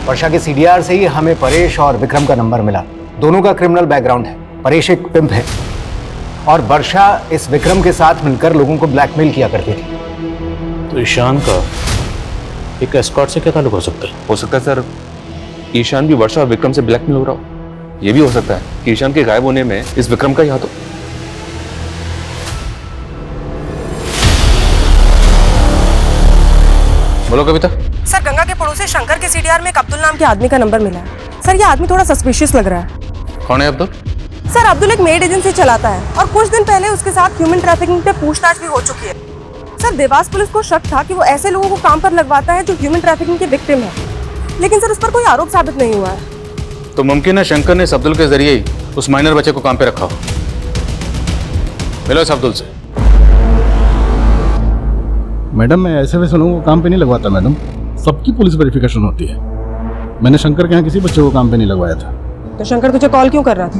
वर्षा के सीडीआर से ही हमें परेश और विक्रम का नंबर मिला। दोनों का क्रिमिनल बैकग्राउंड है। परेश एक पिम्प है और वर्षा इस विक्रम के साथ मिलकर लोगों को ब्लैकमेल किया करती थी। तो ईशान का एक एस्कॉर्ट से क्या ताल्लुक हो सकता है? हो सकता है सर ईशान भी वर्षा और विक्रम से ब्लैकमेल हो रहा हो। ये भी हो सकता है कि ईशान के गायब होने में इस विक्रम का ही हाथ हो। बोलो कविता। सर गंगा के पड़ोसी शंकर के सीडीआर में एक अब्दुल नाम के आदमी का नंबर मिला है। सर ये आदमी थोड़ा सस्पिशियस लग रहा है। कौन है अब्दुल? सर अब्दुल एक मेड एजेंसी चलाता है और कुछ दिन पहले उसके साथ ह्यूमन ट्रैफिकिंग पे पूछताछ भी हो चुकी है। सर देवास पुलिस को शक था कि वो ऐसे लोगों को काम पर लगवाता है जो ह्यूमन ट्रैफिकिंग के विक्टिम है, लेकिन सर उस पर कोई आरोप साबित नहीं हुआ है। तो मुमकिन है शंकर ने इस अब्दुल के जरिए ही उस माइनर बच्चे को काम पे रखा हो। मिलो इस अब्दुल से। मैडम मैं ऐसे वैसे लोगों को काम पे नहीं लगवाता मैडम, सबकी पुलिस वेरिफिकेशन होती है। मैंने शंकर के यहाँ किसी बच्चे को काम पे नहीं लगवाया था। तो शंकर तुझे कॉल क्यों कर रहा था?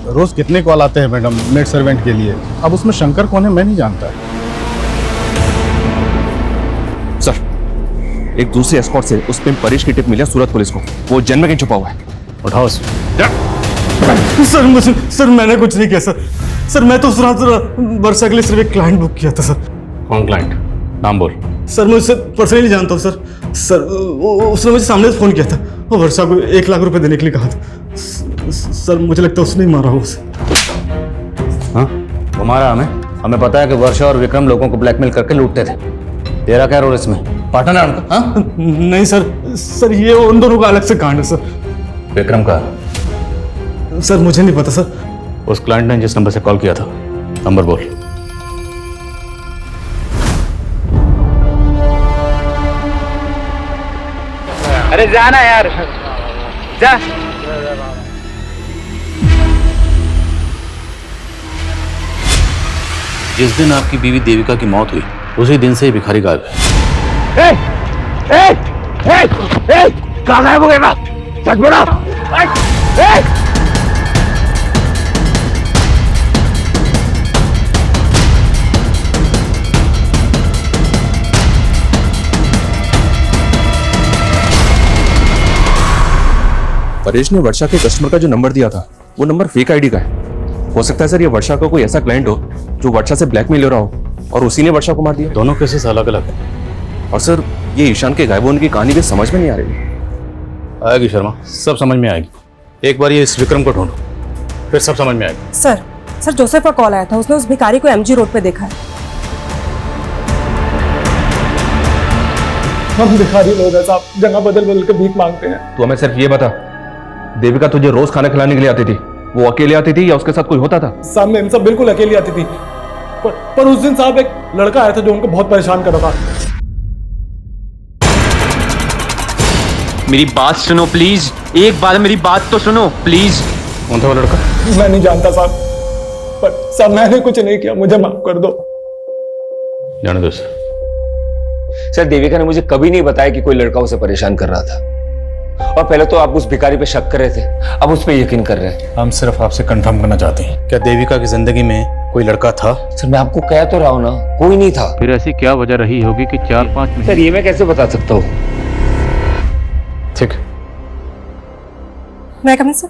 रोज कितने कॉल आते हैं मैडम मेड सर्वेंट के लिए, अब उसमें शंकर कौन है मैं नहीं जानता। सर एक दूसरे एस्कॉर्ट से उस पे परेश की टिप मिली सूरत पुलिस को। वो जन्म में कहीं छुपा हुआ है। उठाओ सर मैंने कुछ नहीं किया सर। सर मैं तो उस रात वर्षा के लिए सिर्फ एक क्लाइंट बुक किया था सर। कौन क्लाइंट? नाम बोल। सर मैं उससे पर्सनली जानता हूँ सर। सर उसने मुझे सामने से फोन किया था और वर्षा को 1 लाख रुपए देने के लिए कहा था। सर मुझे लगता है उसने ही मारा हो उसे। हाँ वो मारा हमें पता है कि वर्षा और विक्रम लोगों को ब्लैकमेल करके लूटते थे। तेरा क्या रोल इसमें? पार्टनर है उनका? हाँ? नहीं सर ये उन दोनों का अलग से कांड है सर। विक्रम का? सर मुझे नहीं पता सर। उस क्लाइंट ने जिस नंबर से कॉल किया था नंबर बोल। अरे जाना यार जा। जिस दिन आपकी बीवी देविका की मौत हुई उसी दिन से ही भिखारी गायब है। कहाँ गायब हो गए? सच बोला। परेश ने वर्षा के कस्टमर का जो नंबर दिया था वो नंबर फेक आईडी का है। हो सकता है सर ये वर्षा का कोई ऐसा क्लाइंट हो जो वर्षा से ब्लैकमेल ले रहा हो और उसी ने वर्षा को मार दिया। दोनों केसेस अलग अलग हैं। और सर ये ईशान के गायब होने की कहानी भी समझ में नहीं आ रही। आएगी शर्मा, सब समझ में आएगी। एक बार ये इस विक्रम को ढूंढो फिर सब समझ में आएगी। सर जोसेफ का कॉल आया था, उसने उस भिखारी को एमजी रोड पे देखा है। हम भिखारी लोग हैं साहब, जगह बदल बदल के भीख मांगते हैं। तो हमें सिर्फ ये बता, देविका तुझे रोज खाना खिलाने के लिए आती थी, वो अकेले आती थी या उसके साथ कोई होता था? साहब मैम सब बिल्कुल अकेली आती थी, पर उस दिन साहब एक लड़का आया था जो उनको बहुत परेशान कर रहा था। मेरी बात सुनो प्लीज, एक बार मेरी बात तो सुनो प्लीज। कौन था वो लड़का? मैं नहीं जानता साहब, पर साहब मैंने कुछ नहीं किया, मुझे माफ कर दो। जाने दो सर। देविका ने मुझे कभी नहीं बताया कि कोई लड़का उसे परेशान कर रहा था, और पहले तो आप उस भिखारी पे शक कर रहे थे, अब उस पे यकीन कर रहे हैं। हम सिर्फ आपसे कंफर्म करना चाहते हैं, क्या देविका की जिंदगी में कोई लड़का था? सर मैं आपको कह तो रहा हूँ ना, कोई नहीं था। फिर ऐसी क्या वजह रही होगी कि 4-5 महीने? सर ये मैं कैसे बता सकता हूँ? ठीक। मैं कमिंग सर?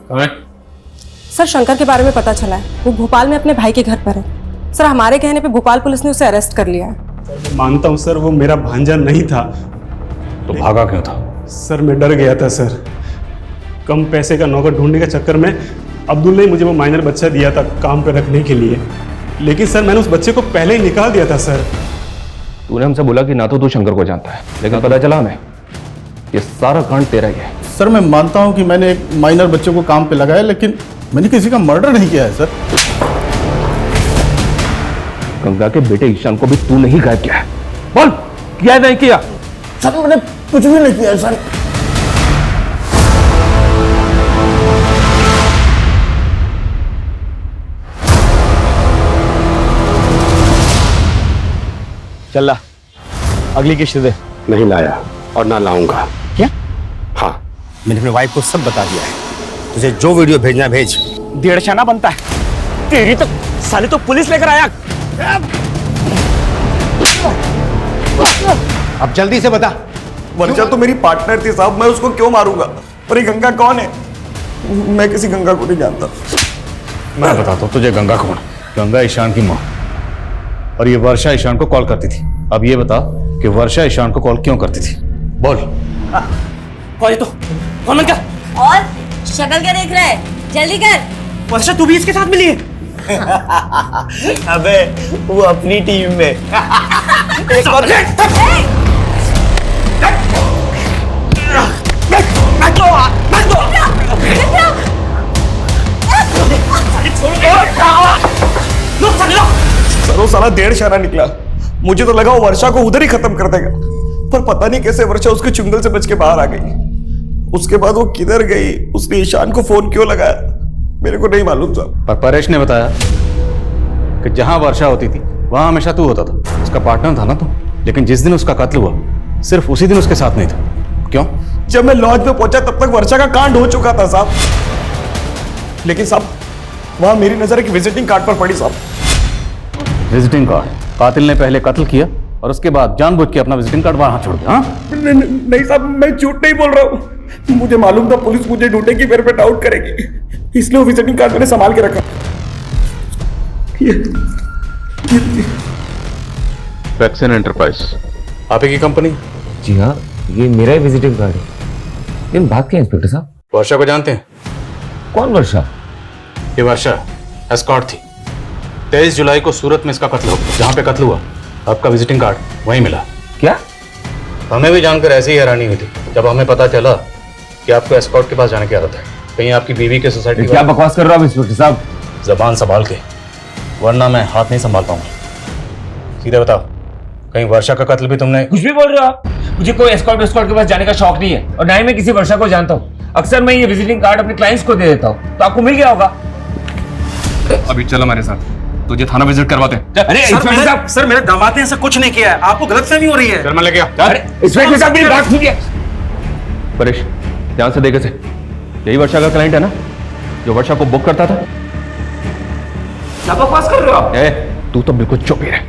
सर शंकर के बारे में पता चला है, वो भोपाल में अपने भाई के घर पर है। सर हमारे कहने पे भोपाल पुलिस ने उसे अरेस्ट कर लिया है। मानता हूँ सर वो मेरा भांजा नहीं था। तो भागा क्यों था? सर मैं डर गया था सर। कम पैसे का नौकर ढूंढने के चक्कर में अब्दुल ने मुझे वो माइनर बच्चा दिया था काम पर रखने के लिए, लेकिन सर मैंने उस बच्चे को पहले ही निकाल दिया था सर। तूने हमसे बोला कि ना तो तू शंकर को जानता है, लेकिन पता चला हमें ये सारा कांड तेरा ही है। सर मैं मानता हूँ कि मैंने एक माइनर बच्चे को काम पे लगाया, लेकिन मैंने किसी का मर्डर नहीं किया है सर। गंगा के बेटे ईशान को भी तू नहीं गायब किया है? बोल, किया है नहीं किया? सर मैंने कुछ भी नहीं किया सर। चल ला, अगली किश्त दे। नहीं लाया और ना लाऊंगा। क्या? हाँ, मैंने अपने वाइफ को सब बता दिया है। तुझे जो वीडियो भेजना है भेज। 1.5 आना बनता है तेरी तो। साले तो पुलिस लेकर आया। अब जल्दी से बता। वर्षा तो मेरी पार्टनर थी साहब, मैं उसको क्यों मारूंगा? और ये गंगा कौन है? मैं किसी गंगा को नहीं जानता। मैं बताता हूँ तुझे गंगा कौन। गंगा ईशान की माँ, और ये वर्षा ईशान को कॉल करती थी। अब ये बता कि वर्षा ईशान को कॉल क्यों करती थी? बोल। कौन है तो? कौन क्या? और शक्ल क्या देख रहा है? जल्दी कर। वर्षा तू भी इसके साथ मिली है? अबे वो अपनी टीम में। एक और सर वो साला 1.5 आना निकला। मुझे तो लगा वो वर्षा को उधर ही खत्म कर देगा, पर पता नहीं कैसे वर्षा उसके चुंगल से बच के बाहर आ गई। उसके बाद वो किधर गई, उसने ईशान को फोन क्यों लगाया, मेरे को नहीं मालूम साहब। पर परेश ने बताया कि जहां वर्षा होती थी वहां हमेशा तू होता था, उसका पार्टनर था ना तू। लेकिन जिस दिन उसका कत्ल हुआ सिर्फ उसी दिन उसके साथ नहीं था। क्यों? जब मैं लॉज में पहुंचा तब तक वर्षा का कांड हो चुका था साहब। लेकिन साहब वहां मेरी नजर एक विजिटिंग कार्ड पर पड़ी साहब। Visiting card? कातिल ने पहले कत्ल किया और उसके बाद जानबूझ के अपना विजिटिंग कार्ड वहां छोड़ दिया। नहीं साहब, मैं झूठ नहीं बोल रहा हूँ। मुझे मालूम था पुलिस मुझे ढूंढेगी, मेरे पे डाउट करेगी, इसलिए वो विजिटिंग कार्ड मैंने संभाल के रखा। वैक्सीन एंटरप्राइज आप ही की कंपनी? जी हाँ, ये मेरा ही विजिटिंग कार्ड है। लेकिन बात क्या है इंस्पेक्टर साहब? वर्षा को जानते हैं? कौन वर्षा? ये वर्षा एस्कॉर्ट थी। 23 जुलाई को सूरत में इसका कत्ल हुआ। जहां पे कत्ल हुआ आपका विजिटिंग कार्ड वहीं मिला। क्या? हमें भी जानकर ऐसी ही हैरानी हुई थी जब हमें पता चला कि आपको एस्कॉर्ट के पास जाने की आदत है। कहीं आपकी बीवी के सोसाइटी? क्या बकवास कर रहे हो आप इंस्पेक्टर साहब? जबान संभाल के, वरना मैं हाथ नहीं संभाल पाऊंगा। सीधे बताओ, कहीं वर्षा का कत्ल भी तुमने? कुछ भी बोल रहे हो आप? मुझे कोई एस्कॉर्ट के पास जाने का शौक नहीं है, और ना ही मैं किसी वर्षा को जानता हूँ। अक्सर मैं ये विजिटिंग कार्ड अपने क्लाइंट्स को दे देता हूँ, तो आपको मिल गया होगा। अभी चल हमारे साथ, तुझे थाना विजिट करवाते हैं। अरे इंस्पेक्टर साहब, सर मेरे दामाद ने ऐसा कुछ नहीं किया है, आपको गलतफहमी हो रही है। शर्मा लेके आ। अरे इंस्पेक्टर साहब मेरी बात सुनिए। परेश ध्यान से देखे से, यही वर्षा का क्लाइंट है ना जो वर्षा को बुक करता था? क्या बकवास कर रहे हो आप? तू तो बिल्कुल चुप ही रह।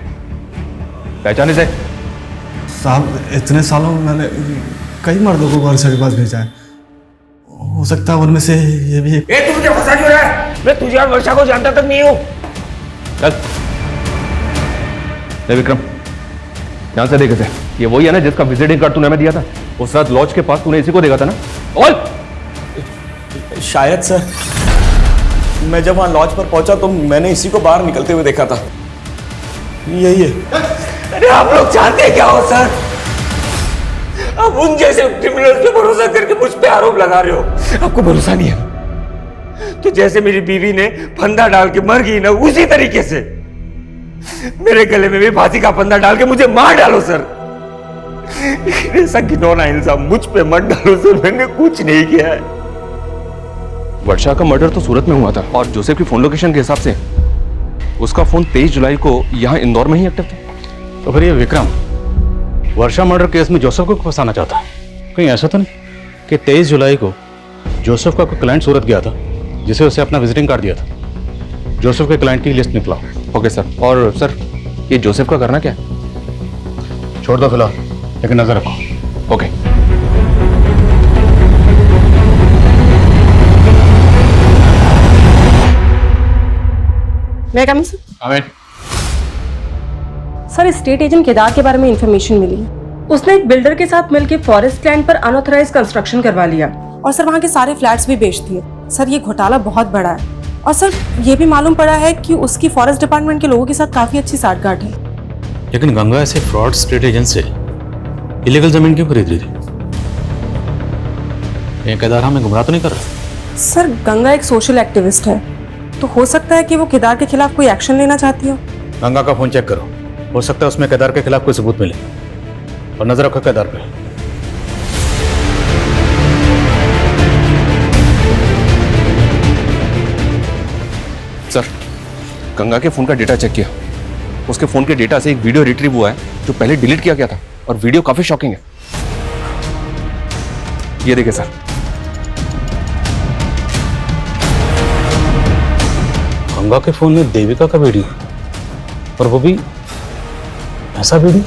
पहचाने से? साहब इतने सालों में मैंने कई मर्दों को वर्षा के पास भेजा है, हो सकता है उनमें से ये भी। तू मुझे फंसा क्यों रहा है? मैं तुझे और वर्षा को जानता तक नहीं हूँ। चल ले विक्रम, ध्यान से देखे से, ये वही है ना जिसका विजिटिंग कार्ड तूने हमें दिया था? उस रात लॉज के पास तूने इसी को देखा था ना? और शायद सर, मैं जब वहां लॉज पर पहुंचा तो मैंने इसी को बाहर निकलते हुए देखा था। यही है। अरे आप लोग जानते हैं क्या हो सर? आप उन जैसे क्रिमिनल्स पे भरोसा करके मुझ पे आरोप लगा रहे हो। आपको भरोसा नहीं है तो जैसे मेरी बीवी ने फंदा डाल के मर गई ना, उसी तरीके से मेरे गले में भी फांसी का फंदा डाल के मुझे मार डालो सर। ऐसा घिनौना इल्जाम मुझ पे मत डालो सर, मैंने कुछ नहीं किया है। वर्षा का मर्डर तो सूरत में हुआ था, और जोसेफ की फोन लोकेशन के हिसाब से उसका फोन 23 जुलाई को यहाँ इंदौर में ही एक्टिव था। तो फिर ये विक्रम वर्षा मर्डर केस में जोसेफ को फंसाना चाहता है? कहीं ऐसा तो नहीं कि 23 जुलाई को जोसेफ का कोई क्लाइंट सूरत गया था जिसे उसे अपना विजिटिंग कार्ड दिया था? जोसेफ के क्लाइंट की लिस्ट निकला। Okay sir. और सर ये जोसेफ का करना क्या है? छोड़ दो फिलहाल, लेकिन नजर रखो। Okay. May I come sir? Aamir. Sir state agent Kedar के बारे में इंफॉर्मेशन मिली है। उसने एक बिल्डर के साथ मिलकर फॉरेस्ट लैंड पर अनऑथराइज्ड कंस्ट्रक्शन करवा लिया और सर वहाँ के सारे फ्लैट्स भी बेच दिए। सर ये घोटाला बहुत बड़ा है, और सर ये भी मालूम पड़ा है कि उसकी फॉरेस्ट डिपार्टमेंट के लोगों के साथ काफी अच्छी साठगांठ है। लेकिन गंगा ऐसे फ्रॉड स्टेट एजेंट से इलीगल जमीन क्यों खरीद रही थी? ये केदार हमें गुमराह तो नहीं कर रहा? सर गंगा एक सोशल एक्टिविस्ट है, तो हो सकता है कि वो केदार के खिलाफ कोई एक्शन लेना चाहती हो। गंगा का फोन चेक करो, हो सकता है उसमें केदार के खिलाफ कोई सबूत मिले। और नजर रखो केदार पे। सर, गंगा के फोन का डेटा चेक किया। उसके फोन के डेटा से एक वीडियो रिट्रीव हुआ है जो पहले डिलीट किया गया था, और वीडियो काफी शॉकिंग है। ये देखिए सर। गंगा के फोन में देविका का वीडियो, और वो भी ऐसा वीडियो।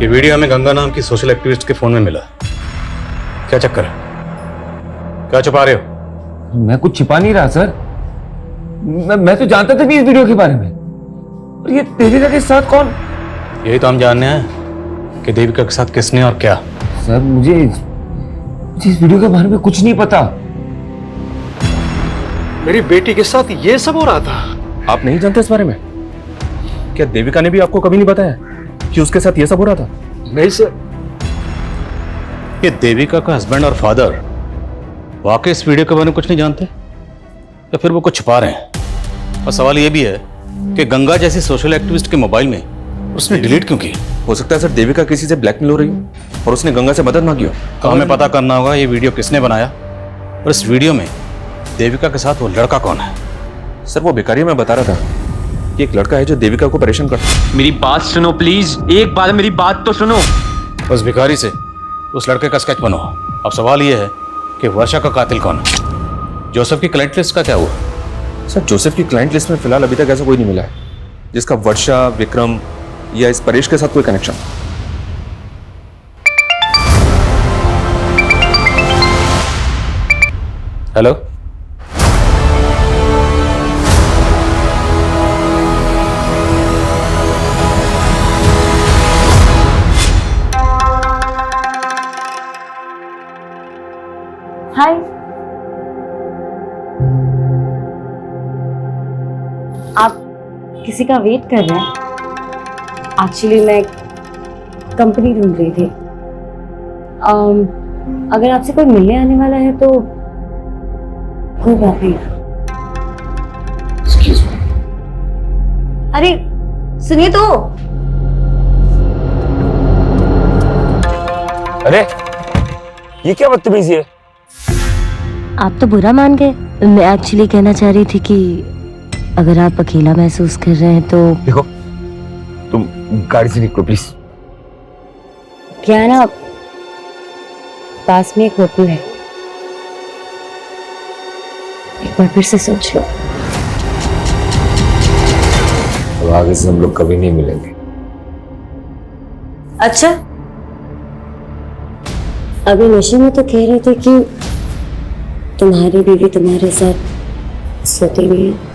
ये वीडियो हमें गंगा नाम की सोशल एक्टिविस्ट के फोन में मिला। क्या चक्कर है? क्या छुपा रहे हो? मैं कुछ छिपा नहीं रहा सर। मैं तो जानता था भी इस वीडियो के बारे में। और ये देविका के साथ कौन? यही तो हम जानने हैं कि देविका के साथ किसने और क्या। सर मुझे इस वीडियो के बारे में कुछ नहीं पता। मेरी बेटी के साथ ये सब हो रहा था। आप नहीं जानते इस बारे में? क्या देविका ने भी आपको कभी नहीं बताया कि उसके साथ ये सब हो रहा था? नहीं सर। ये देविका का हस्बैंड और फादर वाकई इस वीडियो के बारे में कुछ नहीं जानते, या फिर वो कुछ छुपा रहे हैं? और सवाल ये भी है कि गंगा जैसी सोशल एक्टिविस्ट के मोबाइल में उसने डिलीट क्यों की? हो सकता है सर देविका किसी से ब्लैकमेल हो रही हो और उसने गंगा से मदद मांगी हो। तो हमें पता करना होगा ये वीडियो किसने बनाया, और इस वीडियो में देविका के साथ वो लड़का कौन है। सर वो भिखारी मैं बता रहा था कि एक लड़का है जो देविका को परेशान करता है। मेरी बात सुनो प्लीज, एक बार मेरी बात तो सुनो। उस भिखारी से उस लड़के का स्केच बनो। अब सवाल ये है कि वर्षा का कातिल कौन है? जोसेफ की क्लाइंट लिस्ट का क्या हुआ? सर जोसेफ की क्लाइंट लिस्ट में फिलहाल अभी तक ऐसा कोई नहीं मिला है जिसका वर्षा, विक्रम या इस परेश के साथ कोई कनेक्शन। हेलो, हाय। आप किसी का वेट कर रहे हैं? एक्चुअली मैं कंपनी ढूंढ रही थी। अगर आपसे कोई मिलने आने वाला है तो कोई बात नहीं। Excuse me. अरे सुनिए तो। अरे ये क्या बदतमीजी है? आप तो बुरा मान गए। मैं एक्चुअली कहना चाह रही थी कि अगर आप अकेला महसूस कर रहे हैं तो देखो, तुम गाड़ी से निकलो प्लीज। क्या है ना, पास में एक होटल है, एक बार फिर से सोच लो। अब आगे से हम लोग कभी नहीं मिलेंगे। अच्छा, अभी नशे में तो कह रहे थे कि तुम्हारी बीवी तुम्हारे साथ सोती हुई है।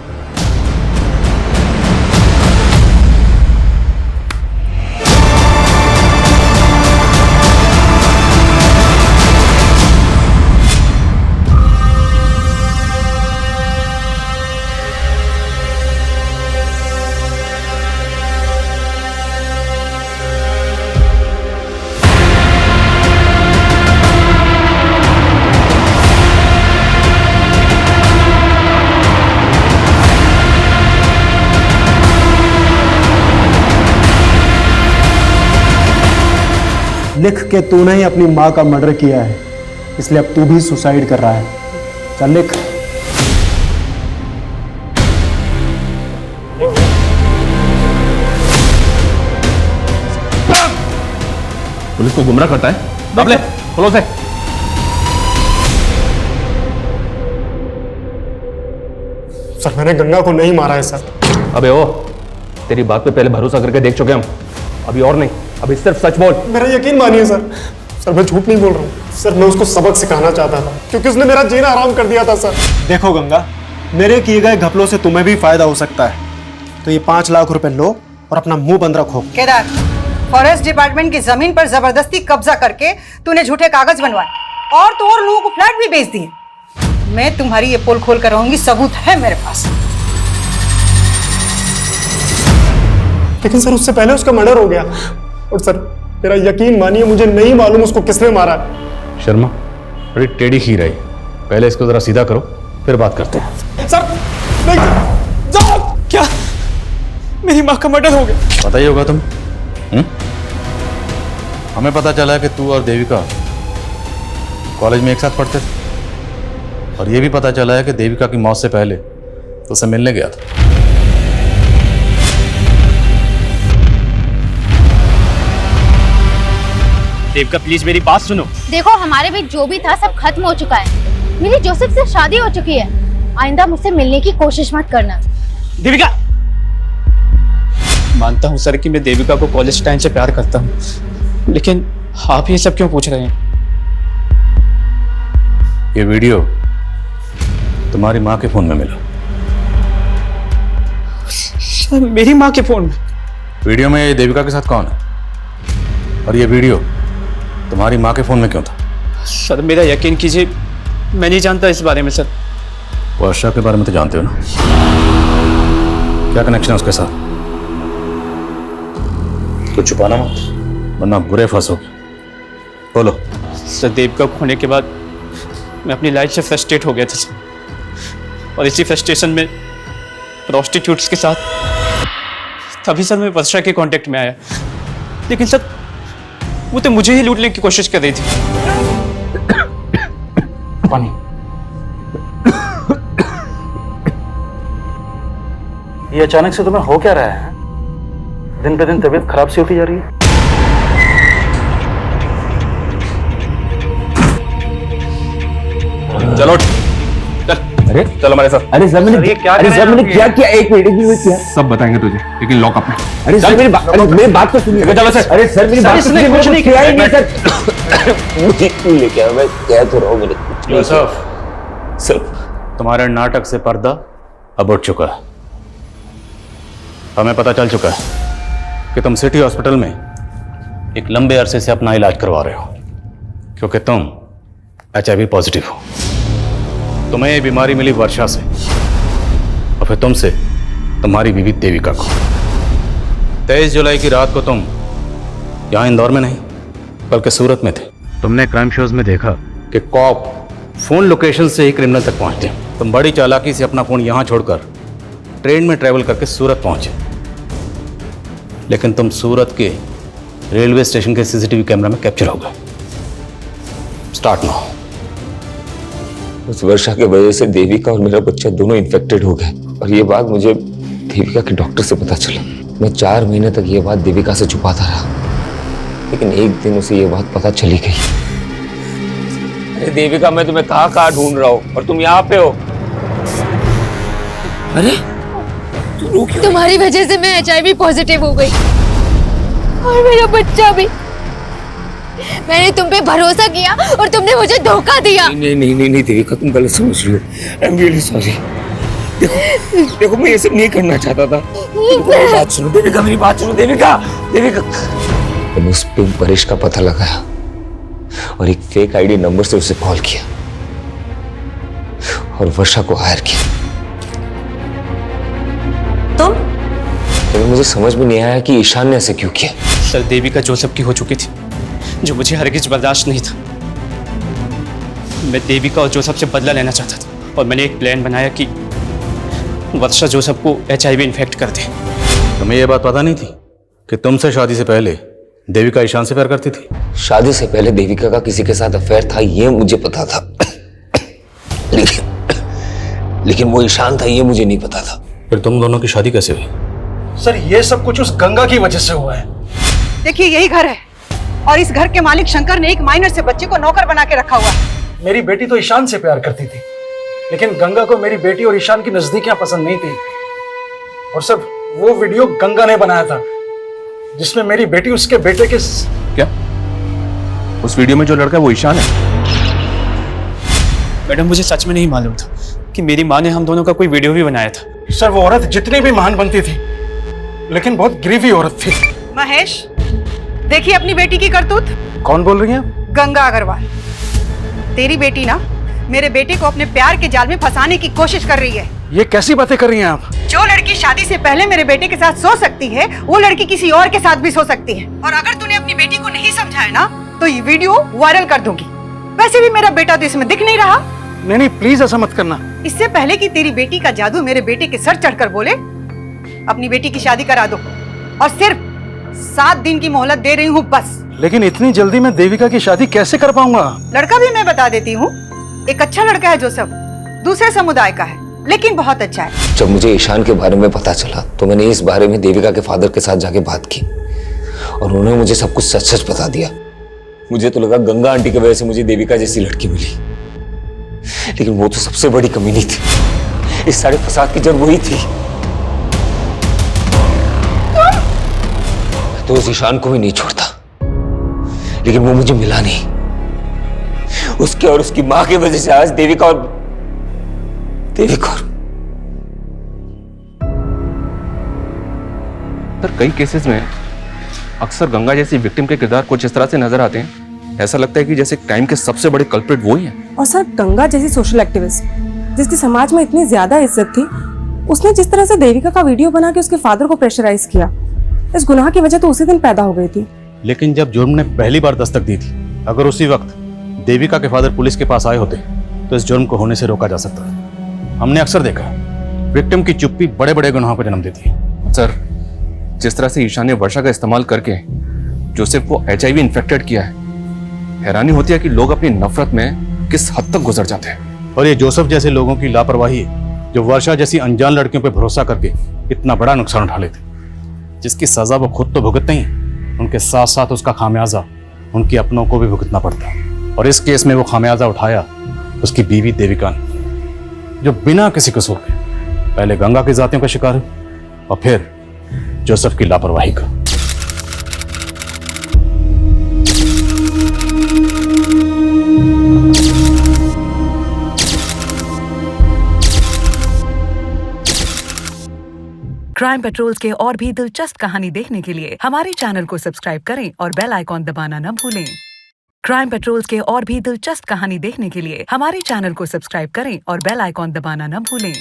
लिख के तूने ही अपनी माँ का मर्डर किया है, इसलिए अब तू भी सुसाइड कर रहा है। चल लिख। पुलिस को गुमराह करता है। अब ले, खोलो से। सर मैंने गंगा को नहीं मारा है सर। अबे ओ, तेरी बात पे पहले भरोसा करके देख चुके हम, अभी और नहीं, अभी सिर्फ सच बोल। मेरा यकीन मानिए सर। सर मैं झूठ नहीं बोल रहा हूँ सर, मैं उसको सबक सिखाना चाहता था क्योंकि उसने मेरा जीना आराम कर दिया था सर। देखो गंगा, मेरे किए गए घपलों से तुम्हें भी फायदा हो सकता है, तो ये 5 लाख रुपए लो और अपना मुंह बंद रखो। केदार, फॉरेस्ट डिपार्टमेंट की जमीन पर जबरदस्ती कब्जा करके तूने झूठे कागज बनवाए और तो और लोगों को फ्लैट भी बेच दिए। मैं तुम्हारी ये पोल खोल कर रहूंगी, सबूत है मेरे पास। लेकिन सर उससे पहले उसका मर्डर हो गया। और सर मेरा यकीन मानिए, मुझे नहीं मालूम उसको किसने मारा है। शर्मा, बड़ी टेढ़ी खीर आई, पहले इसको जरा सीधा करो फिर बात करते हैं। सर नहीं, जाओ। क्या मेरी माँ का मर्डर हो गया? पता ही होगा तुम। हमें पता चला है कि तू और देविका कॉलेज में एक साथ पढ़ते थे, और ये भी पता चला है कि देविका की मौत से पहले तो उसे मिलने गया था। देविका प्लीज मेरी बात सुनो। देखो, हमारे बीच जो भी था सब खत्म हो चुका है। मेरी जोसेफ से शादी हो चुकी है। आइंदा मुझसे मिलने की कोशिश मत करना। देविका, मानता हूँ सर कि मैं देविका को कॉलेज टाइम से प्यार करता हूँ, लेकिन आप ये सब क्यों पूछ रहे हैं? ये वीडियो तुम्हारी माँ के फोन में मिला। सर मेरी माँ के फोन में? वीडियो में ये देविका के साथ कौन है, और ये वीडियो तुम्हारी माँ के फोन में क्यों था? सर मेरा यकीन कीजिए, मैं नहीं जानता इस बारे में सर। वर्षा के बारे में तो जानते हो ना? क्या कनेक्शन है उसके साथ? कुछ छुपाना मत, वरना बुरे फंसोगे। बोलो। सर देविका को खोने के बाद मैं अपनी लाइफ से फ्रस्ट्रेट हो गया था सर, और इसी फ्रस्ट्रेशन में प्रोस्टिट्यूट्स के साथ तभी सर मैं वर्षा के कांटेक्ट में आया। लेकिन सर वो तो मुझे ही लूटने की कोशिश कर रही थी। पानी। ये अचानक से तुम्हें हो क्या रहा है? दिन पे दिन तबीयत खराब सी होती जा रही है। चलो चल, अरे चल हमारे साथ। अरे सर मैंने क्या किया? एक मिनट किया। सब बताएंगे तुझे, लेकिन लॉकअप में। अरे सर मेरी बात तो सुनिए। चलो सर। अरे सर मेरी बात सुनिए। कुछ नहीं किया ही नहीं सर। मुझे क्यों लेके आया? मैं कह तो रहा हूँ मैंने। यूसुफ, सर तुम्हारे नाटक से पर्दा अब उठ चुका है। हमें पता चल चुका है कि तुम सिटी हॉस्पिटल में एक लंबे अरसे से अपना इलाज करवा रहे हो, क्योंकि तुम HIV पॉजिटिव हो। तुम्हें ये बीमारी मिली वर्षा से, और फिर तुमसे तुम्हारी बीवी देविका को। 23 जुलाई की रात को तुम यहाँ इंदौर में नहीं बल्कि सूरत में थे। तुमने क्राइम शोज में देखा कि कॉप फोन लोकेशन से ही क्रिमिनल तक पहुंचते हैं। तुम बड़ी चालाकी से अपना फोन यहाँ छोड़कर ट्रेन में ट्रेवल करके सूरत पहुंचे, लेकिन तुम सूरत के रेलवे स्टेशन के CCTV कैमरा में कैप्चर हो गए। Start now. उस वर्षा की वजह से देविका और मेरा बच्चा दोनों इन्फेक्टेड हो गए, और ये बात मुझे देविका के डॉक्टर से पता चला। मैं 4 महीने तक ये बात देविका से छुपाता रहा, लेकिन एक दिन उसे ये बात पता चली गई। अरे देविका, मैं तुम्हें कहाँ ढूंढ रहा हूँ और तुम यहाँ पे हो। अरे तुम्हारी वजह से मैं HIV पॉजिटिव हो गई, और मेरा बच्चा भी। मैंने तुम पे भरोसा किया और तुमने मुझे धोखा दिया। नहीं देविका, तुम गलत समझ रही हो। I am really sorry. देखो मैं ये सब नहीं करना चाहता था। मेरी बात सुनो देविका, मेरी बात सुनो देविका। मैंने उस पिंक परेश का पता लगाया और एक फेक ID नंबर से उसे कॉल किया और वर्षा को हायर किया। तो मुझे समझ में नहीं आया कि ईशान ने ऐसे क्यों किया। सर देविका जोसेफ की हो चुकी थी, जो मुझे हरगिज बर्दाश्त नहीं था। मैं देविका और जोसेफ से बदला लेना चाहता था, और मैंने एक प्लान बनाया कि वर्षा जोसेफ को HIV इन्फेक्ट कर दे। तुम्हें यह बात पता नहीं थी कि तुमसे शादी से पहले देविका ईशान से प्यार करती थी? शादी से पहले देविका का किसी के साथ अफेयर था, ये मुझे पता था। लेकिन वो ईशान था, ये मुझे नहीं पता था। फिर तुम दोनों की शादी कैसे हुई? सर ये सब कुछ उस गंगा की वजह से हुआ है। देखिए यही घर है, और इस घर के मालिक शंकर ने एक माइनर से बच्चे को नौकर बना के रखा हुआ है। मेरी बेटी तो ईशान से प्यार करती थी, लेकिन गंगा को मेरी बेटी और ईशान की नजदीकियां पसंद नहीं थी। और सर वो वीडियो गंगा ने बनाया था, जिसमें मेरी बेटी उसके बेटे के क्या? उस वीडियो में जो लड़का है वो ईशान है? मैडम मुझे सच में नहीं मालूम था कि मेरी माँ ने हम दोनों का कोई वीडियो भी बनाया था। सर वो औरत जितनी भी महान बनती थी, लेकिन बहुत गिरवी औरत थी। महेश, देखिए अपनी बेटी की करतूत। कौन बोल रही हैं? गंगा अग्रवाल। तेरी बेटी ना मेरे बेटे को अपने प्यार के जाल में फंसाने की कोशिश कर रही है। ये कैसी बातें कर रही हैं आप? जो लड़की शादी से पहले मेरे बेटे के साथ सो सकती है, वो लड़की किसी और के साथ भी सो सकती है। और अगर तूने अपनी बेटी को नहीं समझा है ना, तो ये वीडियो वायरल कर दूंगी। वैसे भी मेरा बेटा तो इसमें दिख नहीं रहा। नहीं प्लीज ऐसा मत करना। इससे पहले कि तेरी बेटी का जादू मेरे बेटे के सर चढ़कर बोले, अपनी बेटी की शादी करा दो। और सिर्फ 7 दिन की मोहलत दे रही हूँ बस। लेकिन इतनी जल्दी मैं देविका की शादी कैसे कर पाऊंगा? लड़का भी मैं बता देती हूँ। एक अच्छा लड़का है जो सब दूसरे समुदाय का है, लेकिन बहुत अच्छा है। जब मुझे ईशान के बारे में पता चला तो मैंने इस बारे में देविका के फादर के साथ जाके बात की और उन्होंने मुझे सब कुछ सच सच बता दिया। मुझे तो लगा गंगा आंटी की वजह से मुझे देविका जैसी लड़की मिली, लेकिन वो तो सबसे बड़ी कमी नहीं थी। इस सारे फसाद की जड़ वही थी। तो उस ईशान को भी नहीं छोड़ता, लेकिन वो मुझे मिला नहीं। उसके और उसकी मां की वजह से आज देविका सर कई केसेस में अक्सर गंगा जैसी विक्टिम के किरदार कुछ इस तरह से नजर आते हैं, ऐसा लगता है कि जैसे क्राइम के सबसे बड़े कल्प्रिट वो ही हैं। और सर गंगा जैसी सोशल एक्टिविस्ट जिसकी समाज में इतनी ज्यादा इज्जत थी, उसने जिस तरह से देविका का वीडियो बना के उसके फादर को प्रेशराइज किया, इस गुनाह की वजह तो उसी दिन पैदा हो गई थी। लेकिन जब जुर्म ने पहली बार दस्तक दी थी, अगर उसी वक्त देविका के फादर पुलिस के पास आए होते तो इस जुर्म को होने से रोका जा सकता था। हमने अक्सर देखा विक्टिम की चुप्पी बड़े बड़े गुनाहों को जन्म देती है। सर जिस तरह से ईशान ने वर्षा का इस्तेमाल करके जोसेफ को HIV इन्फेक्टेड किया है, हैरानी होती है कि लोग अपनी नफरत में किस हद तक गुजर जाते हैं। और ये जोसेफ जैसे लोगों की लापरवाही है जो वर्षा जैसी अनजान लड़कियों पर भरोसा करके इतना बड़ा नुकसान उठा लेते, जिसकी सजा वो खुद तो भुगतते ही, उनके साथ साथ उसका खामियाजा उनके अपनों को भी भुगतना पड़ता है। और इस केस में वो खामियाजा उठाया उसकी बीवी देविका ने, जो बिना किसी कसूर के पहले गंगा की जातियों का शिकार हुई और फिर जोसेफ की लापरवाही का। क्राइम पेट्रोल्स के और भी दिलचस्प कहानी देखने के लिए हमारे चैनल को सब्सक्राइब करें और बेल आइकॉन दबाना न भूलें। क्राइम पेट्रोल्स के और भी दिलचस्प कहानी देखने के लिए हमारे चैनल को सब्सक्राइब करें और बेल आइकॉन दबाना न भूलें।